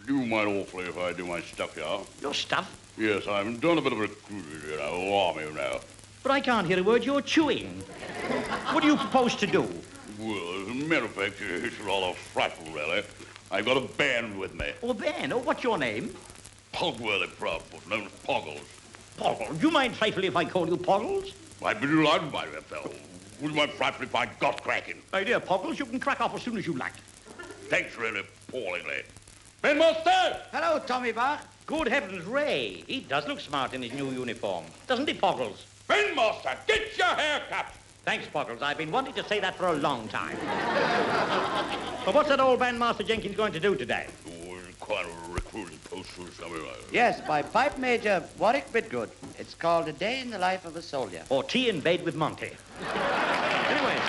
do you mind awfully if I do my stuff here? Your stuff? Yes, I'm doing a bit of recruiting, you know, army now. But I can't hear a word you're chewing. What do you propose to do? Well, as a matter of fact, it's rather frightful, really. I've got a band with me. Oh, a band? Oh, what's your name? Pogworthy Proudfoot, known as Poggles. Poggles? Do you mind trifling if I call you Poggles? I'd be delighted, my dear fellow. Would you mind trifling if I got cracking? My dear Poggles, you can crack off as soon as you like. Thanks really appallingly. Ben Master! Hello, Tommy Bach. Good heavens, Ray. He does look smart in his new uniform. Doesn't he, Poggles? Ben Master, get your haircut! Thanks, Poggles. I've been wanting to say that for a long time. But what's that old Bandmaster Jenkins going to do today? Oh, quite a recruiting post or something like that. Yes, by Pipe Major Warwick Bidgood. It's called A Day in the Life of a Soldier. Or Tea in Bed with Monty. Anyway.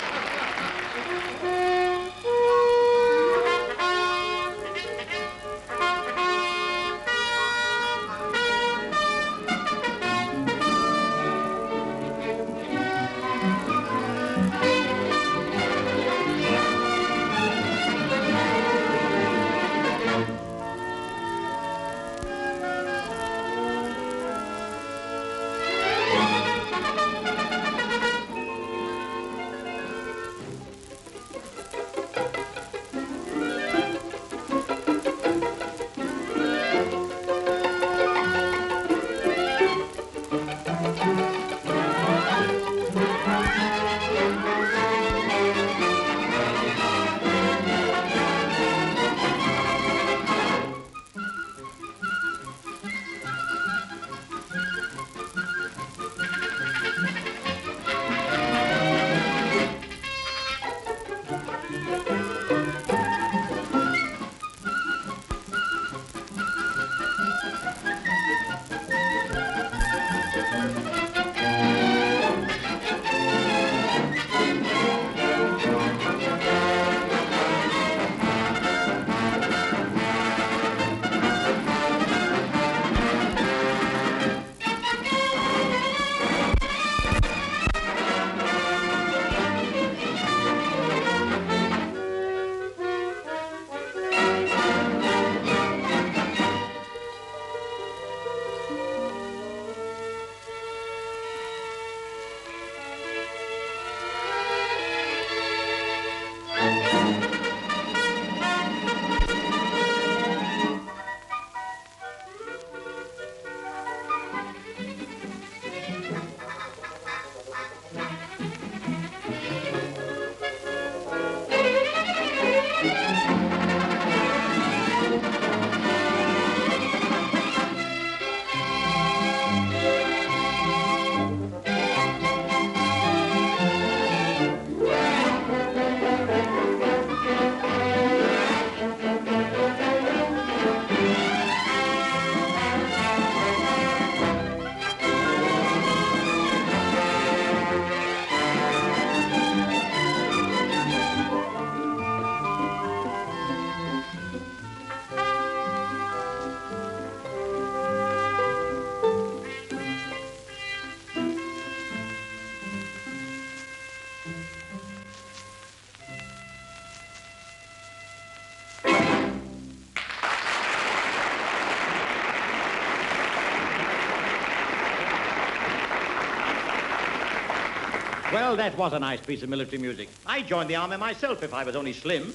Well, that was a nice piece of military music. I'd join the army myself if I was only slim.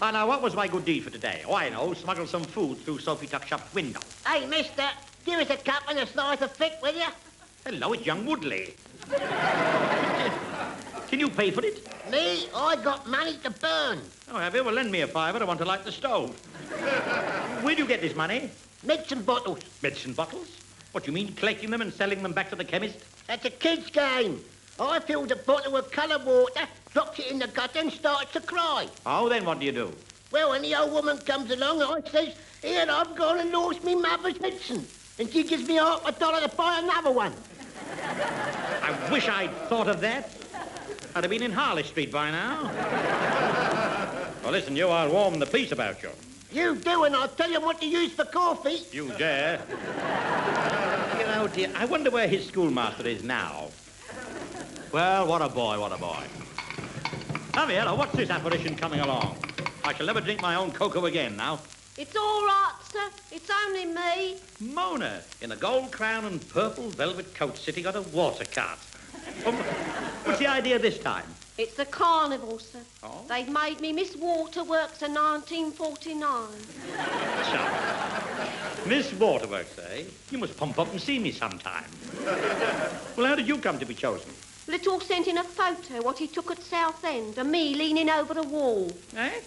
Now, what was my good deed for today? Oh, I know, smuggle some food through Sophie Tuckshop's window. Hey, mister, give us a cup and a slice of thick, will you? Hello, it's young Woodley. Can you pay for it? Me? I got money to burn. Oh, have you? Well, lend me a fiver. I want to light the stove. Where do you get this money? Medicine bottles. Medicine bottles? What, you mean collecting them and selling them back to the chemist? That's a kid's game. I filled a bottle with coloured water, dropped it in the gutter and started to cry. Oh, then what do you do? Well, when the old woman comes along, I says, here, I've gone and lost me mother's medicine. And she gives me $50 to buy another one. I wish I'd thought of that. I'd have been in Harley Street by now. Well, listen, you, I'll warn the police about you. You do, and I'll tell you what to use for coffee. You dare. You know, dear, I wonder where his schoolmaster is now. Well, what a boy, what a boy. Javier, what's this apparition coming along? I shall never drink my own cocoa again now. It's all right, sir. It's only me. Mona, in a gold crown and purple velvet coat, sitting on a water cart. What's the idea this time? It's the carnival, sir. Oh? They've made me Miss Waterworks in 1949. Miss Waterworks, eh? You must pump up and see me sometime. Well, how did you come to be chosen? Little sent in a photo what he took at Southend of me leaning over the wall. Eh?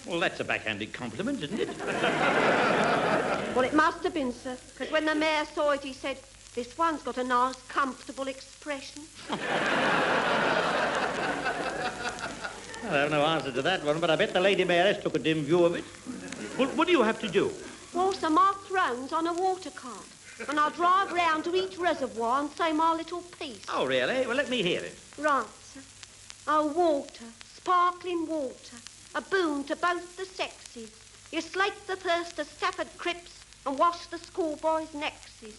Well, that's a backhanded compliment, isn't it? Well, it must have been, sir, because when the mayor saw it, he said, this one's got a nice, comfortable expression. Well, I have no answer to that one, but I bet the Lady Mayoress took a dim view of it. Well, what do you have to do? Well, sir, my throne's on a water cart, and I'll drive round to each reservoir and say my little piece. Oh, really? Well, let me hear it. Right, sir. Oh, water, sparkling water, a boon to both the sexes. You slake the thirst of Stafford Cripps and wash the schoolboys' nexes.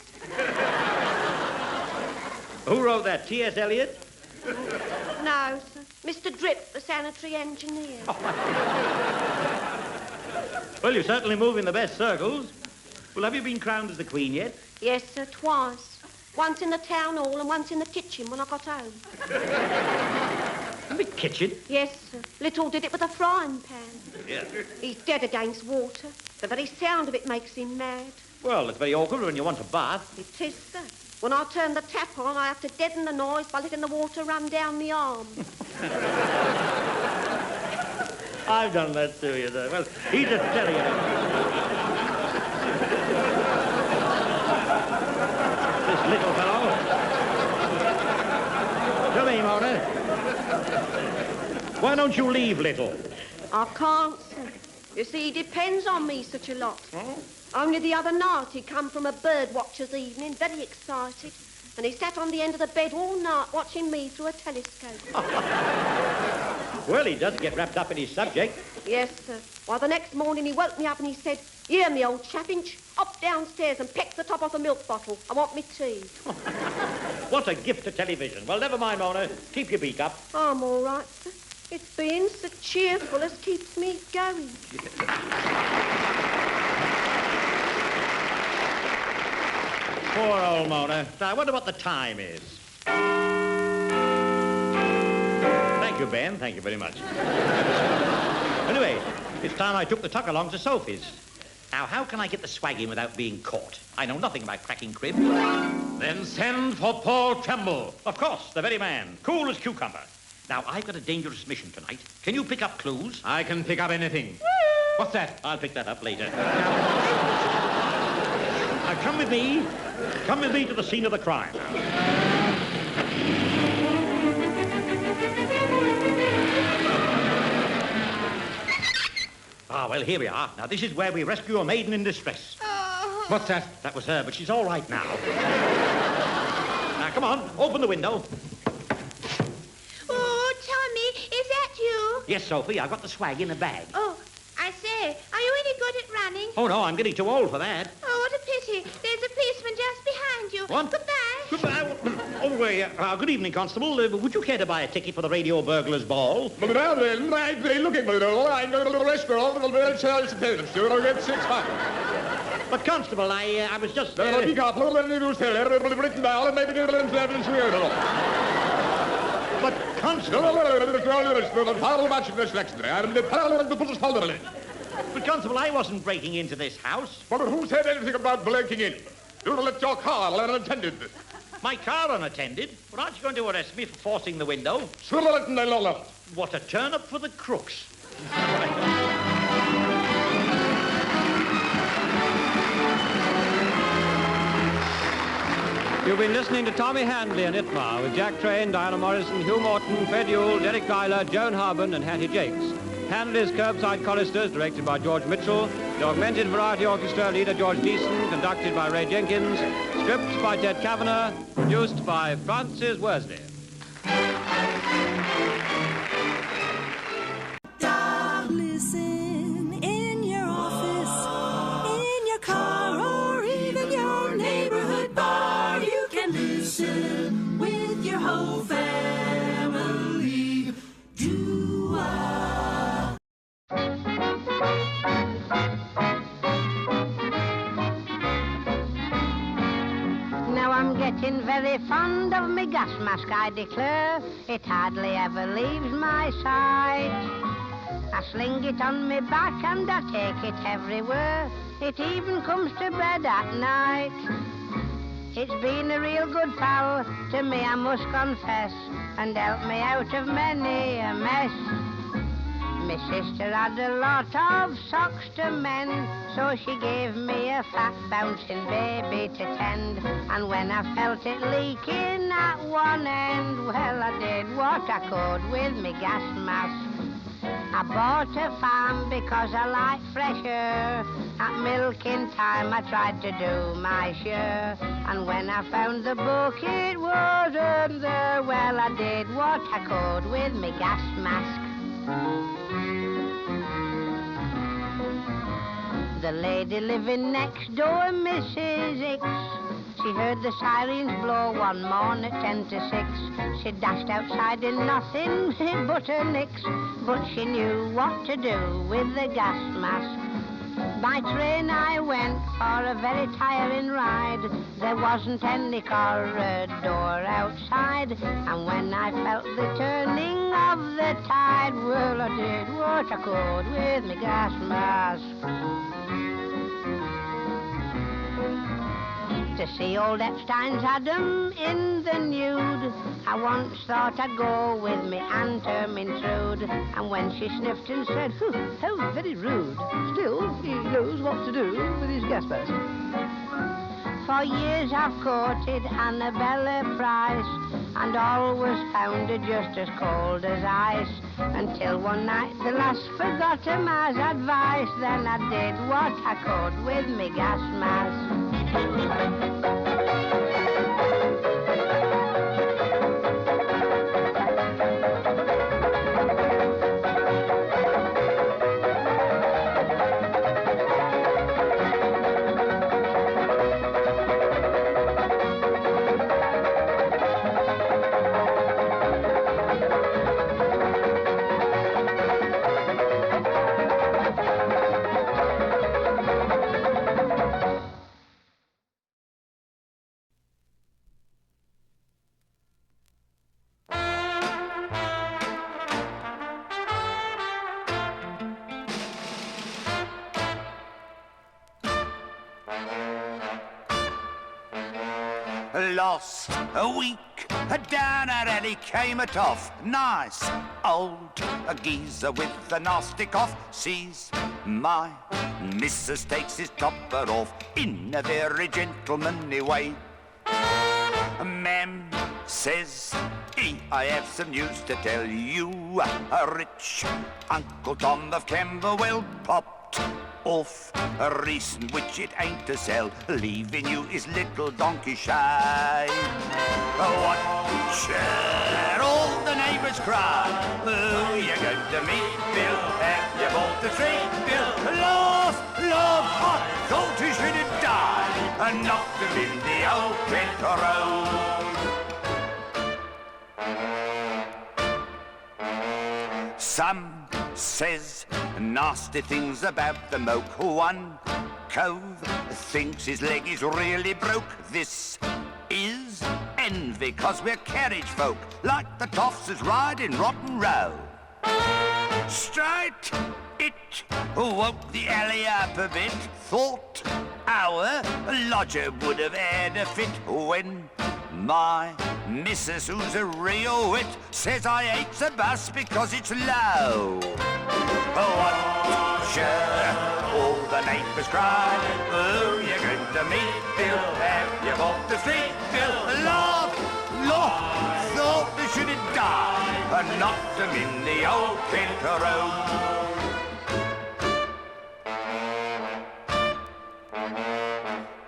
Who wrote that, T.S. Eliot? No, sir. Mr. Drip, the sanitary engineer. Well, you certainly move in the best circles. Well, have you been crowned as the Queen yet? Yes, sir, twice. Once in the town hall and once in the kitchen when I got home. In the kitchen? Yes, sir. Little did it with a frying pan. Yeah. He's dead against water. The very sound of it makes him mad. Well, it's very awkward when you want a bath. It is, sir. When I turn the tap on, I have to deaden the noise by letting the water run down the arm. I've done that too, you know. Well, he's a terrier. This little fellow. Come here, Mona. Why don't you leave, Little? I can't, sir. You see, he depends on me such a lot. Oh? Only the other night he come from a bird watcher's evening, very excited, and he sat on the end of the bed all night watching me through a telescope. Well, he does get wrapped up in his subject. Yes, sir. Why, the next morning he woke me up and he said, here, me old chaffinch, hop downstairs and peck the top off the milk bottle. I want me tea. What a gift to television. Well, never mind, Mona. Keep your beak up. I'm all right, sir. It's being so cheerful as keeps me going. Poor old Mona. I wonder what the time is. Thank you, Ben. Thank you very much. Anyway, it's time I took the tuck along to Sophie's. Now, how can I get the swag in without being caught? I know nothing about cracking cribs. Then send for Paul Tremble. Of course, the very man. Cool as cucumber. Now, I've got a dangerous mission tonight. Can you pick up clues? I can pick up anything. What's that? I'll pick that up later. Now, come with me. Come with me to the scene of the crime. Ah, well, here we are. Now, this is where we rescue a maiden in distress. What's that? That was her, but she's all right now. Now, come on, open the window. Oh, Tommy, is that you? Yes, Sophie, I've got the swag in a bag. Oh, I say, are you any good at running? Oh, no, I'm getting too old for that. Oh, what a pity. There's a policeman just behind you. What? Goodbye. Goodbye. Oh, good evening, Constable. Would you care to buy a ticket for the Radio Burglars Ball? Well, then, I'm looking for it all. I'm going to the restaurant. I'll get £6. But, Constable, I was just... But, Constable... But, Constable, I wasn't breaking into this house. But who said anything about breaking in? You left your car unattended. My car unattended? But aren't you going to arrest me for forcing the window? What a turn-up for the crooks. You've been listening to Tommy Handley and Itmar with Jack Train, Diana Morrison, Hugh Morton, Fred Yule, Derek Guyler, Joan Harben and Hattie Jakes. Handley's Curbside Choristers, directed by George Mitchell. The Augmented Variety Orchestra, leader George Deason, conducted by Ray Jenkins. Script by Ted Kavanagh, produced by Francis Worsley. Listen in your office, in your car, or even your neighborhood bar. You can listen with your whole family. Do-ah. Now I'm getting very fond of me gas mask, I declare. It hardly ever leaves my side. I sling it on me back and I take it everywhere. It even comes to bed at night. It's been a real good pal to me, I must confess, and helped me out of many a mess. My sister had a lot of socks to mend, so she gave me a fat bouncing baby to tend. And when I felt it leaking at one end, well, I did what I could with me gas mask. I bought a farm because I like fresh air. At milking time I tried to do my share. And when I found the book it wasn't there. Well, I did what I could with me gas mask. The lady living next door, Mrs. Hicks, she heard the sirens blow one morn at 10 to 6. She dashed outside in nothing but her nicks, but she knew what to do with the gas mask. By train I went for a very tiring ride. There wasn't any corridor outside, and when I felt the turning of the tide, well, I did what I could with my gas mask. To see old Epstein's Adam in the nude, I once thought I'd go with me Aunt Ermintrude. And when she sniffed and said, "Whew, how very rude," still he knows what to do with his gas mask. For years I've courted Annabella Price, and always found her just as cold as ice. Until one night the lass forgot her ma's advice. Then I did what I could with me gas mask. Lost a week down at alley came a toff, nice old geezer with a nasty cough. Sees my missus, takes his topper off in a very gentlemanly way. Ma'am says, I have some news to tell you. A rich Uncle Tom of Camberwell popped off a recent, which it ain't to sell, leaving you his little donkey shy. Watch all the neighbours cry. Who you going to meet, Bill? Have you bought the treat, Bill? Laugh, I thought he should have died and knocked him in the old pit road. Some says nasty things about the moke. One cove thinks his leg is really broke. This is envy, 'cause we're carriage folk, like the Toffs riding Rotten Row. Straight, it woke the alley up a bit. Thought our lodger would have had a fit when my missus, who's a real wit, says I hate the bus because it's low. Watch all the neighbours cry. Oh, you're going to meet Bill. Have you bought the street bill? Laugh, thought they should have died and knocked them in the old Kent Road.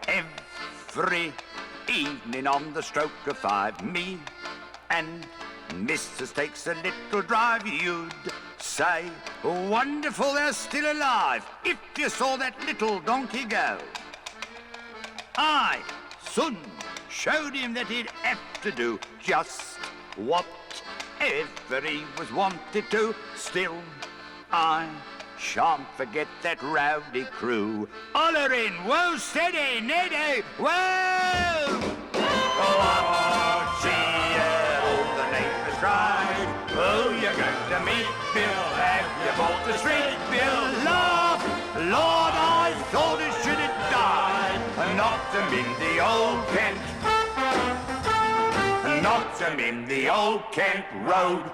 Every evening on the stroke of 5, me and Mrs. takes a little drive. You'd say, wonderful they're still alive, if you saw that little donkey go. I soon showed him that he'd have to do just whatever he was wanted to. Still, I shan't forget that rowdy crew. Hollering, whoa, steady, Neddy, whoa! Watch all the neighbours cry. Oh, you're going to meet Bill. Have you bought the street bill? Laugh, Lord, I thought it should have died. Knocked them in the old Kent. Knocked them in the old Kent Road.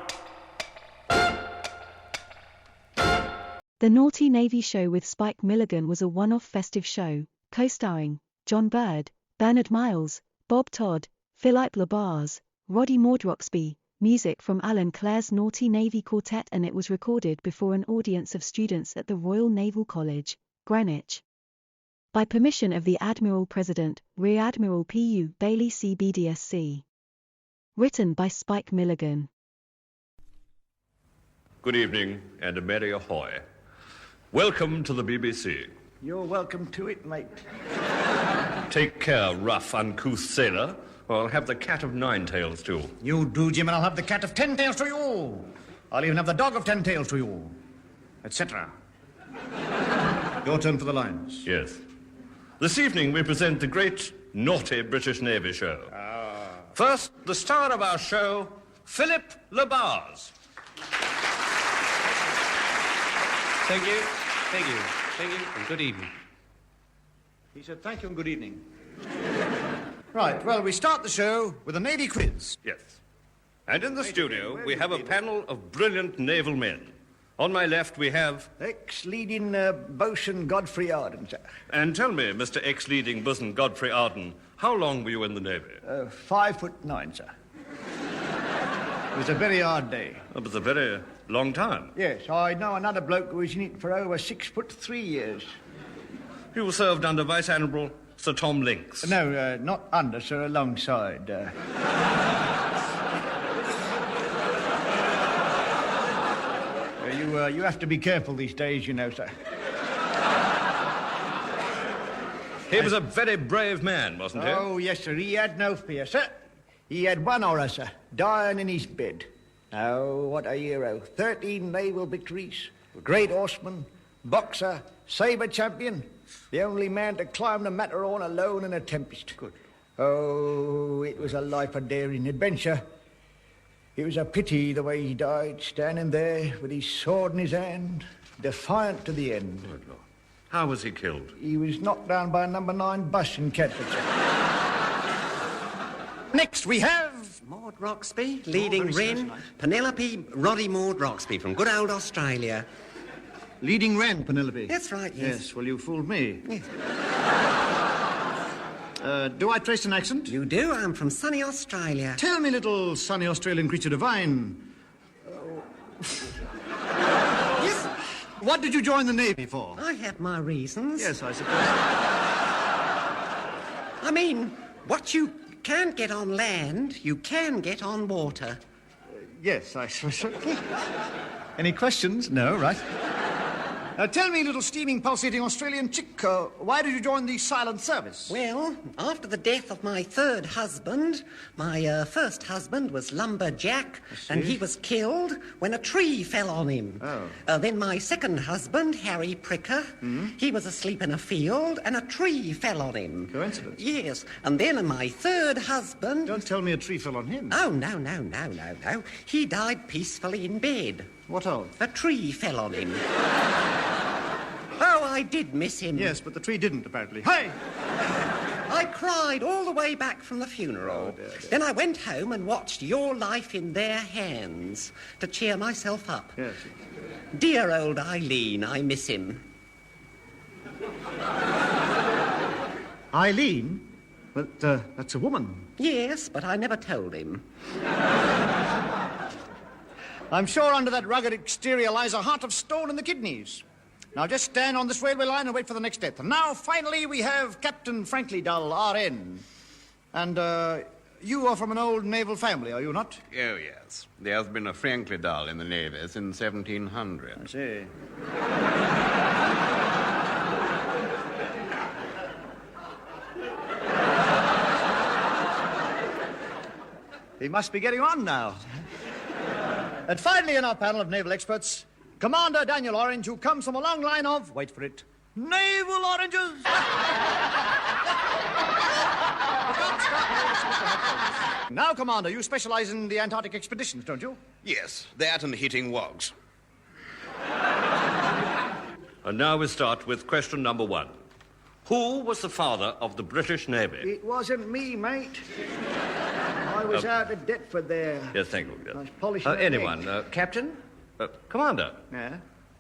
The Naughty Navy Show with Spike Milligan was a one-off festive show, co-starring John Bird, Bernard Miles, Bob Todd, Philippe Labars, Roddy Maud-Roxby, music from Alan Clare's Naughty Navy Quartet, and it was recorded before an audience of students at the Royal Naval College, Greenwich. By permission of the Admiral President, Rear Admiral P.U. Bailey CBDSC. Written by Spike Milligan. Good evening and a merry ahoy. Welcome to the BBC. You're welcome to it, mate. Take care, rough, uncouth sailor, or I'll have the cat of 9 tails too. You do, Jim, and I'll have the cat of 10 tails to you. I'll even have the dog of 10 tails to you, etc. Your turn for the lines. Yes. This evening we present the great naughty British Navy show. First, the star of our show, Philippe Labars. Thank you, and good evening. He said thank you and good evening. Right, well, we start the show with a Navy quiz. Yes. And in the studio, we have a panel of brilliant naval men. On my left, we have... Ex-leading bosun Godfrey Arden, sir. And tell me, Mr. ex-leading bosun Godfrey Arden, how long were you in the Navy? 5'9", sir. It was a very hard day. It was a very long time. Yes, I know another bloke who was in it for over 6'3" years. You served under Vice Admiral Sir Tom Lynx. No, not under, sir, alongside. You have to be careful these days, you know, sir. He was a very brave man, wasn't he? Oh, yes, sir. He had no fear, sir. He had one horror, sir, dying in his bed. Oh, what a hero. 13 naval victories, great horseman, boxer, sabre champion, the only man to climb the Matterhorn alone in a tempest. Good. Oh, it was a life of daring adventure. It was a pity the way he died, standing there with his sword in his hand, defiant to the end. Good Lord. How was he killed? He was knocked down by a No. 9 bus in Catfordshire. Next we have... Maud Roxby, leading Wren. Penelope Roddy Maud Roxby from good old Australia. Leading Wren, Penelope? That's right, yes. Yes, well, you fooled me. Yes. Do I trace an accent? You do. I'm from sunny Australia. Tell me, little sunny Australian creature divine. Yes? What did you join the Navy for? I have my reasons. Yes, I suppose. I mean, what you can't get on land, you can get on water. Yes, I suppose. Any questions? No, right. Tell me, little steaming, pulsating Australian chick, why did you join the silent service? Well, after the death of my third husband, my first husband was Lumberjack, and he was killed when a tree fell on him. Then my second husband, Harry Pricker, he was asleep in a field, and a tree fell on him. Coincidence? Yes. And then my third husband... Don't tell me a tree fell on him. Oh, no. He died peacefully in bed. What of? A tree fell on him. Oh, I did miss him. Yes, but the tree didn't, apparently. Hey! I cried all the way back from the funeral. Dear. Then I went home and watched Your Life in Their Hands to cheer myself up. Yes. Dear old Eileen, I miss him. Eileen? But that's a woman. Yes, but I never told him. I'm sure under that rugged exterior lies a heart of stone in the kidneys. Now just stand on this railway line and wait for the next death. And now, finally, we have Captain Frankly Dull, R.N. And, you are from an old naval family, are you not? Oh, yes. There's been a Frankly Dull in the Navy since 1700. I see. He must be getting on now. And finally, in our panel of naval experts, Commander Daniel Orange, who comes from a long line of, wait for it, naval oranges. Now, Commander, you specialize in the Antarctic expeditions, don't you? Yes, that and hitting wogs. And now we start with question number 1. Who was the father of the British Navy? It wasn't me, mate. I was out at Deptford there. Yes, thank you. I was polishing my anyone? neck. Captain? Commander? Yeah?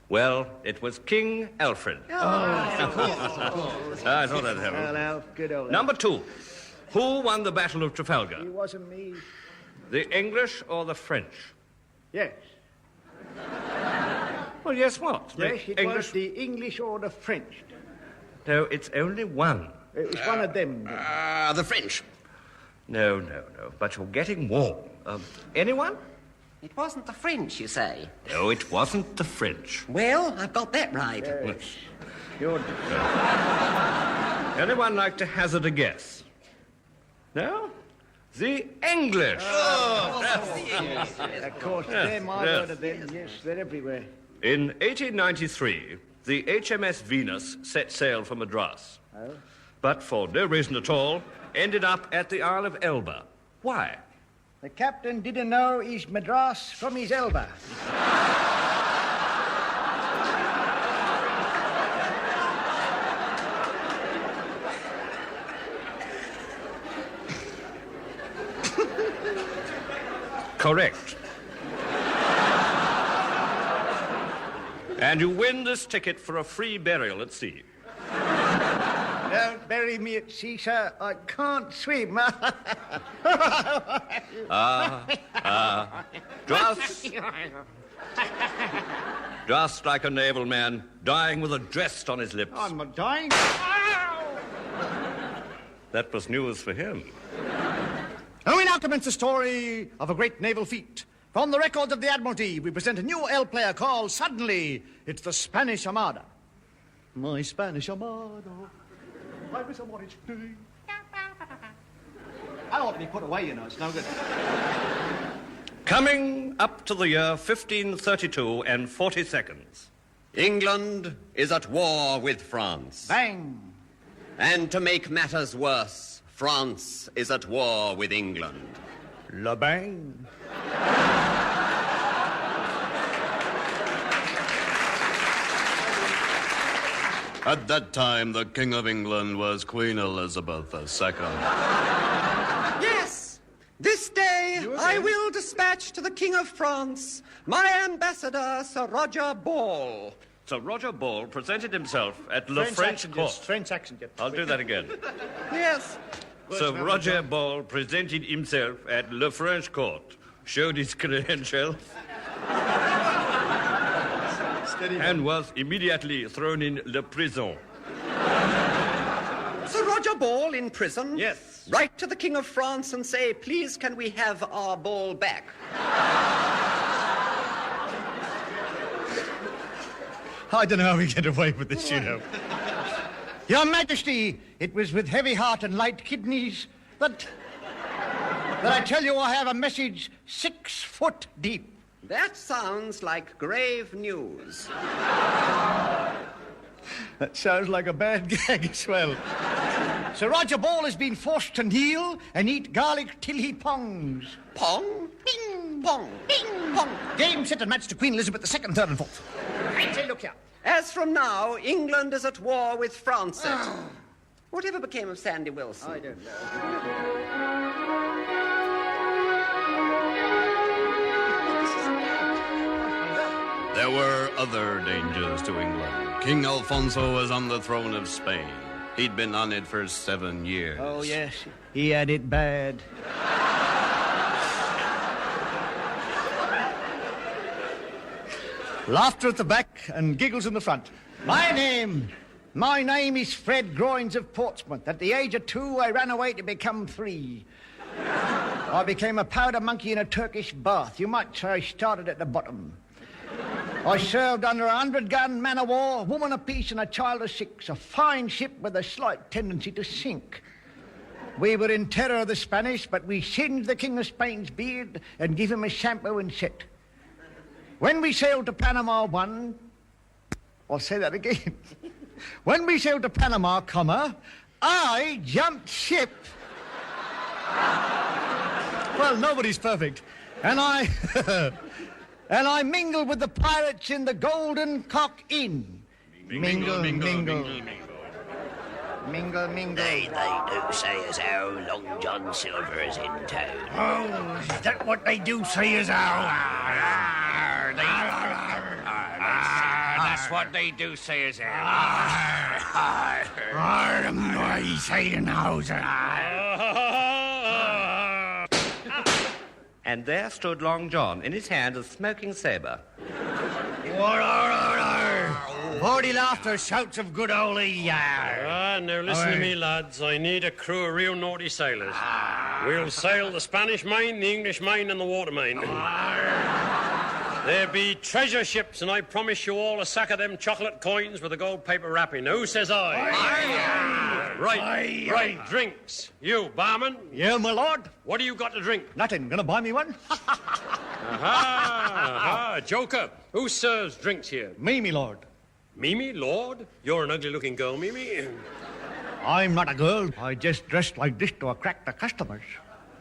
Well, it was King Alfred. Of course. I thought that'd help. Well, Alf, good old Alf. Number 2. Who won the Battle of Trafalgar? It wasn't me. The English or the French? Yes. Well, yes, what? Yes, it was the English or the French. No, it's only one. It was one of them. The French. No. But you're getting warm. Anyone? It wasn't the French, you say? No, it wasn't the French. Well, I've got that right. You're... Anyone like to hazard a guess? No? The English. Of course, them, I've heard of them. Yes, they're everywhere. In 1893, the HMS Venus set sail for Madras. Oh? But for no reason at all, ended up at the Isle of Elba. Why? The captain didn't know his Madras from his Elba. Correct. And you win this ticket for a free burial at sea. Don't bury me at sea, sir. I can't swim. Just like a naval man dying with a jest on his lips. I'm not dying. That was news for him. And we now commence the story of a great naval feat. From the records of the Admiralty, we present a new L player called Suddenly. It's the Spanish Armada. My Spanish Armada. I miss what it's doing. I ought to be put away, you know. It's no good. Coming up to the year 1532 and 40 seconds. England is at war with France. Bang! And to make matters worse, France is at war with England. La bang! At that time, the King of England was Queen Elizabeth II. Yes! This day I will dispatch to the King of France my ambassador, Sir Roger Ball. Sir Roger Ball presented himself at Le French Court. French accent, yes. I'll do that again. Yes. Sir Roger Ball presented himself at Le French Court, showed his credentials, and was immediately thrown in le prison. Sir Roger Ball in prison? Yes. Write to the King of France and say, please, can we have our ball back? I don't know how we get away with this, you know. Your Majesty, it was with heavy heart and light kidneys that I tell you I have a message 6 foot deep. That sounds like grave news. That sounds like a bad gag as well. Sir Roger Ball has been forced to kneel and eat garlic till he pongs. Pong? Bing, pong, bing, pong. Game, set, and match to Queen Elizabeth II, 3rd and 4th. Right, say, look here. As from now, England is at war with France. Whatever became of Sandy Wilson? I don't know. There were other dangers to England. King Alfonso was on the throne of Spain. He'd been on it for 7 years. Oh, yes, he had it bad. Laughter at the back and giggles in the front. My name is Fred Groins of Portsmouth. At the age of 2, I ran away to become 3. I became a powder monkey in a Turkish bath. You might say I started at the bottom. I served under a 100-gun man-of-war, woman of peace and a child of 6, a fine ship with a slight tendency to sink. We were in terror of the Spanish, but we singed the King of Spain's beard and gave him a shampoo and set. When we sailed to Panama I'll say that again. When we sailed to Panama, I jumped ship. Well, nobody's perfect. And I mingled with the pirates in the Golden Cock Inn. Mingle. Mingle. They do say as how Long John Silver is in town. Oh, is that what they do say as how? That's what they do say as how. I say now, And there stood Long John, in his hand a smoking sabre. Bawdy laughter, shouts of good old now listen to me, lads. I need a crew of real naughty sailors. We'll sail the Spanish Main, the English Main, and the Water Main. There be treasure ships, and I promise you all a sack of them chocolate coins with a gold paper wrapping. Who says I? Right, drinks. You, barman? Yeah, my lord. What do you got to drink? Nothing. Gonna buy me one? Aha, Joker. Who serves drinks here? Me, me lord. Mimi, lord? You're an ugly-looking girl, Mimi. I'm not a girl. I just dressed like this to attract the customers.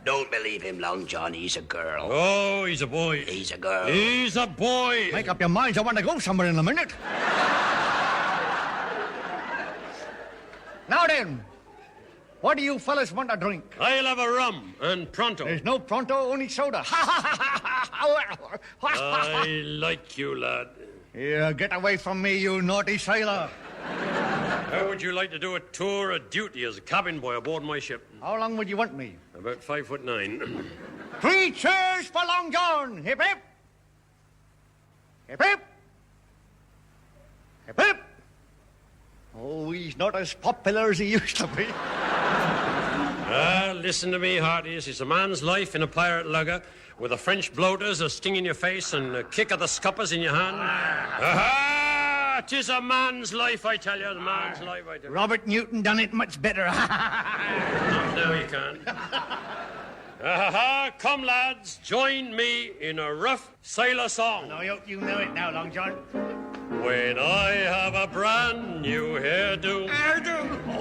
Don't believe him, Long John. He's a girl. Oh, he's a boy. He's a girl. He's a boy. Make up your minds. I want to go somewhere in a minute. Now then, what do you fellas want to drink? I'll have a rum and pronto. There's no pronto, only soda. I like you, lad. Yeah, get away from me, you naughty sailor. How would you like to do a tour of duty as a cabin boy aboard my ship? How long would you want me? About 5'9". 3 cheers for Long John. Hip, hip. Hip, hip. Hip, hip. Oh, he's not as popular as he used to be. Listen to me, hearties. It's a man's life in a pirate lugger with a French bloaters, a sting in your face, and a kick of the scuppers in your hand. Aha! 'Tis a man's life, I tell you. A man's life, I tell you. Robert Newton done it much better. No, you can't. Aha! Come, lads, join me in a rough sailor song. No, you know it now, Long John. When I have a brand new hairdo,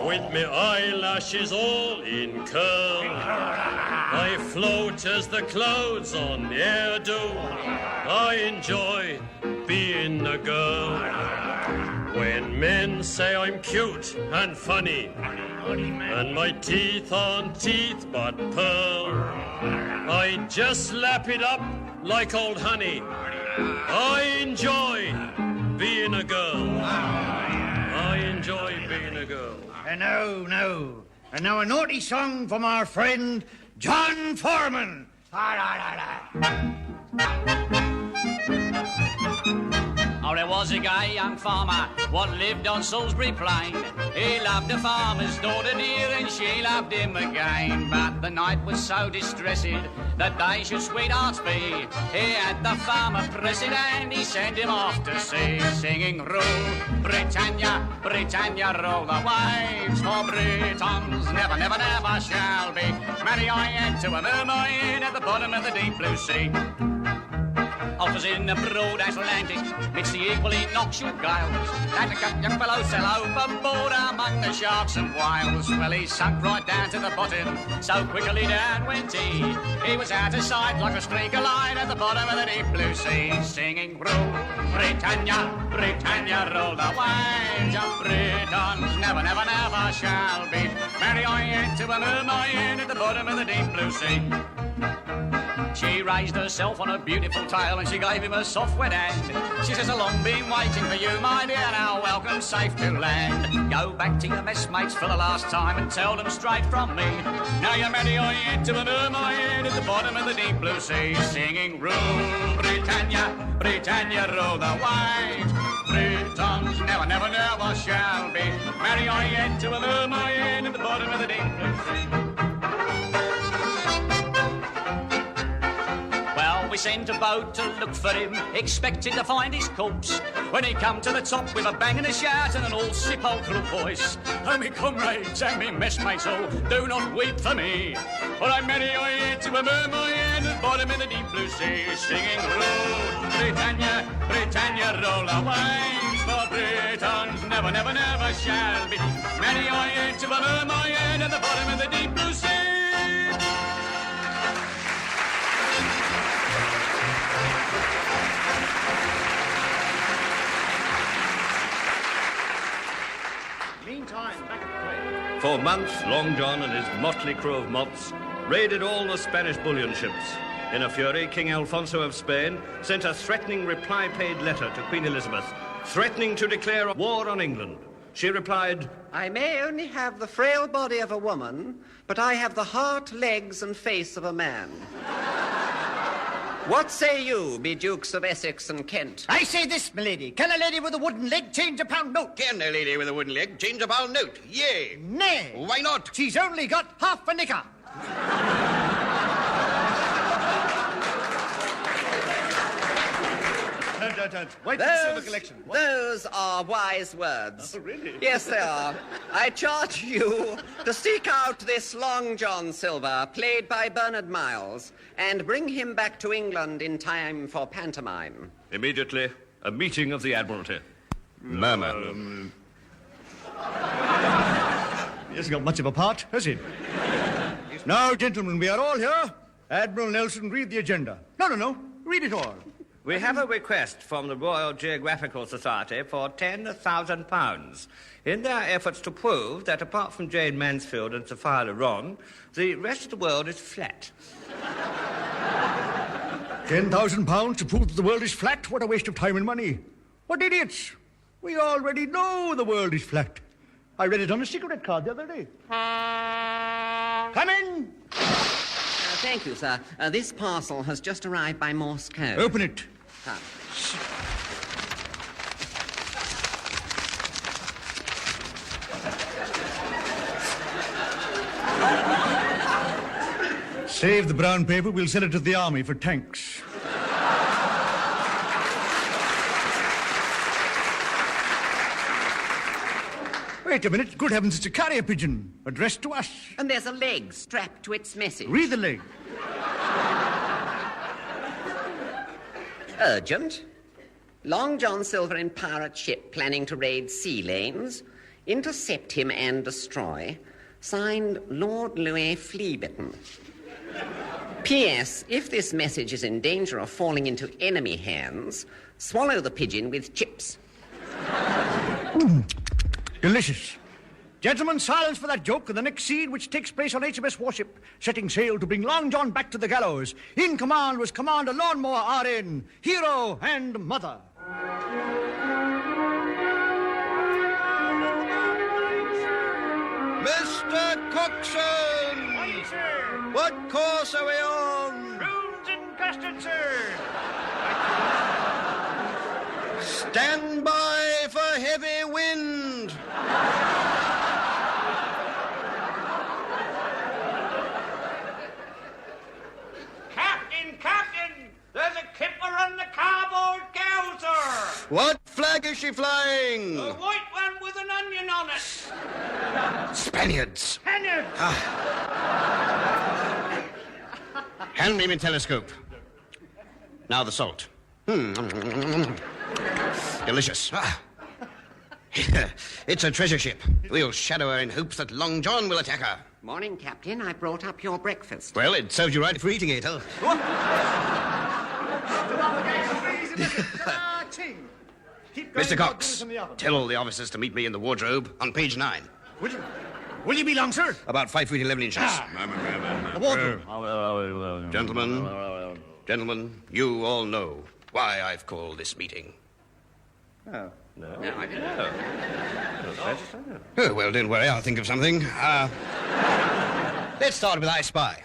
with me eyelashes all in curl, I float as the clouds on the air do. I enjoy being a girl. When men say I'm cute and funny, and my teeth aren't teeth but pearl, I just lap it up like old honey. I enjoy being a girl. I enjoy being a girl. And now a naughty song from our friend John Foreman. Oh, there was was a gay young farmer what lived on Salisbury Plain. He loved a farmer's daughter dear and she loved him again. But the night was so distressed that they should sweethearts be. He had the farmer pressed and he sent him off to sea, singing, rule Britannia, Britannia, rule the waves, for Britons never, never, never shall be. Marry I had to a mermaid at the bottom of the deep blue sea. Otters in the broad Atlantic mix the equally noxious gales. That a cut young fellow sail overboard among the sharks and whales. Well, he sunk right down to the bottom, so quickly down went he. He was out of sight like a streak of light at the bottom of the deep blue sea, singing, rule Britannia, Britannia, rule the waves of Britons never, never, never shall be. Marry I had to a mermaid at the bottom of the deep blue sea. She raised herself on a beautiful tail and she gave him a soft wet hand. She says, I've long been waiting for you, my dear, now welcome safe to land. Go back to your messmates for the last time and tell them straight from me. Now you're married or yet to an mermaid at the bottom of the deep blue sea, singing, rule Britannia, Britannia, rule the waves. Britons never, never, never shall be. Marry or yet to a mermaid at the bottom of the deep blue sea. We sent a boat to look for him, expecting to find his corpse. When he come to the top with a bang and a shout and an all sepulchral voice, oh, me comrades and me messmates all, do not weep for me. For I'm many a year to a mermaid at the bottom of the deep blue sea, singing, rule Britannia, Britannia, roll the waves, for Britons never, never, never shall be. Many a year to a mermaid at the bottom of the deep blue sea. Meantime, back at the quay. For months, Long John and his motley crew of moths raided all the Spanish bullion ships. In a fury, King Alfonso of Spain sent a threatening reply-paid letter to Queen Elizabeth, threatening to declare war on England. She replied, I may only have the frail body of a woman, but I have the heart, legs, and face of a man. What say you, be Dukes of Essex and Kent? I say this, milady. Can a lady with a wooden leg change a pound note? Can a lady with a wooden leg change a pound note? Yea. Nay. Why not? She's only got half a knicker. Wait for the silver collection. Those are wise words. Oh, really? Yes, they are. I charge you to seek out this Long John Silver, played by Bernard Miles, and bring him back to England in time for pantomime. Immediately, a meeting of the Admiralty. Murmur. He hasn't got much of a part, has he? Now, gentlemen, we are all here. Admiral Nelson, read the agenda. No. Read it all. We have a request from the Royal Geographical Society for £10,000 in their efforts to prove that apart from Jane Mansfield and Sophia Loren, the rest of the world is flat. £10,000 to prove that the world is flat? What a waste of time and money. What idiots. We already know the world is flat. I read it on a cigarette card the other day. Come in. Thank you, sir. This parcel has just arrived by Morse code. Open it. Save the brown paper, we'll sell it to the army for tanks. Wait a minute. Good heavens, it's a carrier pigeon addressed to us. And there's a leg strapped to its message. Read the leg. Urgent. Long John Silver in pirate ship planning to raid sea lanes. Intercept him and destroy. Signed, Lord Louis Fleabitten. P.S. If this message is in danger of falling into enemy hands, swallow the pigeon with chips. Delicious. Gentlemen, silence for that joke and the next scene, which takes place on HMS Warship, setting sail to bring Long John back to the gallows. In command was Commander Lawnmower R.N., hero and mother. Mr. Coxswain! Aye, sir. What course are we on? Prunes and custard, sir. Stand by for heavy wind. Captain! There's a kipper on the cardboard cow, sir! What flag is she flying? A white one with an onion on it. Spaniards. Spaniards! Hand me my telescope. Now the salt. Delicious. It's a treasure ship. We'll shadow her in hopes that Long John will attack her. Morning, Captain. I brought up your breakfast. Well, it serves you right for eating it, huh? Mr. Cox, tell all the officers to meet me in the wardrobe on page 9. Will you be long, sir? About 5 feet 11 inches. The wardrobe. Gentlemen, you all know why I've called this meeting. No, I didn't know. Oh, well, don't worry, I'll think of something. Let's start with I Spy.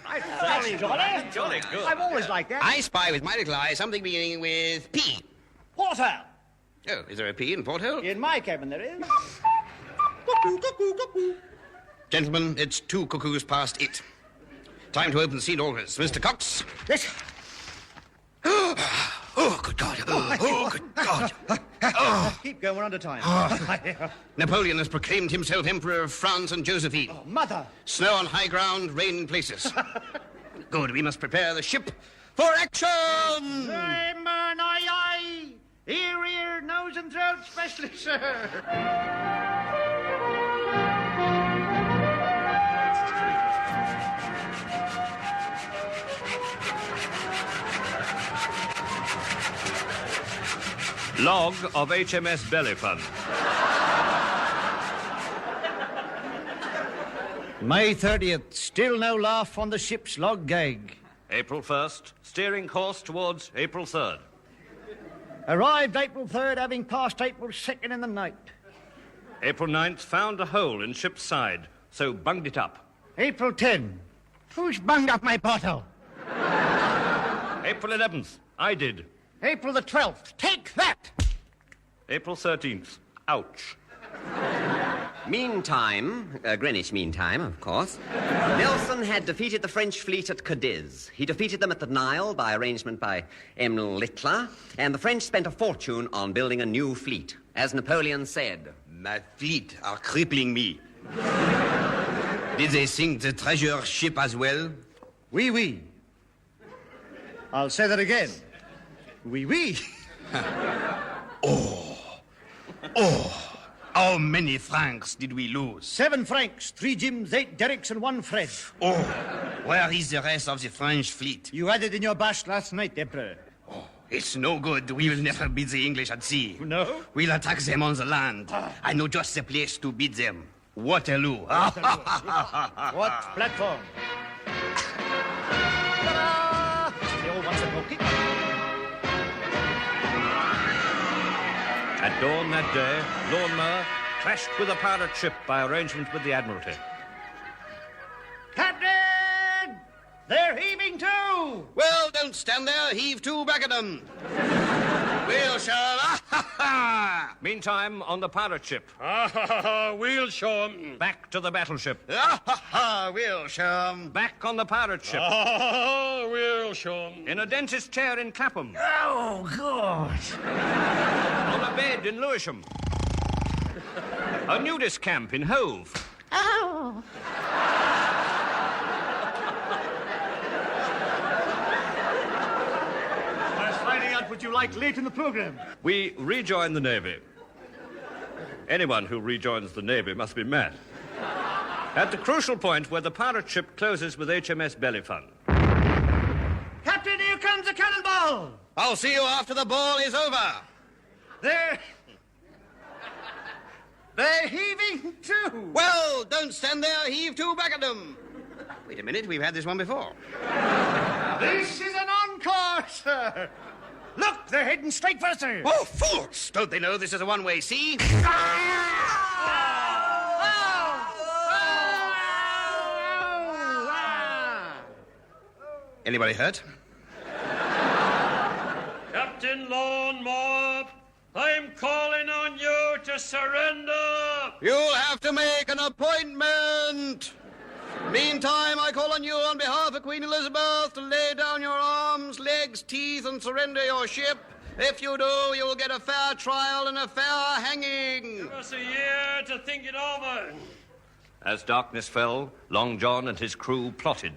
Jolly good. I've always liked that. I spy with my little eye something beginning with P. Porthole. Oh, is there a P in Porthole? In my cabin there is. Gentlemen, it's 2 cuckoos past it. Time to open the scene orders. Mr. Cox? Yes. Oh, good God. Oh, good God. Oh. Keep going, we're under time. Napoleon has proclaimed himself Emperor of France and Josephine. Oh, Mother. Snow on high ground, rain in places. Good, we must prepare the ship for action! Aye, man, aye, aye. Ear, ear, nose and throat specialist, sir. Log of HMS Bellyfun. May 30th, still no laugh on the ship's log gag. April 1st, steering course towards April 3rd. Arrived April 3rd, having passed April 2nd in the night. April 9th, found a hole in ship's side, so bunged it up. April 10. Who's bunged up my bottle? April 11th, I did. April the 12th, take that! April 13th, ouch. Meantime, Greenwich Mean Time, of course, Nelson had defeated the French fleet at Cadiz. He defeated them at the Nile by arrangement by Emile Littler, and the French spent a fortune on building a new fleet. As Napoleon said, My fleet are crippling me. Did they sink the treasure ship as well? Oui, oui. I'll say that again. Oui, oui. How many francs did we lose? 7 francs, 3 Jims, 8 Derricks, and 1 Fred. Oh, where is the rest of the French fleet? You had it in your bash last night, Emperor. Oh, it's no good. We will never beat the English at sea. No? We'll attack them on the land. I know just the place to beat them. Waterloo. What platform? Ta-da! The old one's a poking. At dawn that day, Lawnmower clashed with a pirate ship by arrangement with the Admiralty. Captain! They're heaving to! Well, don't stand there. Heave to back at them. We'll show 'em. Meantime, on the pirate ship. We'll show 'em. Back to the battleship. We'll show 'em. Back on the pirate ship. We'll show 'em. In a dentist's chair in Clapham. Oh, God. On a bed in Lewisham. A nudist camp in Hove. Oh. I was finding out what you like late in the program. We rejoin the Navy. Anyone who rejoins the Navy must be mad. At the crucial point where the pirate ship closes with HMS Bellyfun. Captain, here comes a cannonball! I'll see you after the ball is over. They're heaving too! Well, don't stand there. Heave to back at them. Wait a minute. We've had this one before. This is an encore, sir! Look, they're heading straight for us, sir! Oh, fools! Don't they know this is a one-way sea? Anybody hurt? Captain Lawnmower, I'm calling on you to surrender. You'll have to make an appointment. Meantime, I call on you on behalf of Queen Elizabeth to lay down your arms, legs, teeth, and surrender your ship. If you do, you'll get a fair trial and a fair hanging. Give us a year to think it over. As darkness fell, Long John and his crew plotted.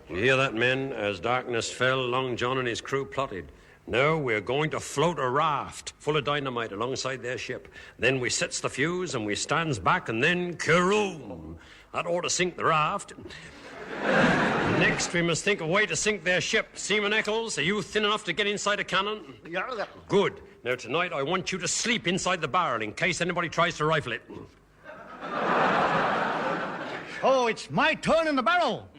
You hear that, men? As darkness fell, Long John and his crew plotted. Now we're going to float a raft full of dynamite alongside their ship. Then we sets the fuse and we stands back and then karoom. That ought to sink the raft. Next, we must think of a way to sink their ship. Seaman Eccles, are you thin enough to get inside a cannon? Yeah. Good. Now, tonight, I want you to sleep inside the barrel in case anybody tries to rifle it. Oh, it's my turn in the barrel.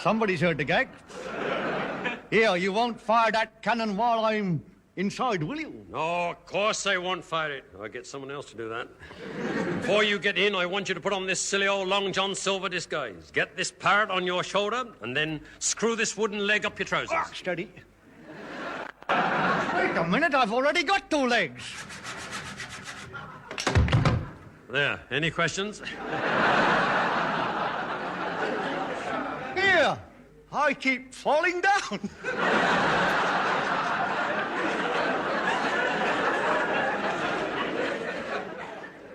Somebody's heard the gag. Here, you won't fire that cannon while I'm inside, will you? No, of course I won't fire it. I'll get someone else to do that. Before you get in, I want you to put on this silly old Long John Silver disguise. Get this parrot on your shoulder, and then screw this wooden leg up your trousers. Steady. Wait a minute, I've already got 2 legs. There, any questions? Here, I keep falling down.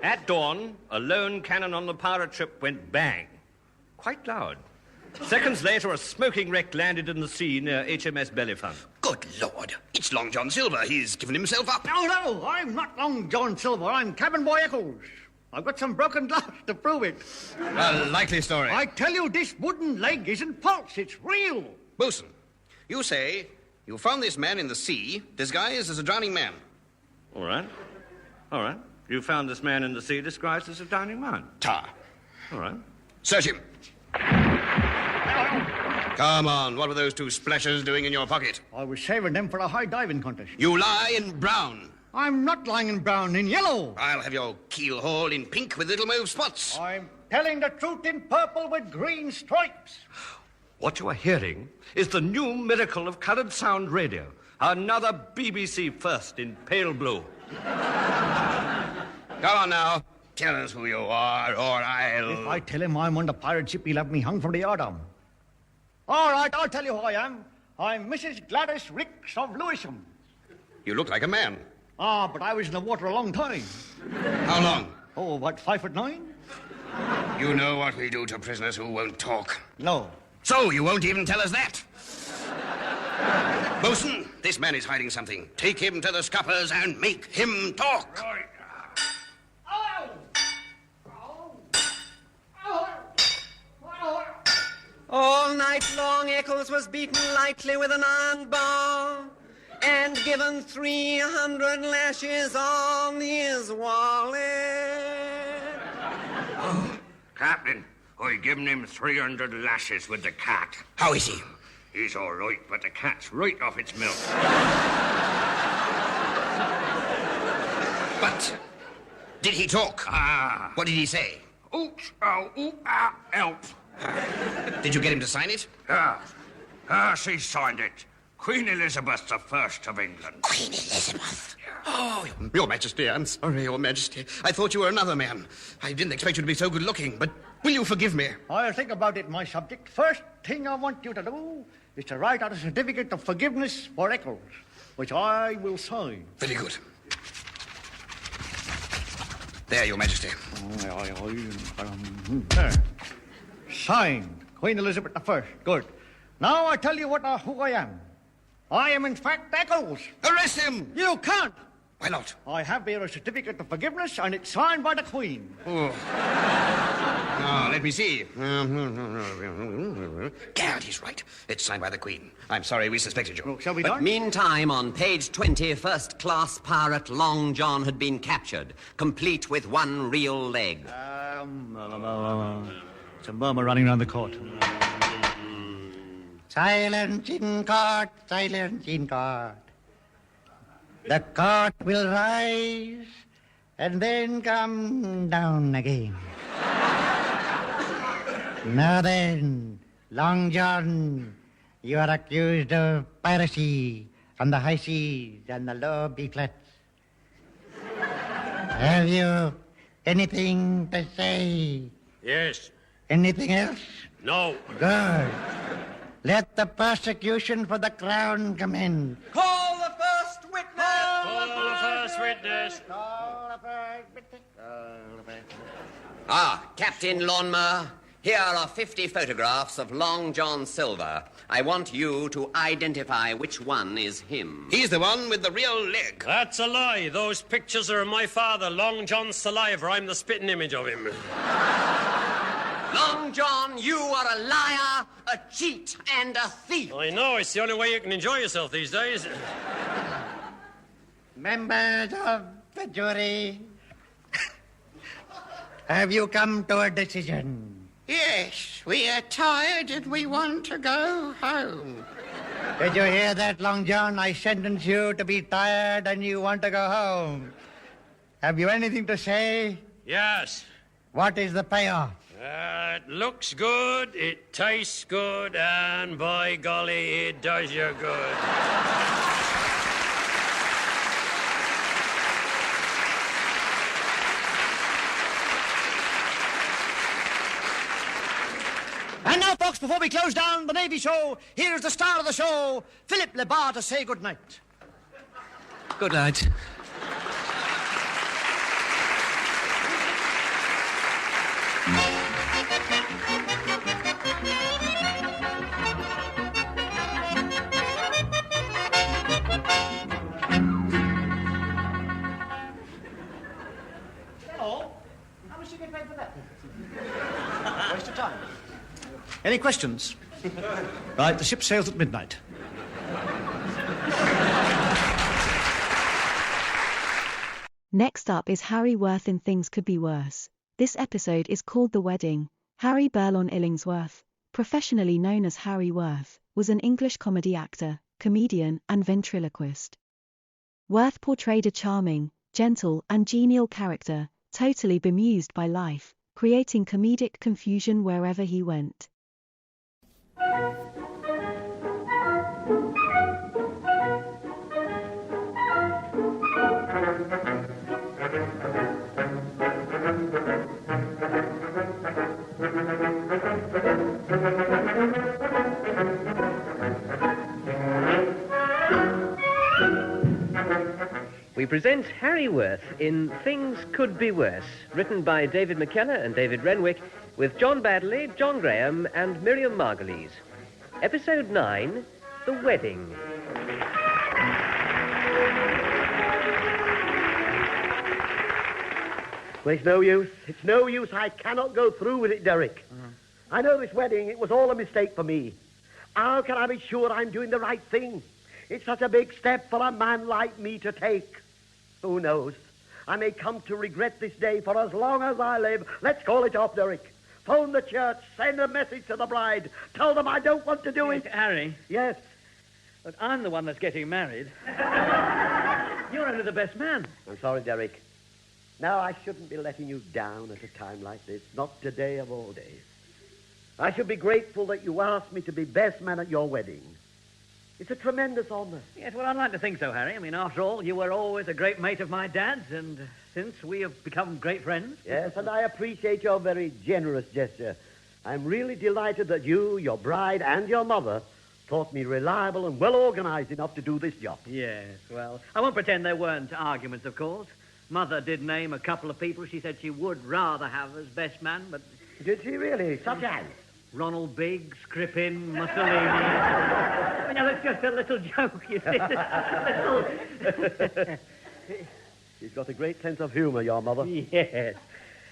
At dawn, a lone cannon on the pirate ship went bang. Quite loud. Seconds later, a smoking wreck landed in the sea near HMS Bellefonte. Good Lord. It's Long John Silver. He's given himself up. No, I'm not Long John Silver. I'm Cabin Boy Eccles. I've got some broken glass to prove it. A likely story. I tell you, this wooden leg isn't false. It's real. Bosun, you say you found this man in the sea, disguised as a drowning man. All right. You found this man in the sea disguised as a drowning man. Tar. All right. Search him. Come on, what were those 2 splashers doing in your pocket? I was saving them for a high diving contest. You lie in brown. I'm not lying in brown, in yellow. I'll have your keel haul in pink with little mauve spots. I'm telling the truth in purple with green stripes. What you are hearing is the new miracle of coloured sound radio. Another BBC first in pale blue. Come on now. Tell us who you are, or I'll... If I tell him I'm on the pirate ship, he'll have me hung from the yardarm. All right, I'll tell you who I am. I'm Mrs. Gladys Ricks of Lewisham. You look like a man. But I was in the water a long time. How long? Oh, what, 5'9"? You know what we do to prisoners who won't talk. No. So you won't even tell us that? Bosun, this man is hiding something. Take him to the scuppers and make him talk. Right. All night long, Eccles was beaten lightly with an iron bar and given 300 lashes on his wallet. Captain, I given him 300 lashes with the cat. How is he? He's all right, but the cat's right off its milk. But did he talk? What did he say? Oops, ow, ooh, ah, help. Did you get him to sign it? She signed it. Queen Elizabeth the First of England. Queen Elizabeth? Oh, Your Majesty, I'm sorry, Your Majesty. I thought you were another man. I didn't expect you to be so good-looking, but will you forgive me? I'll think about it, my subject. First thing I want you to do is to write out a certificate of forgiveness for Eccles, which I will sign. Very good. There, Your Majesty. There. Signed. Queen Elizabeth I. Good. Now I tell you who I am. I am, in fact, Eccles. Arrest him! You can't. Why not? I have here a certificate of forgiveness, and it's signed by the Queen. Oh. Now, let me see. Gad, he's right. It's signed by the Queen. I'm sorry we suspected you. Well, shall we But done? meantime, on page 20, first-class pirate Long John had been captured, complete with one real leg. It's a murmur running around the court. Silence in court, silence in court. The court will rise and then come down again. Now then, Long John, you are accused of piracy from the high seas and the low B-flats. Have you anything to say? Yes. Anything else? No. Good. Let the persecution for the crown commence. Call the first witness! Call the first witness. Captain Lonmer, here are 50 photographs of Long John Silver. I want you to identify which one is him. He's the one with the real leg. That's a lie. Those pictures are of my father, Long John Saliva. I'm the spitting image of him. Long John, you are a liar, a cheat, and a thief. I know. It's the only way you can enjoy yourself these days. Members of the jury, have you come to a decision? Yes, we are tired and we want to go home. Did you hear that, Long John? I sentence you to be tired and you want to go home. Have you anything to say? Yes. What is the payoff? It looks good, it tastes good, and by golly, it does you good. And now, folks, before we close down the Navy show, here's the star of the show, Philip LeBar, to say good night. Good night. Hello. How much you get paid for that? Waste of time. Any questions? Right, the ship sails at midnight. Next up is Harry Worth in Things Could Be Worse. This episode is called The Wedding. Harry Burlon Illingsworth, professionally known as Harry Worth, was an English comedy actor, comedian, and ventriloquist. Worth portrayed a charming, gentle, and genial character, totally bemused by life, creating comedic confusion wherever he went. We present Harry Worth in Things Could Be Worse, written by David McKellar and David Renwick, with John Baddeley, John Graham, and Miriam Margolyes. Episode 9, The Wedding. Well, it's no use. It's no use. I cannot go through with it, Derek. I know this wedding, it was all a mistake for me. How can I be sure I'm doing the right thing? It's such a big step for a man like me to take. Who knows? I may come to regret this day for as long as I live. Let's call it off, Derek. Phone the church, send a message to the bride. Tell them I don't want to do it. Harry? Yes? But I'm the one that's getting married. You're only the best man. I'm sorry, Derek. Now, I shouldn't be letting you down at a time like this. Not today of all days. I should be grateful that you asked me to be best man at your wedding. It's a tremendous honor. Yes, well, I'd like to think so, Harry. I mean, after all, you were always a great mate of my dad's, and since we have become great friends... Yes, and I appreciate your very generous gesture. I'm really delighted that you, your bride, and your mother thought me reliable and well-organized enough to do this job. Yes, well, I won't pretend there weren't arguments, of course. Mother did name a couple of people she said she would rather have as best man, but... Did she really? Such as? Ronald Biggs, Crippen, Mussolini. I mean, that's just a little joke, you see. She's got a great sense of humor, your mother. Yes.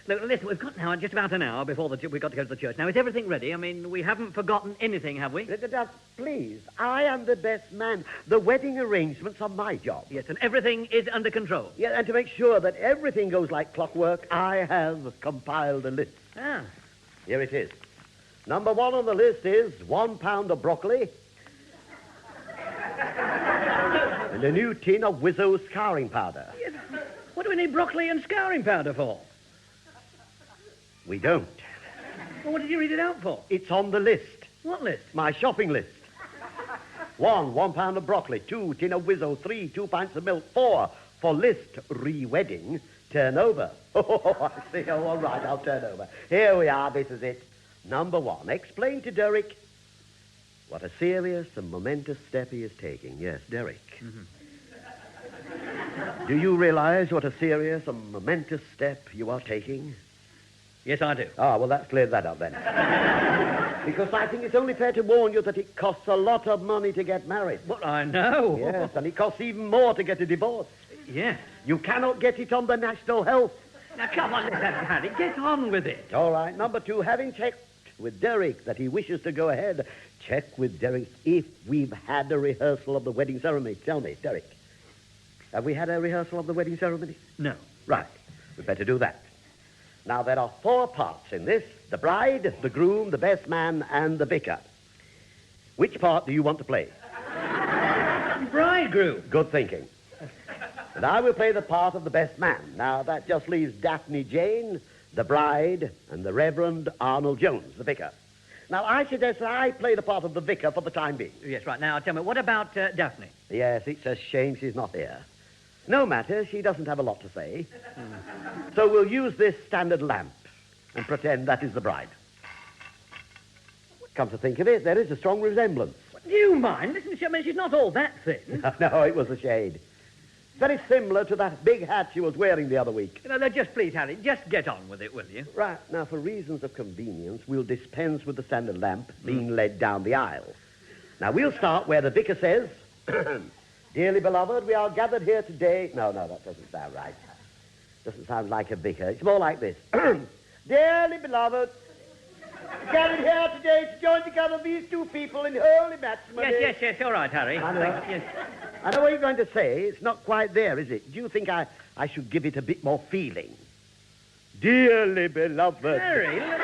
Look, listen, we've got now just about an hour before we've got to go to the church. Now, is everything ready? I mean, we haven't forgotten anything, have we? Please, I am the best man. The wedding arrangements are my job. Yes, and everything is under control. Yeah, and to make sure that everything goes like clockwork, I have compiled a list. Ah. Here it is. Number 1 on the list is 1 pound of broccoli and a new tin of Wizzo scouring powder. Yes. What do we need broccoli and scouring powder for? We don't. Well, what did you read it out for? It's on the list. What list? My shopping list. 1 pound of broccoli. 2 tin of Wizzo. 3 2 pints of milk. 4 for list re-wedding. Turn over. Oh, I see. Oh, all right, I'll turn over. Here we are. This is it. Number 1. Explain to Derek what a serious and momentous step he is taking. Yes, Derek. Mm-hmm. Do you realize what a serious and momentous step you are taking? Yes, I do. Ah, well, that's cleared that up then. Because I think it's only fair to warn you that it costs a lot of money to get married. What, I know. Yes, and it costs even more to get a divorce. Yes. You cannot get it on the National Health. Now, come on, Harry, get on with it. All right. Number 2, having checked with Derek that he wishes to go ahead, check with Derek if we've had a rehearsal of the wedding ceremony. Tell me, Derek, have we had a rehearsal of the wedding ceremony? No. Right. We'd better do that. Now, there are 4 parts in this: the bride, the groom, the best man, and the vicar. Which part do you want to play? Bridegroom. Good thinking. And I will play the part of the best man. Now, that just leaves Daphne Jane, the bride, and the Reverend Arnold Jones, the vicar. Now, I suggest that I play the part of the vicar for the time being. Yes, right. Now, tell me, what about Daphne? Yes, it's a shame she's not here. No matter, she doesn't have a lot to say. So we'll use this standard lamp and pretend that is the bride. Come to think of it, there is a strong resemblance. Do you mind? Listen, she's not all that thin. No, it was a shade. Very similar to that big hat she was wearing the other week. Just please, Harry, just get on with it, will you? Right. Now, for reasons of convenience, we'll dispense with the standard lamp being led down the aisle. Now, we'll start where the vicar says, "Dearly beloved, we are gathered here today..." No, that doesn't sound right. Doesn't sound like a vicar. It's more like this. "Dearly beloved, gathered here today to join together these 2 people in holy matrimony..." Yes, all right, Harry. Yes. I know what you're going to say. It's not quite there, is it? Do you think I should give it a bit more feeling? "Dearly beloved..." Harry, look,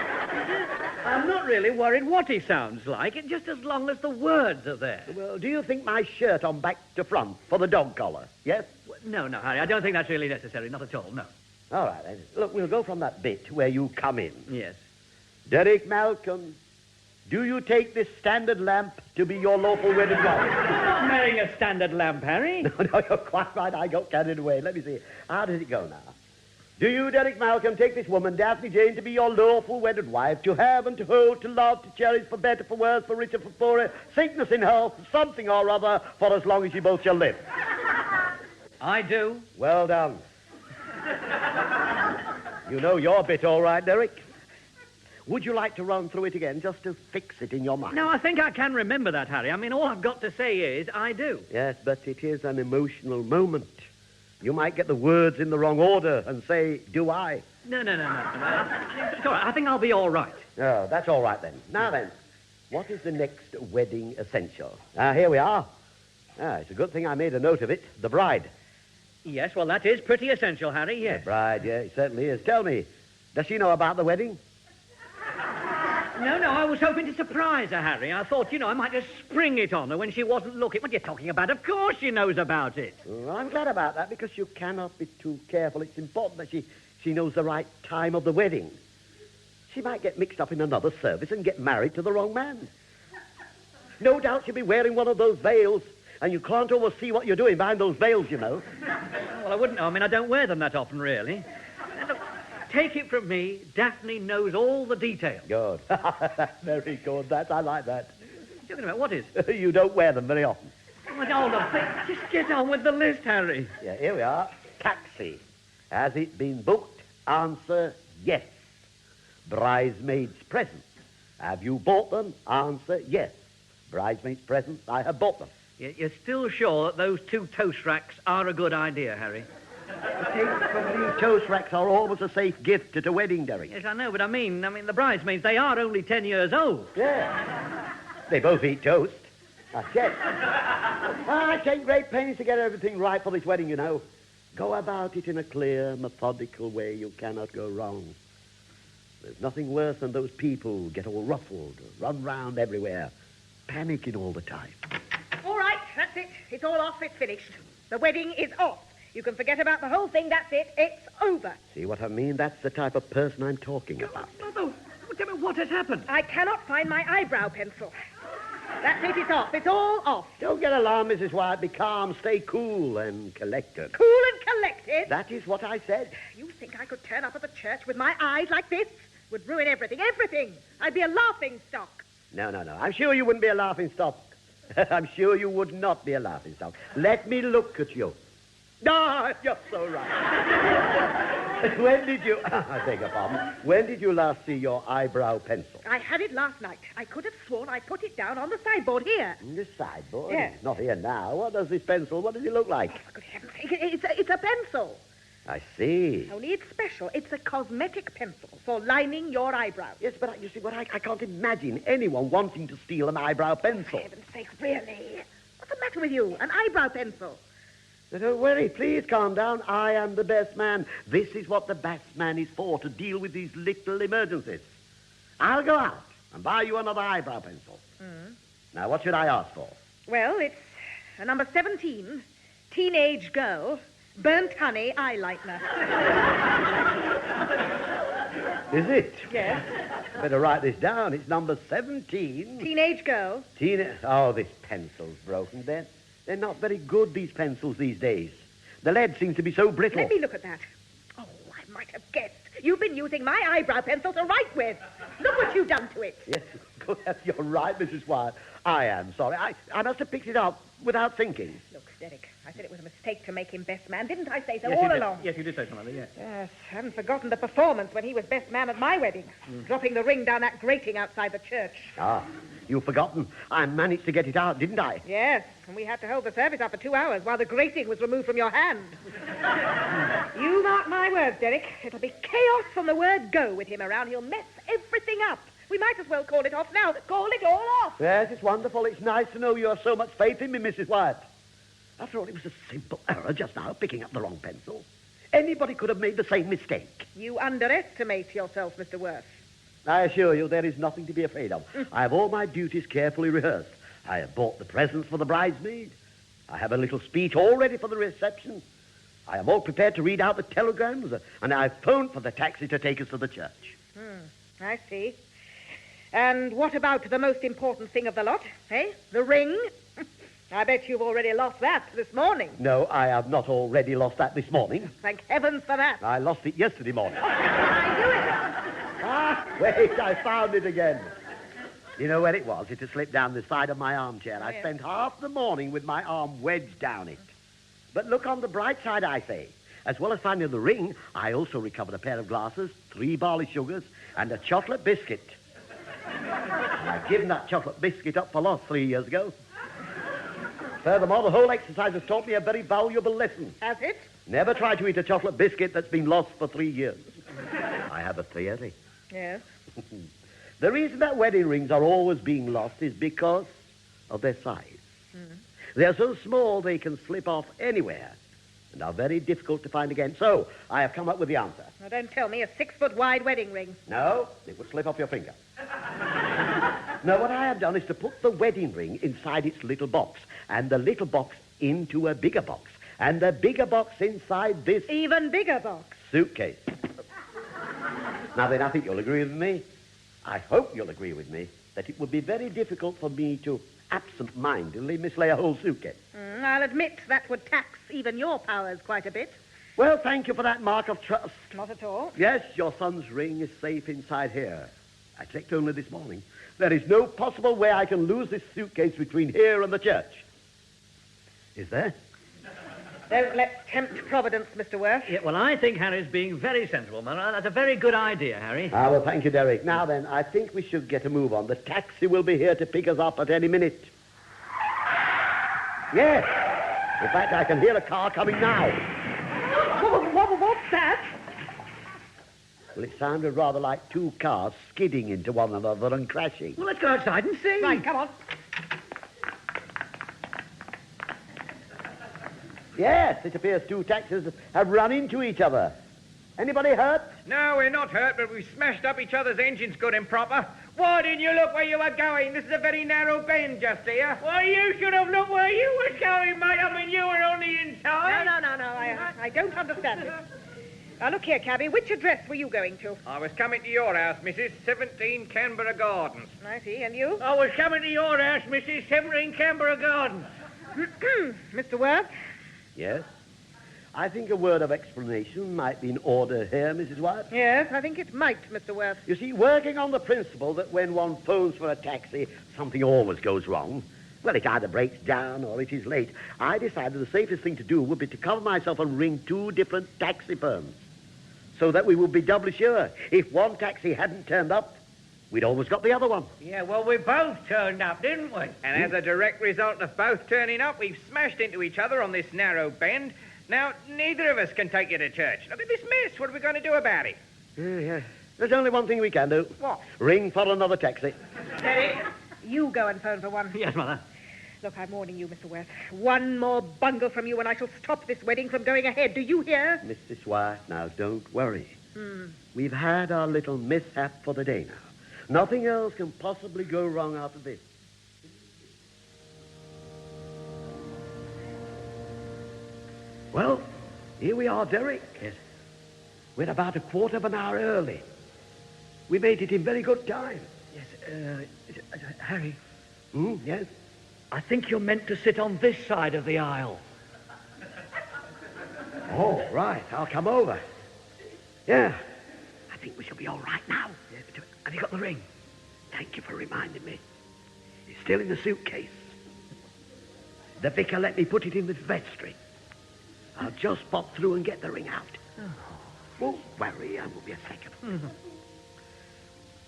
I'm not really worried what he sounds like, just as long as the words are there. Well, do you think my shirt on back to front for the dog collar? Yes? No, Harry, I don't think that's really necessary. Not at all, no. All right, then. Look, we'll go from that bit where you come in. Yes. "Derek Malcolm, do you take this standard lamp to be your lawful wedded wife?" I'm not marrying a standard lamp, Harry. No, you're quite right. I got carried away. Let me see. How does it go now? "Do you, Derek Malcolm, take this woman, Daphne Jane, to be your lawful wedded wife, to have and to hold, to love, to cherish, for better, for worse, for richer, for poorer, sickness in health, something or other, for as long as you both shall live?" I do. Well done. You know your bit all right, Derek. Would you like to run through it again, just to fix it in your mind? No, I think I can remember that, Harry. I mean, all I've got to say is, I do. Yes, but it is an emotional moment. You might get the words in the wrong order and say, "Do I?" No. It's all right. I think I'll be all right. Oh, that's all right then. Now then, what is the next wedding essential? Here we are. It's a good thing I made a note of it. The bride. Yes, well, that is pretty essential, Harry, yes. The bride, yeah, it certainly is. Tell me, does she know about the wedding? No, I was hoping to surprise her, Harry. I thought, I might just spring it on her when she wasn't looking. What are you talking about? Of course she knows about it. Well, I'm glad about that, because you cannot be too careful. It's important that she knows the right time of the wedding. She might get mixed up in another service and get married to the wrong man. No doubt she'll be wearing one of those veils, and you can't always see what you're doing behind those veils, you know. Well, I wouldn't know. I mean, I don't wear them that often, really. Look, take it from me, Daphne knows all the details. Good. Very good. I like that. Talking about what is? You don't wear them very often. Well, hold on. Just get on with the list, Harry. Yeah, here we are. Taxi. Has it been booked? Answer, yes. Bridesmaids' presents. Have you bought them? Answer, yes. Bridesmaids' presents, I have bought them. You're still sure that those 2 toast racks are a good idea, Harry? These toast racks are always a safe gift at a wedding, Derek. Yes, I know, but I mean, the bridesmaids, they are only 10 years old. Yeah. They both eat toast. That's it. I take great pains to get everything right for this wedding, you know. Go about it in a clear, methodical way. You cannot go wrong. There's nothing worse than those people who get all ruffled, run round everywhere, panicking all the time. All right, that's it. It's all off. It's finished. The wedding is off. You can forget about the whole thing. That's it. It's over. See what I mean? That's the type of person I'm talking about. Mother, what has happened? I cannot find my eyebrow pencil. That's it, it's off. It's all off. Don't get alarmed, Mrs. Wyatt. Be calm, stay cool and collected. Cool and collected? That is what I said. You think I could turn up at the church with my eyes like this? Would ruin everything, everything. I'd be a laughing stock. No. I'm sure you wouldn't be a laughing stock. I'm sure you would not be a laughing stock. Let me look at you. Ah, you're so right. When did you... I beg your pardon. When did you last see your eyebrow pencil? I had it last night. I could have sworn I put it down on the sideboard here. The sideboard? Yes. It's not here now. What does this pencil... What does it look like? For good heaven's sake, it's a pencil. I see. Only it's special. It's a cosmetic pencil for lining your eyebrows. Yes, but you see, I can't imagine anyone wanting to steal an eyebrow pencil. For heaven's sake, really? What's the matter with you? An eyebrow pencil? Now, don't worry. Please calm down. I am the best man. This is what the best man is for, to deal with these little emergencies. I'll go out and buy you another eyebrow pencil. Now, what should I ask for? Well, it's a number 17, teenage girl, burnt honey eyeliner. Is it? Yes. Better write this down. It's number 17. Teenage girl. Oh, this pencil's broken. They're not very good, these pencils, these days. The lead seems to be so brittle. Let me look at that. Oh, I might have guessed. You've been using my eyebrow pencil to write with. Look what you've done to it. Yes, you're right, Mrs. Wyatt. I am sorry. I must have picked it up without thinking. Look, Derek, I said it was a mistake to make him best man. Didn't I say so Yes, all along? Yes, you did say so, Mother, yes. Yes, haven't forgotten the performance when he was best man at my wedding. Dropping the ring down that grating outside the church. Ah, you've forgotten. I managed to get it out, didn't I? Yes, and we had to hold the service up for 2 hours while the grating was removed from your hand. You mark my words, Derek. It'll be chaos from the word go with him around. He'll mess everything up. We might as well call it off now. Call it all off. Yes, it's wonderful. It's nice to know you have so much faith in me, Mrs. Wyatt. After all, it was a simple error just now, picking up the wrong pencil. Anybody could have made the same mistake. You underestimate yourself, Mr. Worth. I assure you, there is nothing to be afraid of. I have all my duties carefully rehearsed. I have bought the presents for the bridesmaid. I have a little speech all ready for the reception. I am all prepared to read out the telegrams, and I've phoned for the taxi to take us to the church. I see. And what about the most important thing of the lot, eh? The ring? I bet you've already lost that this morning. No, I have not already lost that this morning. Thank heavens for that. I lost it yesterday morning. I knew it. Wait, I found it again. You know where it was? It had slipped down the side of my armchair. I spent half the morning with my arm wedged down it. But look on the bright side, I say. As well as finding the ring, I also recovered a pair of glasses, 3 barley sugars, and a chocolate biscuit. I've given that chocolate biscuit up for lost 3 years ago. Furthermore, the whole exercise has taught me a very valuable lesson. Has it? Never try to eat a chocolate biscuit that's been lost for 3 years. I have a theory. Yes? The reason that wedding rings are always being lost is because of their size. They're so small they can slip off anywhere and are very difficult to find again. So, I have come up with the answer. Now, don't tell me a 6-foot-wide wedding ring. No, it would slip off your finger. No, what I have done is to put the wedding ring inside its little box, and the little box into a bigger box, and the bigger box inside this... Even bigger box. ...suitcase. Now then, I think you'll agree with me. I hope you'll agree with me that it would be very difficult for me to absent-mindedly mislay a whole suitcase. I'll admit that would tax even your powers quite a bit. Well, thank you for that mark of trust. Not at all. Yes, your son's ring is safe inside here. I checked only this morning. There is no possible way I can lose this suitcase between here and the church. Is there? Don't let's tempt Providence, Mr. Worth. Yeah, well, I think Harry's being very sensible, Mother. That's a very good idea, Harry. Well, thank you, Derek. Now then, I think we should get a move on. The taxi will be here to pick us up at any minute. Yes. In fact, I can hear a car coming now. What's that? Well, it sounded rather like 2 cars skidding into one another and crashing. Well, let's go outside and see. Right, come on. Yes, it appears 2 taxis have run into each other. Anybody hurt? No, we're not hurt, but we've smashed up each other's engines good and proper. Why didn't you look where you were going? This is a very narrow bend just here. Well, you should have looked where you were going, mate. I mean, you were on the inside. No. I don't understand it. Now, look here, cabby. Which address were you going to? I was coming to your house, Mrs. 17 Canberra Gardens. I see. And you? I was coming to your house, Mrs. 17 Canberra Gardens. Mr. Worth? Yes? I think a word of explanation might be in order here, Mrs. White. Yes, I think it might, Mr. Worth. You see, working on the principle that when one phones for a taxi, something always goes wrong. Well, it either breaks down or it is late. I decided the safest thing to do would be to cover myself and ring 2 different taxi firms so that we would be doubly sure. If one taxi hadn't turned up, we'd always got the other one. Yeah, well, we both turned up, didn't we? And as a direct result of both turning up, we've smashed into each other on this narrow bend. Now, neither of us can take you to church. Look at this mess. What are we going to do about it? Yeah. There's only one thing we can do. What? Ring for another taxi. Derek, you go and phone for one. Yes, Mother. Look, I'm warning you, Mr. Worth. One more bungle from you and I shall stop this wedding from going ahead. Do you hear? Mrs. White, now don't worry. We've had our little mishap for the day now. Nothing else can possibly go wrong after this. Well, here we are, Derek. Yes. We're about a quarter of an hour early. We made it in very good time. Yes, Harry. Yes? I think you're meant to sit on this side of the aisle. Oh, right. I'll come over. Yeah. I think we shall be all right now. Yes, have you got the ring? Thank you for reminding me. It's still in the suitcase. The vicar let me put it in the vestry. I'll just pop through and get the ring out. Won't worry, I will be a second.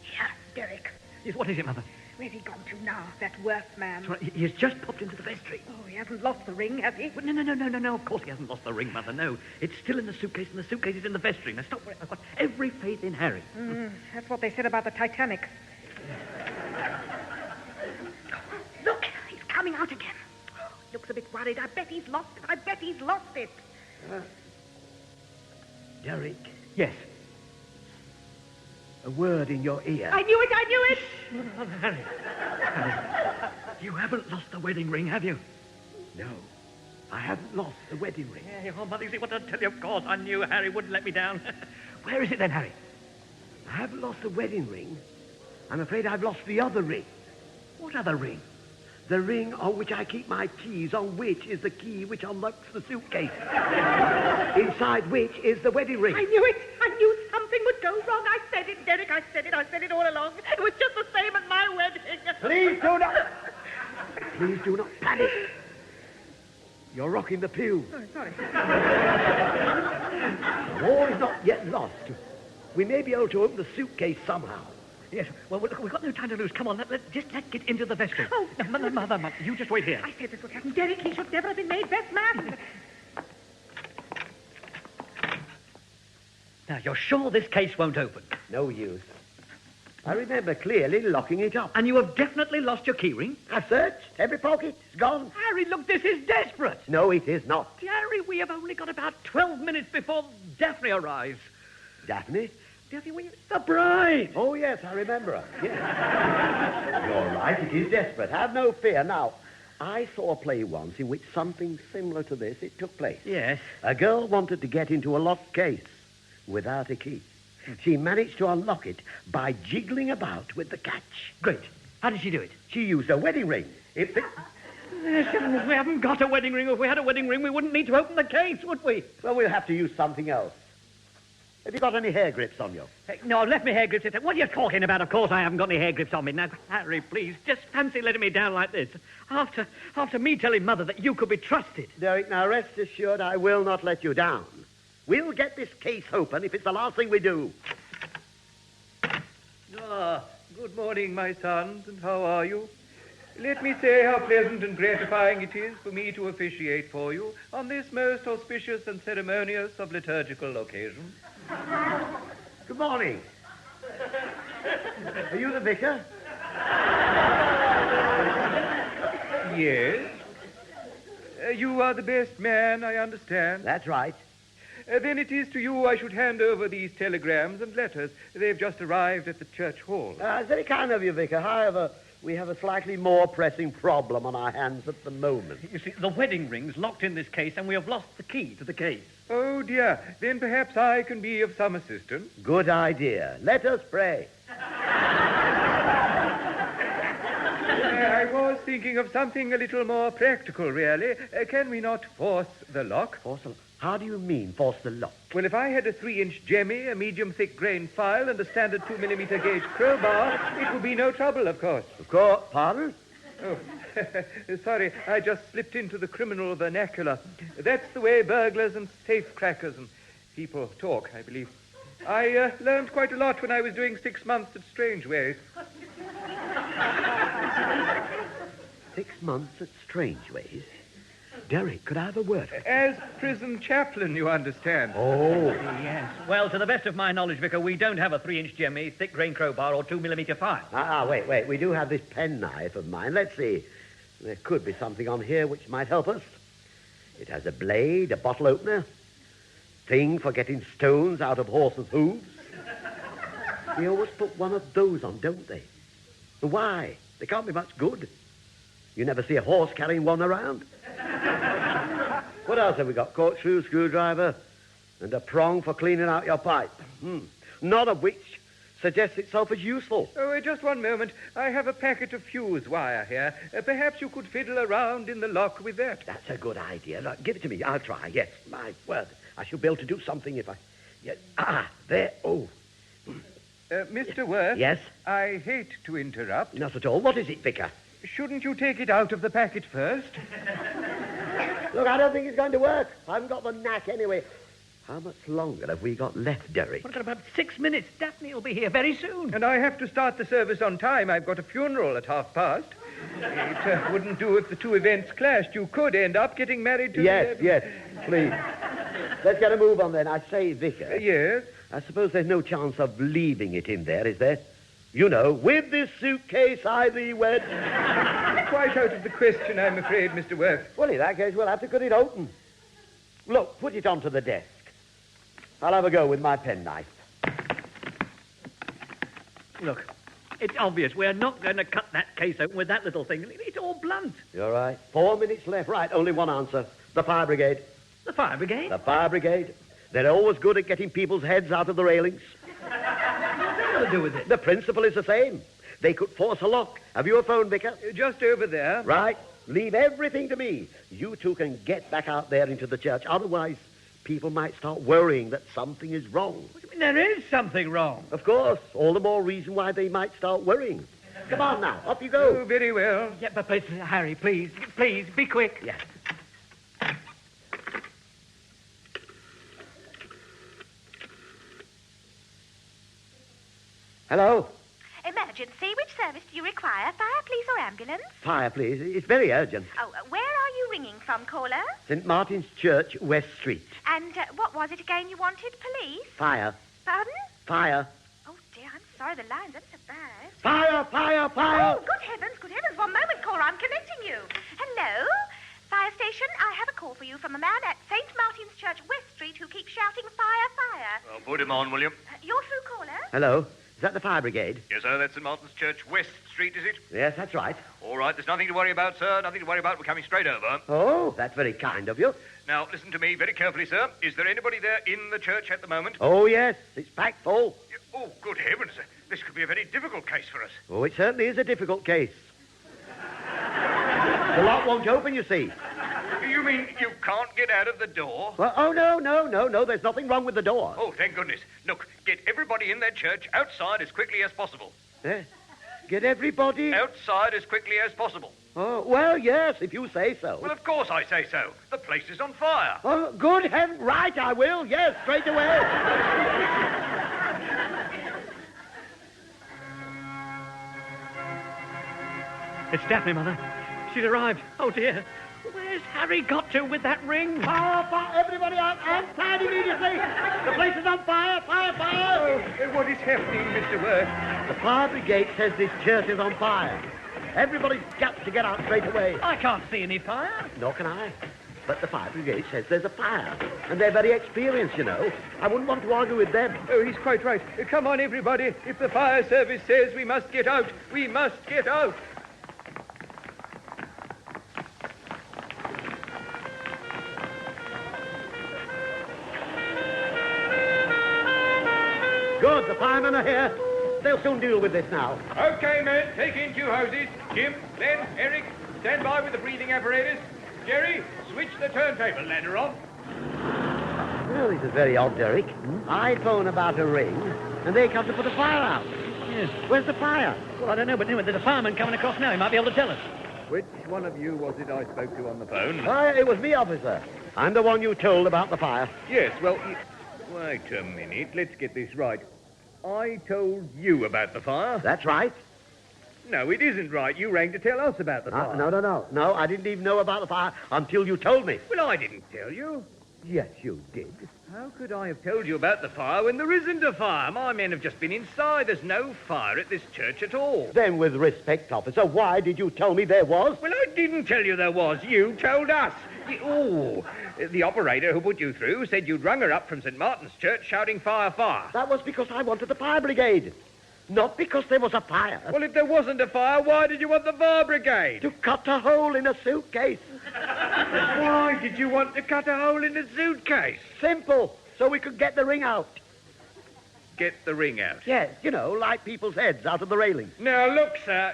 Here, Derek. Yes, what is it, Mother? Where's he gone to now, that Worth man? Right, he's just popped into the vestry. Oh, he hasn't lost the ring, has he? But no, of course he hasn't lost the ring, Mother, no. It's still in the suitcase, and the suitcase is in the vestry. Now, stop worrying. I've got every faith in Harry. That's what they said about the Titanic. Look, he's coming out again. Looks a bit worried. I bet he's lost it. Derek. Yes. A word in your ear. I knew it! Harry. You haven't lost the wedding ring, have you? No. I haven't lost the wedding ring. Yeah, oh, Mother, you see what I tell you? Of course, I knew Harry wouldn't let me down. Where is it then, Harry? I haven't lost the wedding ring. I'm afraid I've lost the other ring. What other ring? The ring on which I keep my keys, on which is the key which unlocks the suitcase. Inside which is the wedding ring. I knew it. I knew something would go wrong. I said it, Derek. I said it all along. It was just the same at my wedding. Please do not panic. You're rocking the pew. Oh, sorry. All is not yet lost. We may be able to open the suitcase somehow. Yes, well, we've got no time to lose. Come on, let's get into the vestry. Oh, no, Mother, you just wait here. I said this would happen. Derek, he should never have been made best man. Now, you're sure this case won't open? No use. I remember clearly locking it up. And you have definitely lost your keyring? I've searched every pocket. It's gone. Harry, look, this is desperate. No, it is not. Harry, we have only got about 12 minutes before Daphne arrives. Daphne? Daphne, the bride. Oh, yes, I remember her. Yes. You're right, it is desperate. Have no fear. Now, I saw a play once in which something similar to this, it took place. Yes. A girl wanted to get into a locked case without a key. She managed to unlock it by jiggling about with the catch. Great. How did she do it? She used a wedding ring. We haven't got a wedding ring. If we had a wedding ring, we wouldn't need to open the case, would we? Well, we'll have to use something else. Have you got any hair grips on you? No, let me hair grips. What are you talking about? Of course I haven't got any hair grips on me. Now, Harry, please, just fancy letting me down like this. After me telling Mother that you could be trusted. Derek, now rest assured I will not let you down. We'll get this case open if it's the last thing we do. Good morning, my sons, and how are you? Let me say how pleasant and gratifying it is for me to officiate for you on this most auspicious and ceremonious of liturgical occasions. Good morning. Are you the vicar? Yes. You are the best man, I understand. That's right. Then it is to you I should hand over these telegrams and letters. They've just arrived at the church hall. It's very kind of you, Vicar. However, we have a slightly more pressing problem on our hands at the moment. You see, the wedding ring's locked in this case, and we have lost the key to the case. Oh, dear. Then perhaps I can be of some assistance. Good idea. Let us pray. I was thinking of something a little more practical, really. Can we not force the lock? Force the lock? How do you mean, force the lock? Well, if I had a 3-inch jemmy, a medium thick grain file, and a standard 2mm gauge crowbar, it would be no trouble, of course. Of course. Pardon? Oh, sorry, I just slipped into the criminal vernacular. That's the way burglars and safecrackers and people talk, I believe. I learned quite a lot when I was doing 6 months at Strangeways. 6 months at Strangeways? Derek, could I have a word? As prison chaplain, you understand. Oh. Yes. Well, to the best of my knowledge, Vicar, we don't have a 3-inch jemmy, thick grain crowbar, or 2mm file. Wait. We do have this penknife of mine. Let's see. There could be something on here which might help us. It has a blade, a bottle opener, thing for getting stones out of horses' hooves. They always put one of those on, don't they? Why? They can't be much good. You never see a horse carrying one around. What else have we got? Corkscrew, screwdriver, and a prong for cleaning out your pipe. None of which suggests itself as useful. Oh, just one moment. I have a packet of fuse wire here. Perhaps you could fiddle around in the lock with that. That's a good idea. Look, give it to me. I'll try, yes. My word. I shall be able to do something if I... Yes. There. Oh. Mr. Worth? Yes? I hate to interrupt. Not at all. What is it, Vicar? Shouldn't you take it out of the packet first? Look, I don't think it's going to work. I haven't got the knack anyway. How much longer have we got left, Derek? We've got about 6 minutes. Daphne will be here very soon. And I have to start the service on time. I've got a funeral at past. It wouldn't do if the two events clashed. You could end up getting married to... Yes, please. Let's get a move on then. I say, Vicar. Yes? I suppose there's no chance of leaving it in there, is there? You know, with this suitcase I thee wed. Quite out of the question, I'm afraid, Mr. Worth. Well, in that case, we'll have to cut it open. Look, put it onto the desk. I'll have a go with my penknife. Look, it's obvious. We're not going to cut that case open with that little thing. It's all blunt. You're right. 4 minutes left. Right, only one answer. The fire brigade. The fire brigade? The fire brigade. They're always good at getting people's heads out of the railings. What's that got to do with it? The principle is the same. They could force a lock. Have you a phone, Vicar? Just over there. Right. Leave everything to me. You two can get back out there into the church. Otherwise, people might start worrying that something is wrong. What do you mean there is something wrong? Of course. All the more reason why they might start worrying. Come on now. Off you go. Oh, very well. Yeah, but Harry, please, be quick. Yeah. Hello? Emergency. Which service do you require? Fire, police, or ambulance? Fire, please. It's very urgent. Oh, where are you ringing from, caller? St. Martin's Church, West Street. And what was it again you wanted? Police? Fire. Pardon? Fire. Oh, dear, I'm sorry. The line's ever so bad. Fire, fire, fire! Oh, good heavens, good heavens. 1 moment, caller. I'm connecting you. Hello? Fire station, I have a call for you from a man at St. Martin's Church, West Street, who keeps shouting, fire, fire. Well, put him on, will you? You're through, caller. Hello? Is that the fire brigade? Yes, sir, that's St. Martin's Church, West Street, is it? Yes, that's right. All right, there's nothing to worry about, sir. Nothing to worry about. We're coming straight over. Oh, that's very kind of you. Now, listen to me very carefully, sir. Is there anybody there in the church at the moment? Oh, yes. It's packed full. Oh, good heavens. This could be a very difficult case for us. Oh, it certainly is a difficult case. The lock won't open, you see. You mean you can't get out of the door? Well, oh, no. There's nothing wrong with the door. Oh, thank goodness. Look, get everybody in that church outside as quickly as possible. Get everybody... Outside as quickly as possible. Oh, well, yes, if you say so. Well, of course I say so. The place is on fire. Oh, good heaven. Right, I will. Yes, straight away. It's Daphne, Mother. She's arrived. Oh, dear. Where's Harry got to with that ring? Fire, fire. Everybody outside immediately. The place is on fire. Fire, fire. Oh, what is happening, Mr. Worth? The fire brigade says this church is on fire. Everybody's got to get out straight away. I can't see any fire. Nor can I. But the fire brigade says there's a fire. And they're very experienced, you know. I wouldn't want to argue with them. Oh, he's quite right. Come on, everybody. If the fire service says we must get out, we must get out. Good, the firemen are here. They'll soon deal with this now. Okay, men, take in 2 hoses. Jim, Len, Eric, stand by with the breathing apparatus. Jerry, switch the turntable ladder on. Well, this is very odd, Derek. I phone about a ring, and they come to put a fire out. Yes. Where's the fire? Well, I don't know, but anyway, there's a fireman coming across now. He might be able to tell us. Which one of you was it I spoke to on the phone? It was me, officer. I'm the one you told about the fire. Yes, well, wait a minute. Let's get this right. I told you about the fire? That's right. No, it isn't right. You rang to tell us about the fire. No, I didn't even know about the fire until you told me. Well, I didn't tell you. Yes, you did. How could I have told you about the fire when there isn't a fire? My men have just been inside. There's no fire at this church at all. Then, with respect, officer, why did you tell me there was? Well, I didn't tell you there was. You told us. The operator who put you through said you'd rung her up from St. Martin's Church shouting fire, fire. That was because I wanted the fire brigade. Not because there was a fire. Well, if there wasn't a fire, why did you want the fire brigade? To cut a hole in a suitcase. Why did you want to cut a hole in a suitcase? Simple, so we could get the ring out. Get the ring out? Yes, like people's heads out of the railing. Now, look, sir,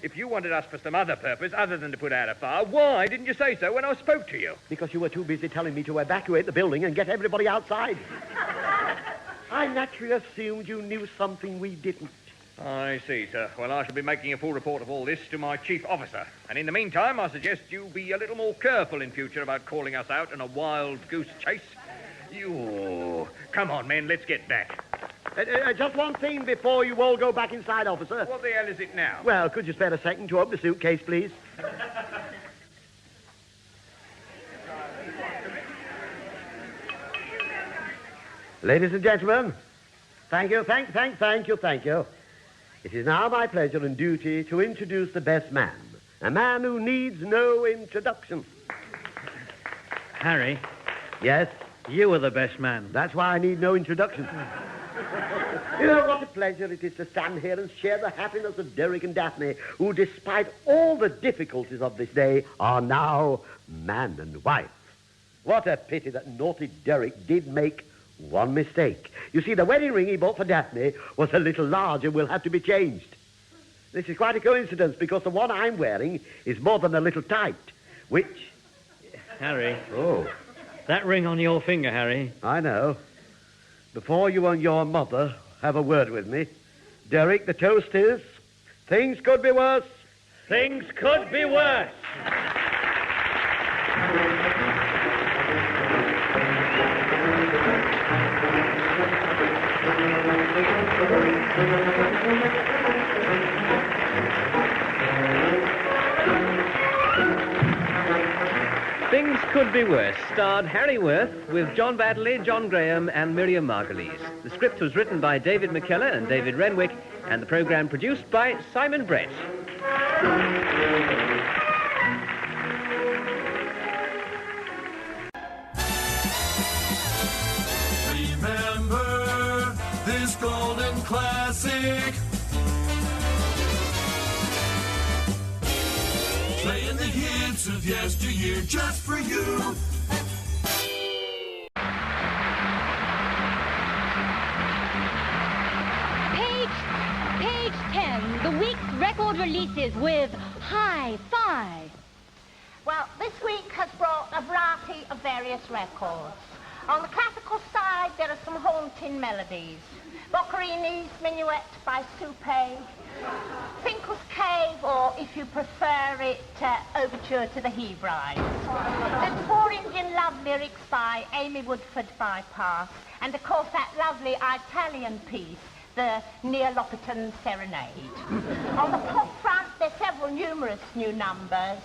if you wanted us for some other purpose other than to put out a fire, why didn't you say so when I spoke to you? Because you were too busy telling me to evacuate the building and get everybody outside. I naturally assumed you knew something we didn't. I see, sir. Well, I shall be making a full report of all this to my chief officer. And in the meantime, I suggest you be a little more careful in future about calling us out in a wild goose chase. Come on, men, let's get back. Just one thing before you all go back inside, officer. What the hell is it now? Well, could you spare a second to open the suitcase, please? Ladies and gentlemen, thank you. It is now my pleasure and duty to introduce the best man, a man who needs no introduction. Harry? Yes? You are the best man. That's why I need no introduction. What a pleasure it is to stand here and share the happiness of Derek and Daphne, who, despite all the difficulties of this day, are now man and wife. What a pity that naughty Derek did make one mistake. You see, the wedding ring he bought for Daphne was a little large and will have to be changed. This is quite a coincidence, because the one I'm wearing is more than a little tight, which... Harry. Oh. That ring on your finger, Harry. I know. Before you and your mother have a word with me, Derek, the toast is, things could be worse. Things could be worse. Things Could Be Worse starred Harry Worth with John Baddeley, John Graham and Miriam Margolyes. The script was written by David McKellar and David Renwick, and the programme produced by Simon Brett. Remember this golden classic. Playing the hits of yesteryear just for you. Page 10, the week's record releases with High Five. Well, this week has brought a variety of various records. On the classical side, there are some haunting melodies. Boccherini's Minuet by Supe, Finkel's Cave, or if you prefer it, Overture to the Hebrides. There's 4 Indian love lyrics by Amy Woodford Bypass, and of course that lovely Italian piece, the Neapolitan Serenade. On the pop front, there's several numerous new numbers.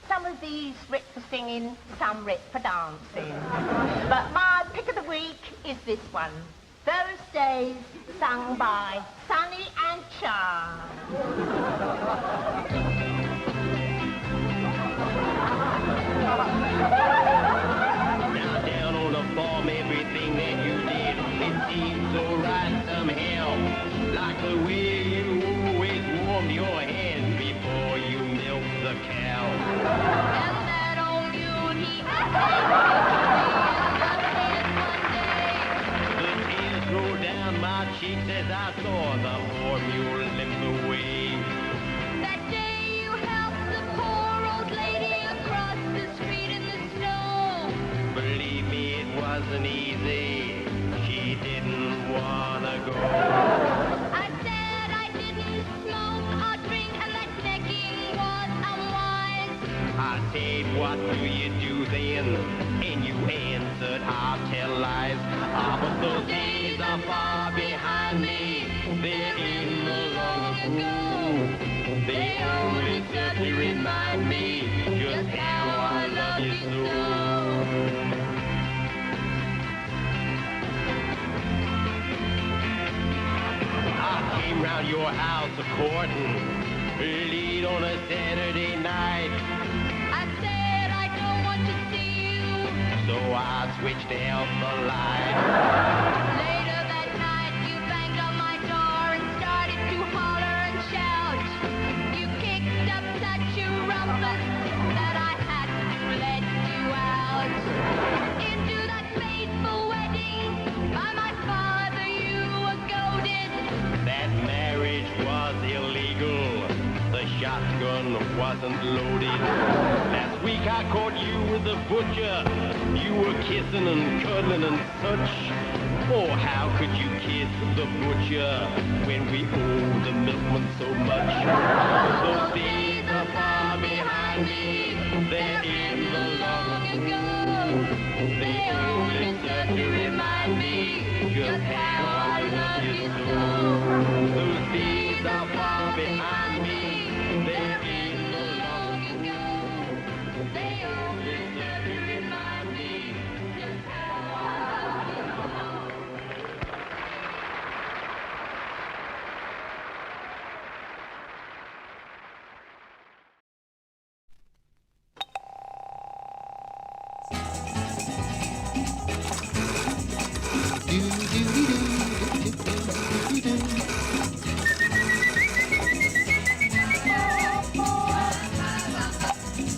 Some of these writ for singing, some writ for dancing. But my pick of the week is this one. Those Days, sung by Sonny and Charm. Now down on the farm, everything that you did, it seems so right somehow. Like the way you always warmed your hands before you milked the cow. And that old Yule heat. The tears roll down my wasn't easy. She didn't wanna go. I said I didn't smoke or drink and that necking was unwise. I said, what do you do then? And you answered, I'll tell lies. Ah, but those days are far behind me. They're in the long ago. They only serve to remind me just how I love you so. I came round your house a-courting, late on a Saturday night. I said I don't want to see you. So I switched out the light. Later that night you banged on my door and started to holler and shout. You kicked up such a rumpus that I had to let you out. Into that fateful wedding by my father you were goaded. That marriage was illegal. The shotgun wasn't loaded. Last week I caught you with the butcher. You were kissing and cuddling and such. Oh, how could you kiss the butcher when we owe the milkman so much? Those days are far behind me. They're in the long ago. They only serve to remind me just how I love you so. Those days are far behind me. They're in the long ago. They only serve to remind me just how I love you so.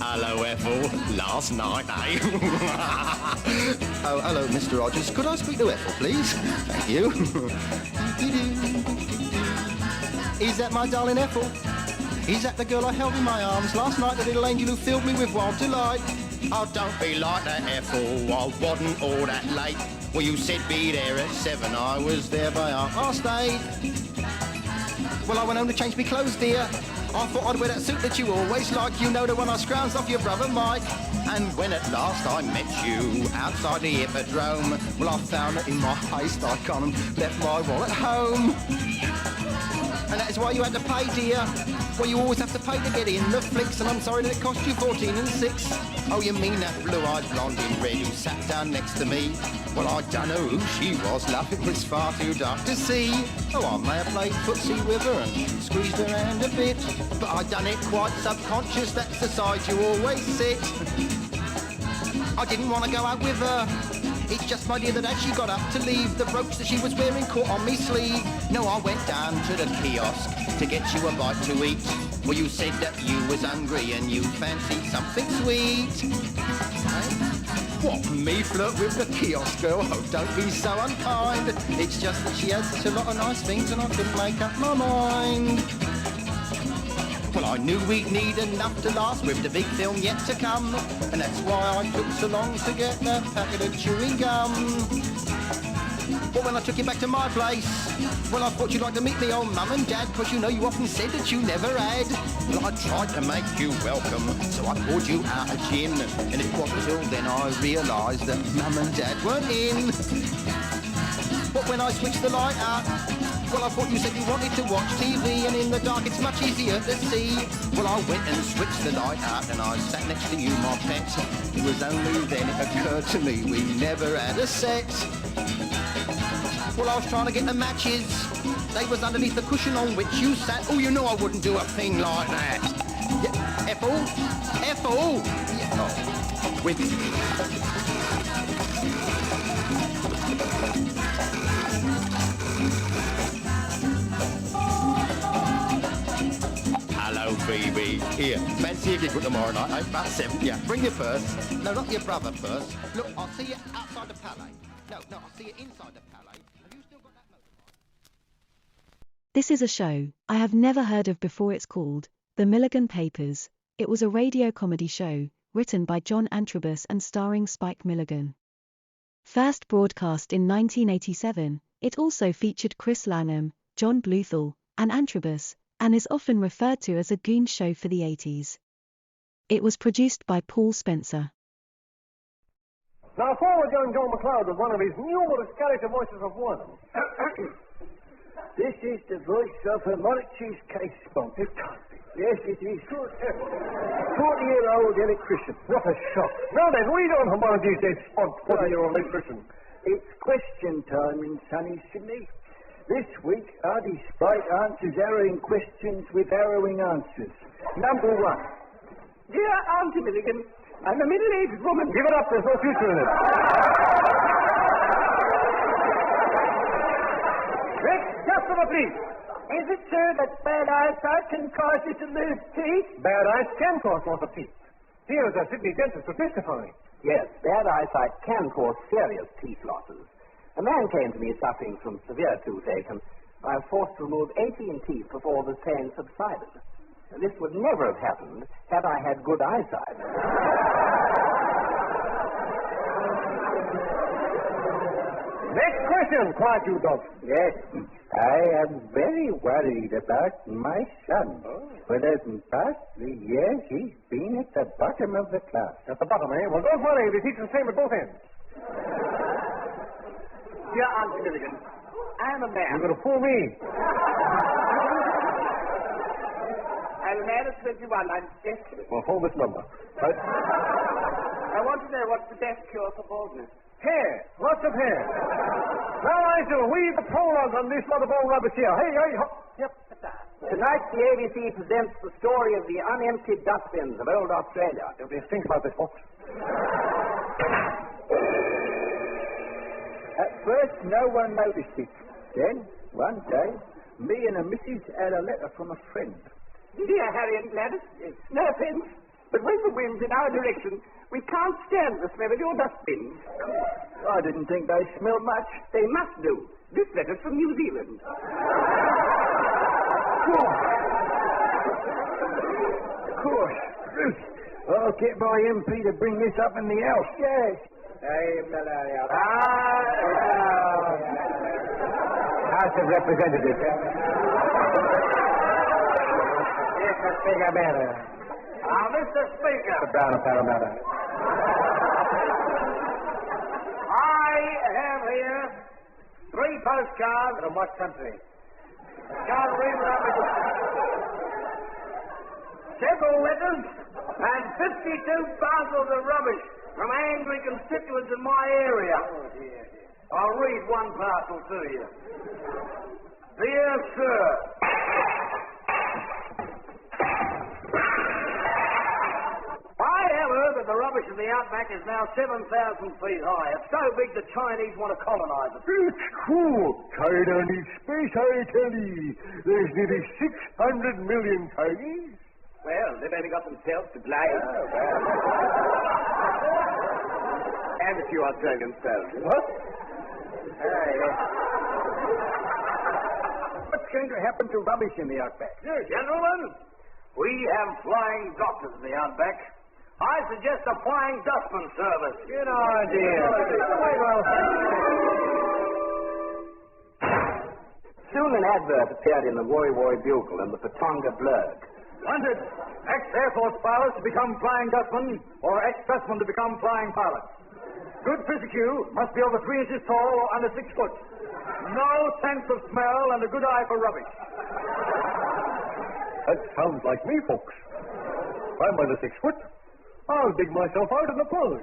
Hello, Ethel. Last night, eh? Oh, hello, Mr. Rogers. Could I speak to Ethel, please? Thank you. Is that my darling Ethel? Is that the girl I held in my arms last night, the little angel who filled me with wild delight? Oh, don't be like that, Ethel. I wasn't all that late. Well, you said be there at 7. I was there by 8:30. Well, I went home to change my clothes, dear. I thought I'd wear that suit that you always like. You know, the one I scrounged off your brother Mike. And when at last I met you outside the hippodrome, Well, I found that in my haste I gone and left my wallet home. And that is why you had to pay, dear. Well, you always have to pay to get in the flicks, and I'm sorry that it cost you 14 and 6. oh, you mean that blue-eyed blonde in red who sat down next to me? Well, I don't know who she was, love, it was far too dark to see. Oh, I may have played footsie with her and squeezed her hand a bit, but I done it quite subconscious, that's the side you always sit. I didn't want to go out with her. It's just my dear that as she got up to leave, the brooch that she was wearing caught on me sleeve. No, I went down to the kiosk to get you a bite to eat. Well, you said that you was hungry and you fancied something sweet. What, me flirt with the kiosk girl? Oh, don't be so unkind. It's just that she had such a lot of nice things and I couldn't make up my mind. Well, I knew we'd need enough to last with the big film yet to come, and that's why I took so long to get that packet of chewing gum. But when I took you back to my place, well, I thought you'd like to meet me old mum and dad, because you know you often said that you never had. Well, I tried to make you welcome, so I poured you out a gin, and it wasn't till then I realised that mum and dad weren't in. But when I switched the light up, well, I thought you said you wanted to watch TV, and in the dark it's much easier to see. Well, I went and switched the light out, and I sat next to you, my pet. It was only then it occurred to me we never had a set. Well, I was trying to get the matches. They was underneath the cushion on which you sat. Oh, you know I wouldn't do a thing like that. Yeah, Ethel? Ethel? Yeah, oh, with Hello, Phoebe. Here, fancy a giggle tomorrow night, eh? About 7. Yeah, bring your purse. No, not your brother purse. Look, I'll see you outside the Palais. No, I'll see you inside the Palais. Have you still got that motorbike? This is a show I have never heard of before. It's called The Milligan Papers. It was a radio comedy show, written by John Antrobus and starring Spike Milligan. First broadcast in 1987, it also featured Chris Lanham, John Bluthal, and Antrobus, and is often referred to as a goon show for the 80s. It was produced by Paul Spencer. Now forward young John McLeod with one of his numerous character voices of one. This is the voice of a monarchy's case spot. It can't be. Yes, it is. 40-year-old electrician. What a shock. Now then, read on from Monarchy's case spot, 40-year-old electrician. It's question time in sunny Sydney. This week, Artie Sprite answers harrowing questions with harrowing answers. Number 1. Dear Auntie Milligan, I'm a middle-aged woman. Give it up, there's no future in it. Next, customer, please. Is it true that bad eyesight can cause you to lose teeth? Bad eyes can cause loss of teeth. Here is a Sydney dentist to testify. Yes, bad eyesight can cause serious teeth losses. A man came to me suffering from severe toothache, and I was forced to remove 18 teeth before the pain subsided. This would never have happened had I had good eyesight. Next question, cried you, Doc. Yes, I am very worried about my son. For the past 3 years, he's been at the bottom of the class. At the bottom, eh? Well, don't worry, they teach the same at both ends. Dear Auntie Milligan, I am a man. You're going to fool me. I'm a man of 21. I'm desperate. Well, hold this number. I want to know what's the best cure for baldness. Hair. Lots of hair. Now, I shall weave the prologue on this lot of old rubbish here. Hey, hey, ho. Yep. Tonight, the ABC presents the story of the unemptied dustbins of old Australia. Don't you think about this, folks? At first, no one noticed it. Then, one day, me and a missus had a letter from a friend. Dear Harry and Gladys, no offense, but when the wind's in our direction, we can't stand the smell of your dustbins. I didn't think they smelled much. They must do. This letter's from New Zealand. Of course. I'll get my MP to bring this up in the House. Yes. House of Representatives. Mr. Speaker, matter. Mr. Speaker. The Brown of Parramatta. I have here 3 postcards. From what country? Can't read without me. Several letters and 52 parcels of rubbish from angry constituents in my area. Oh, dear. I'll read one parcel to you. Dear Sir, I have heard that the rubbish in the outback is now 7,000 feet high. It's so big the Chinese want to colonize it. It's cool. China needs space, I tell you. There's nearly 600 million Chinese. Well, they've only got themselves to blame. And a few Australian soldiers. What? What's going to happen to rubbish in the outback? Gentlemen, we have flying doctors in the outback. I suggest a flying dustman service. Good idea. Soon an advert appeared in the Woy Woy Bugle and the Patonga Blurg. Wanted ex-Air Force pilots to become flying dustmen or ex-dustmen to become flying pilots. Good physicue must be over 3 inches tall or under 6 foot. No sense of smell and a good eye for rubbish. That sounds like me, folks. If I'm under 6 foot, I'll dig myself out in the pond.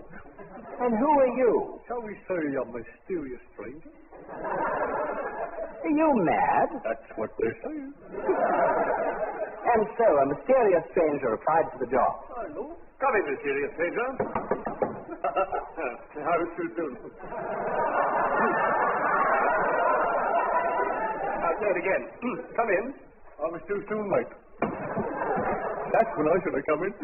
And who are you? Shall we say a mysterious stranger? Are you mad? That's what they're saying. And so, a mysterious stranger applied for the job. I know. Come in, mysterious stranger. I was too soon. I'll say it again. Come in. I was too soon, mate. That's when I should have come in.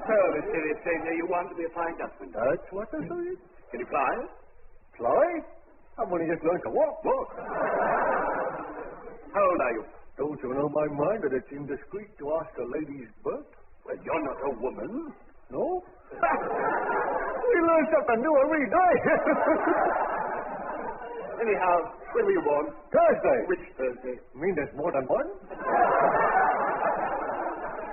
So, mysterious stranger, you want to be a flying dustman? That's what they're saying. Can you fly? Fly? I've only just learned to walk. How old are you? Don't you know my mind that it's indiscreet to ask a lady's birth? Well, you're not a woman. No? We learn something new every day. Anyhow, when were you born? Thursday. Which Thursday? You mean there's more than one?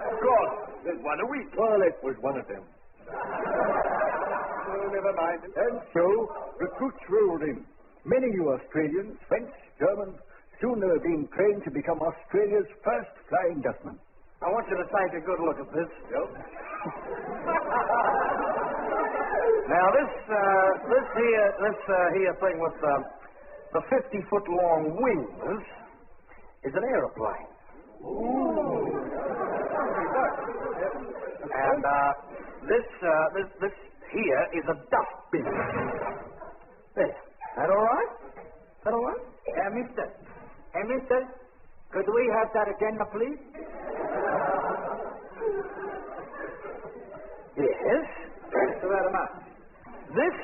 Of course. There's one a week. Well, it was one of them. Oh, never mind. And so, recruits rolled in. Many new Australians, French, German, soon they were being trained to become Australia's first Flying Dutchman. I want you to take a good look at this. Yep. Now, this here thing with the 50-foot long wings is an aeroplane. Ooh. And this here is a dustbin. There. That all right? That all right? Mister. Hey, mister, could we have that again, please? Yes. Thanks very much. This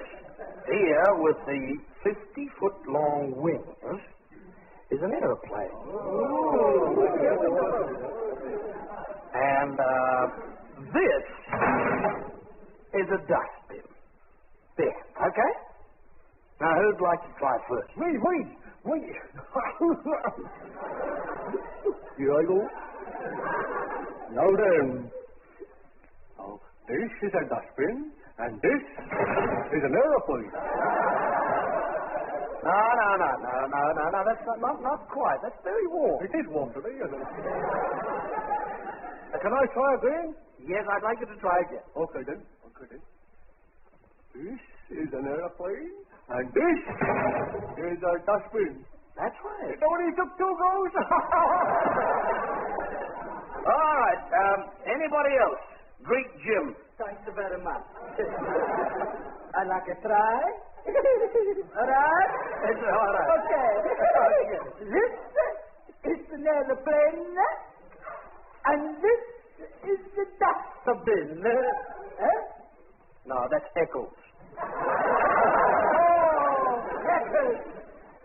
here with the 50-foot long wings is an aeroplane. And this is a dustbin. There, okay? Now, who'd like to try first? Me. Here I go. Now then. Now, this is a dustbin, and this is an aeroplane. No, that's not quite. That's very warm. It is warm today, isn't it? Can I try again? Yes, I'd like you to try again. Okay, then. This is an aeroplane, and this is a dustbin. That's right. It only took 2 goes. All right. Anybody else? Greet Jim. Thank you very much. I'd like to try. All right? All right. Okay. This is an aeroplane, and this is the dustbin. No, that's Eccles. Eccles.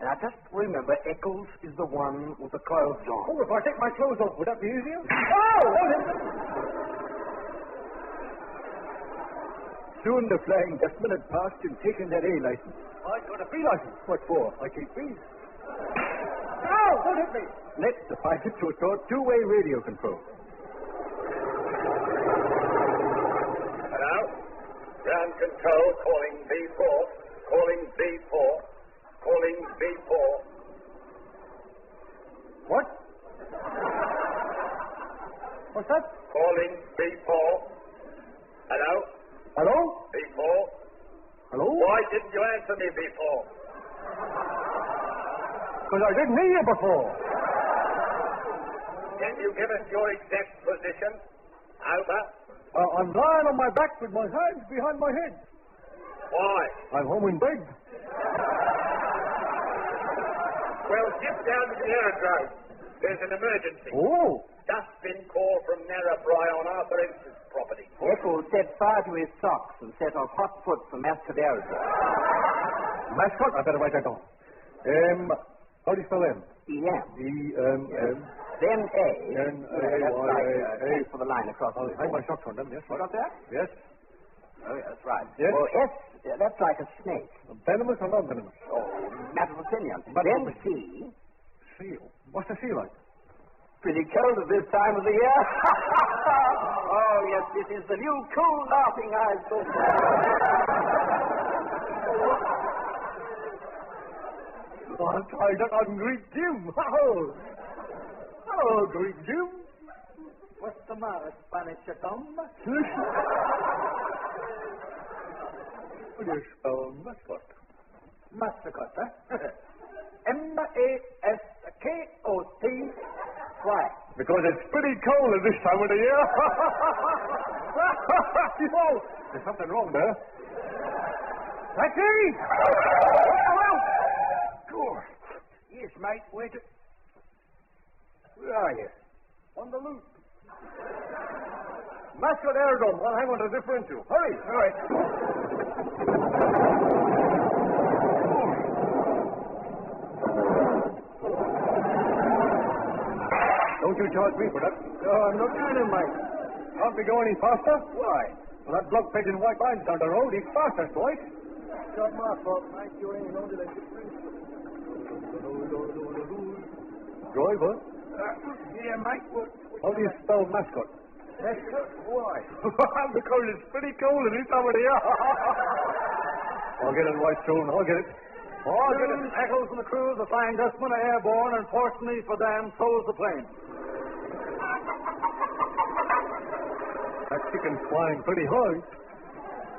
Now, just remember, Eccles is the one with the clothes on. Oh, if I take my clothes off, would that be easier? Oh! Soon the Flying Dutchman had passed and taken their A license. I got a B license. What for? I take B's. No! Don't hit me! Next, the pilots were taught two-way radio control. Hello? Ground control calling B4. Calling B4. Calling B4. What? What's that? Calling B4. Hello? Hello? B4. Hello? Why didn't you answer me before? Because I didn't hear you before. Can you give us your exact position? Over. I'm lying on my back with my hands behind my head. Why? I'm home in bed. Well, zip down to the aerodrome. There's an emergency. Oh. Dustbin call from Narrabri on Arthur Ensign's property. Eccles set fire to his socks and set off hot foot for Mascot aerodrome. Mascot? I better write that down. How do you spell M? E-M. E-M-M. Then A. N-A-Y-A. For the line across the hang my socks on them, yes. Got that? Yes. Oh, yeah, that's right. Yes. Well, S, that's like a snake. Venomous or non-venomous? Oh, matter of opinion. Then C. Seal. What's the seal like? Pretty cold at this time of the year. Oh, yes, this is the new cool laughing eyes. I'll try that on Greek Jim. Hello, Greek Jim. What's the matter, Spanish chum? How do you spell mascot? Mascot, huh? M-A-S-K-O-T. Why? Because it's pretty cold at this time of the year. Oh, there's something wrong there. Taxi! Good. Yes, mate. Wait. Where are you? On the loop. Mascot Aerodrome. I'll hang on to the differential. Hurry. All right. Don't you charge me for that. No, I'm not doing it, mate. Can't we go any faster? Why? Well, that bloke painting white lines down the road, he's fast, that's right. Not my fault, Mike. You ain't on to the Driver? Yeah, Mike. How do you spell mascot? Mascot? Why? Because it's pretty cold in this time of the year. I'll get it right soon. I'll get it. I'll get it. Eccles and the crew of the Flying Dutchman are airborne, and fortunately for them, so is the plane. That chicken's flying pretty high.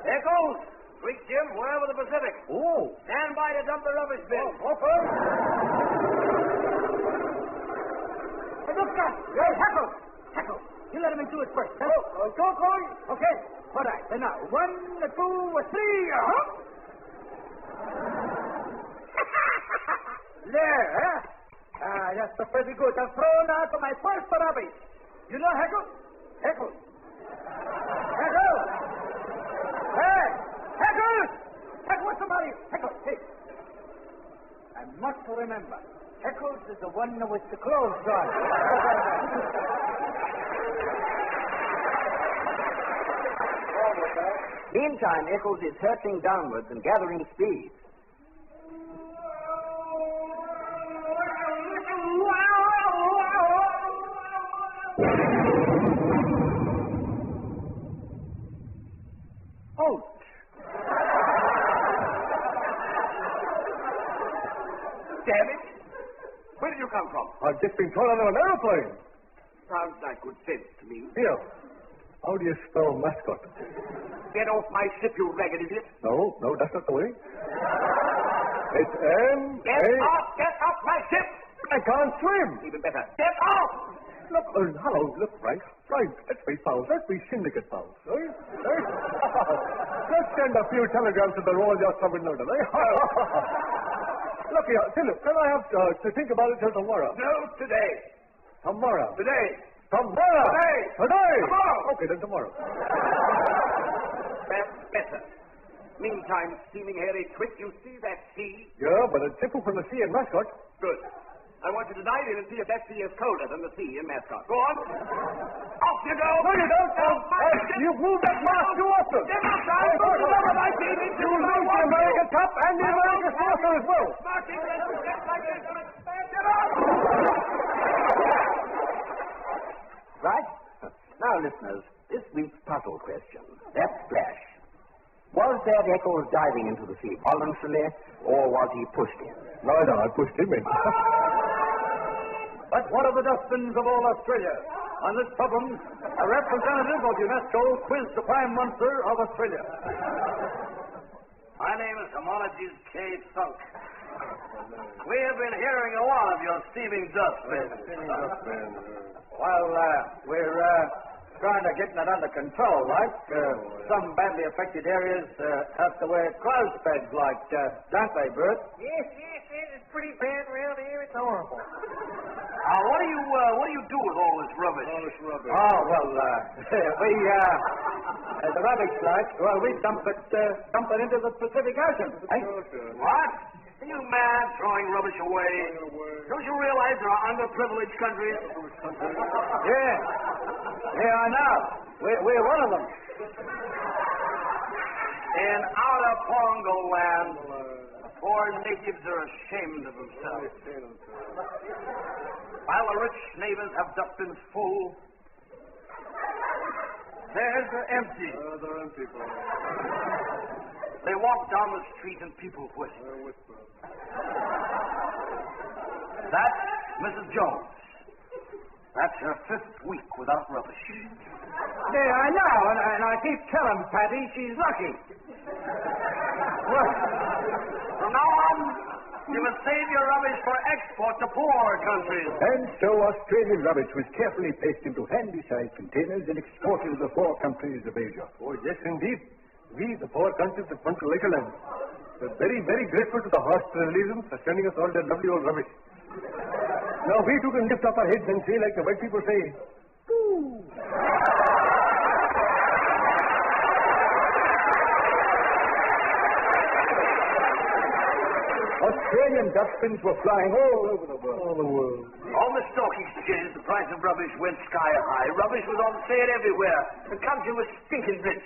Eccles! Quick, Jim, we're over the Pacific. Oh. Stand by to dump the rubbish bin. Okay. Hey, look, Gus. Hey, Heckle. Heckle. You let him into it first. Huh? Go. Okay. All right. And now, 1, 2, 3, There, huh? That's pretty good. I'm thrown out for my first rubbish. You know Heckle? Heckle. Hey! Heckle! Heckle, what's the matter? Heckle, hey. I must remember. Heckles is the one with the clothes on. Meantime, Eccles is hurtling downwards and gathering speed. Out. Damn it! Where did you come from? I've just been thrown out of an aeroplane. Sounds like good sense to me. Here. How do you spell mascot? Get off my ship, you ragged idiot. No, that's not the way. It's M. Get off my ship! I can't swim. Even better. Get off! Look, hello, look, Frank. Let's be pals. Let's be syndicate pals. Eh? Let's send a few telegrams to the Royal Yacht Club in London, eh? Look here, Philip, can I have to think about it till tomorrow? No, today. Tomorrow. Today. Tomorrow. Today. Tomorrow. Okay, then tomorrow. That's better. Meantime, steaming hairy twit, you see that sea? Yeah, but it's different from the sea in Mascot. Good. I want you to dive in and see if that sea is colder than the sea in Mascot. Go on. Off you go. No, you don't. You've moved that mast too often. Get outside. Go to over my team. You will lose the American Cup and the American Saucer as well. Right? Now, listeners, this week's puzzle question. That's Splash. Was that Eccles diving into the sea voluntarily, or was he pushed in? No, I pushed him in. But what of the dustbins of all Australia? On this problem, a representative of UNESCO quizzed the Prime Minister of Australia. My name is Homologies K. Sunk. We have been hearing a lot of your steaming dustbins. Well, we're trying to get that under control, like. Some badly affected areas have to wear clothes pegs, like, don't they, Bert? Yes, it's pretty bad around here. It's horrible. What do you do with all this rubbish? Oh, well, the rubbish, like, well, we dump it into the Pacific Ocean. Eh? What? Are you mad throwing rubbish away? Don't you realize there are underprivileged countries? Yeah, I know. We're one of them. In outer Pongo land, poor natives are ashamed of themselves. While the rich neighbors have dustbins full, theirs are empty. They're empty, boy. They walk down the street and people whisper. That's Mrs. Jones. That's her 5th week without rubbish. Yeah, I know, and I keep telling Patty she's lucky. Well, from now on, you must save your rubbish for export to poor countries. And so Australian rubbish was carefully placed into handy-sized containers and exported to the 4 countries of Asia. Oh, yes, indeed. We, the poor countries that want to like a land, we're very, very grateful to the Australians for sending us all their lovely old rubbish. Now we too can lift up our heads and say, like the white people say, "Ooh." Australian dustbins were flying all over the world. All the world. On the stock exchange, the price of rubbish went sky high. Rubbish was on sale everywhere. The country was stinking rich.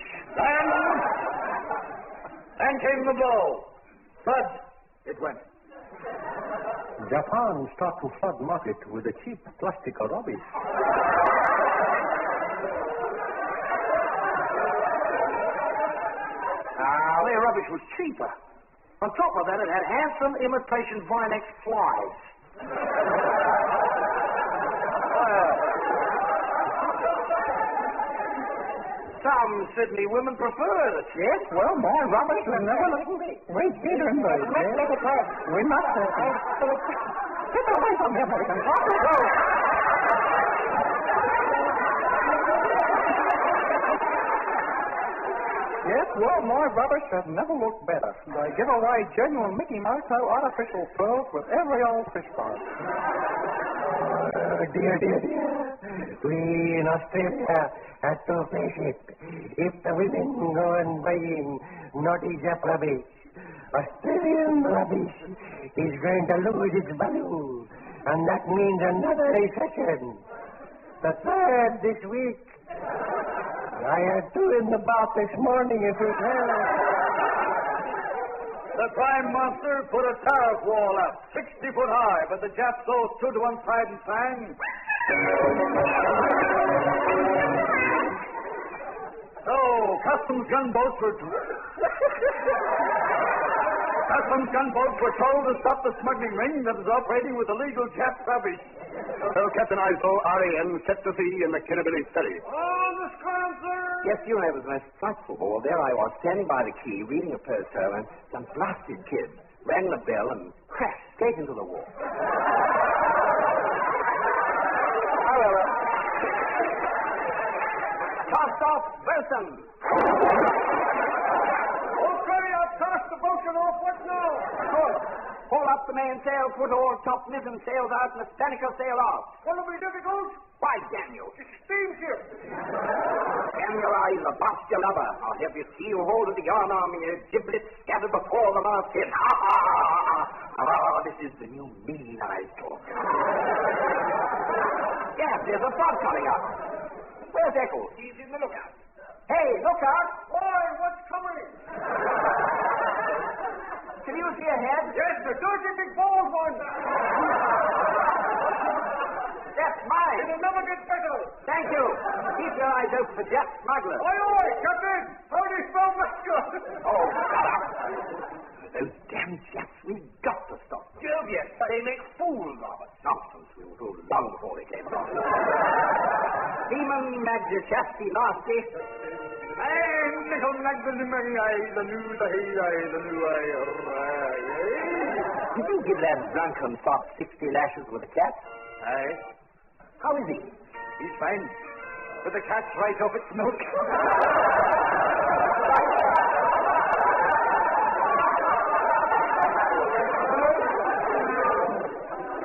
And came the blow. But it went. Japan started to flood market with the cheap plastic rubbish. Their rubbish was cheaper. On top of that, it had handsome imitation Vinex flies. Some Sydney women prefer the Yes, well, more rubbish than never. Wait, Peter and Bird. Let it pass. We're not. Get away from him, American. Yes, well, more rubbish has never looked better. They give away genuine Mickey Mouse artificial pearls with every old fish pond. Dear. We in Australia have to face it. If the women go on buying naughty Jap rubbish, Australian rubbish is going to lose its value. And that means another recession. The third this week. I had two in the bath this morning, if you can. The Prime Minister put a tariff wall up, 60 foot high, but the Japs all stood to one side and sang. So, customs gunboats were told to stop the smuggling ring that was operating with illegal Jap rubbish. So Captain Iso, R.A.N., set to sea in the Kennedy Study. On the scram, sir! Yes, you know, it was most frightful ball. There I was, standing by the quay, reading a posto, and some blasted kid rang the bell and crashed straight into the wall. However, cast off, bosun! Okay, I've cast the bosun off. What now? Good. Haul up the mainsail, put all top mizzen sails out, and the spinnaker sail off. What'll be difficult? Why, Daniel. Steamship. Daniel, I'll bust your lubber. I'll have you seal hold of the yarn arm and your giblets scattered before the masthead. Ha, ha, ha, ha. This is the new mean I talk. Yeah, there's a fog coming up. Where's Eccles? He's in the lookout. Hey, look out. Boy, what's coming? Can you see ahead? Yes, the dirty big bald one. That's mine. It'll never get better. Thank you. Keep your eyes open for Jap smugglers. Oi, Captain. How do you spell muscular? Oh, shut up. Those damn Japs, we've got to stop them. Yes, they make fools of us. Nonsense. We were told long before they came along. Seaman Majesty Nasty. And little Magdalene, the new, Did you give that drunken fop 60 lashes with a cat? Aye. How is he? He's fine. With the cat's right off its milk.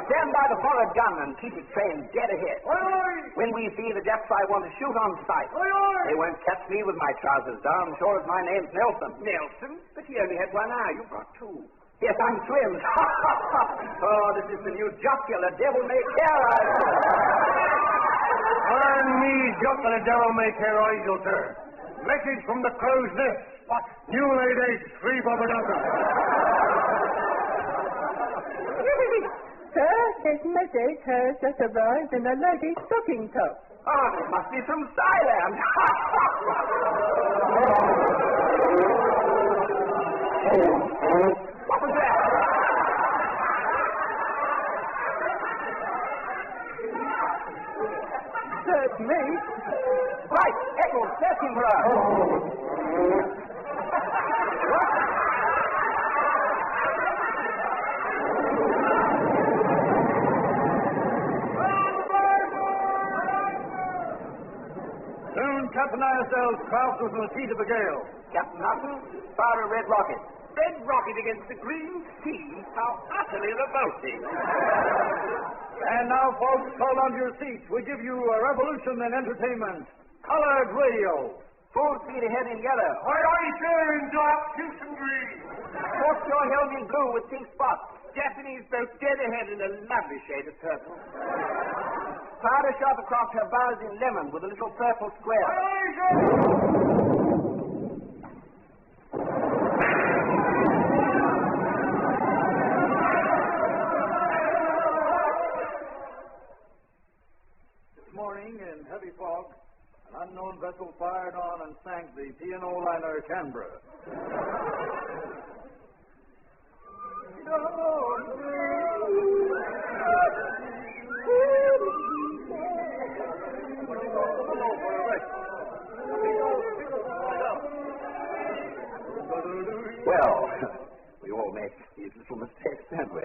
Stand by the forward gun and keep it trained dead ahead. Oi! When we see the Japs, I want to shoot on sight. Oi! They won't catch me with my trousers down, sure as my name's Nelson. Nelson? But he only had one eye. You've got two. Yes, I'm twins. Oh, this is the new jocular devil-may-care eye. And me, jocular devil-may-care eye, sir. Message from the crow's nest. What? New laid eggs, 3 bob a dozen. Sir, this message has just arrived in a lady's stocking top. Oh, it must be from Thailand. What was that? Search me. Right, Eccles, searching for us. Captain ourselves, craft was in the teeth of a gale. Captain Hutton, fire a red rocket. Red rocket against the green sea? How utterly revolting. And now, folks, hold on to your seats. We give you a revolution in entertainment. Colored radio. Full speed ahead in yellow. Aye, aye, sir, in dark, Houston green. offshore Helming blue with pink spots. Japanese boat dead ahead in a lovely shade of purple. Powder shot across her bows in lemon with a little purple square. This morning, in heavy fog, an unknown vessel fired on and sank the P&O liner Canberra. Well, we all make these little mistakes, don't we?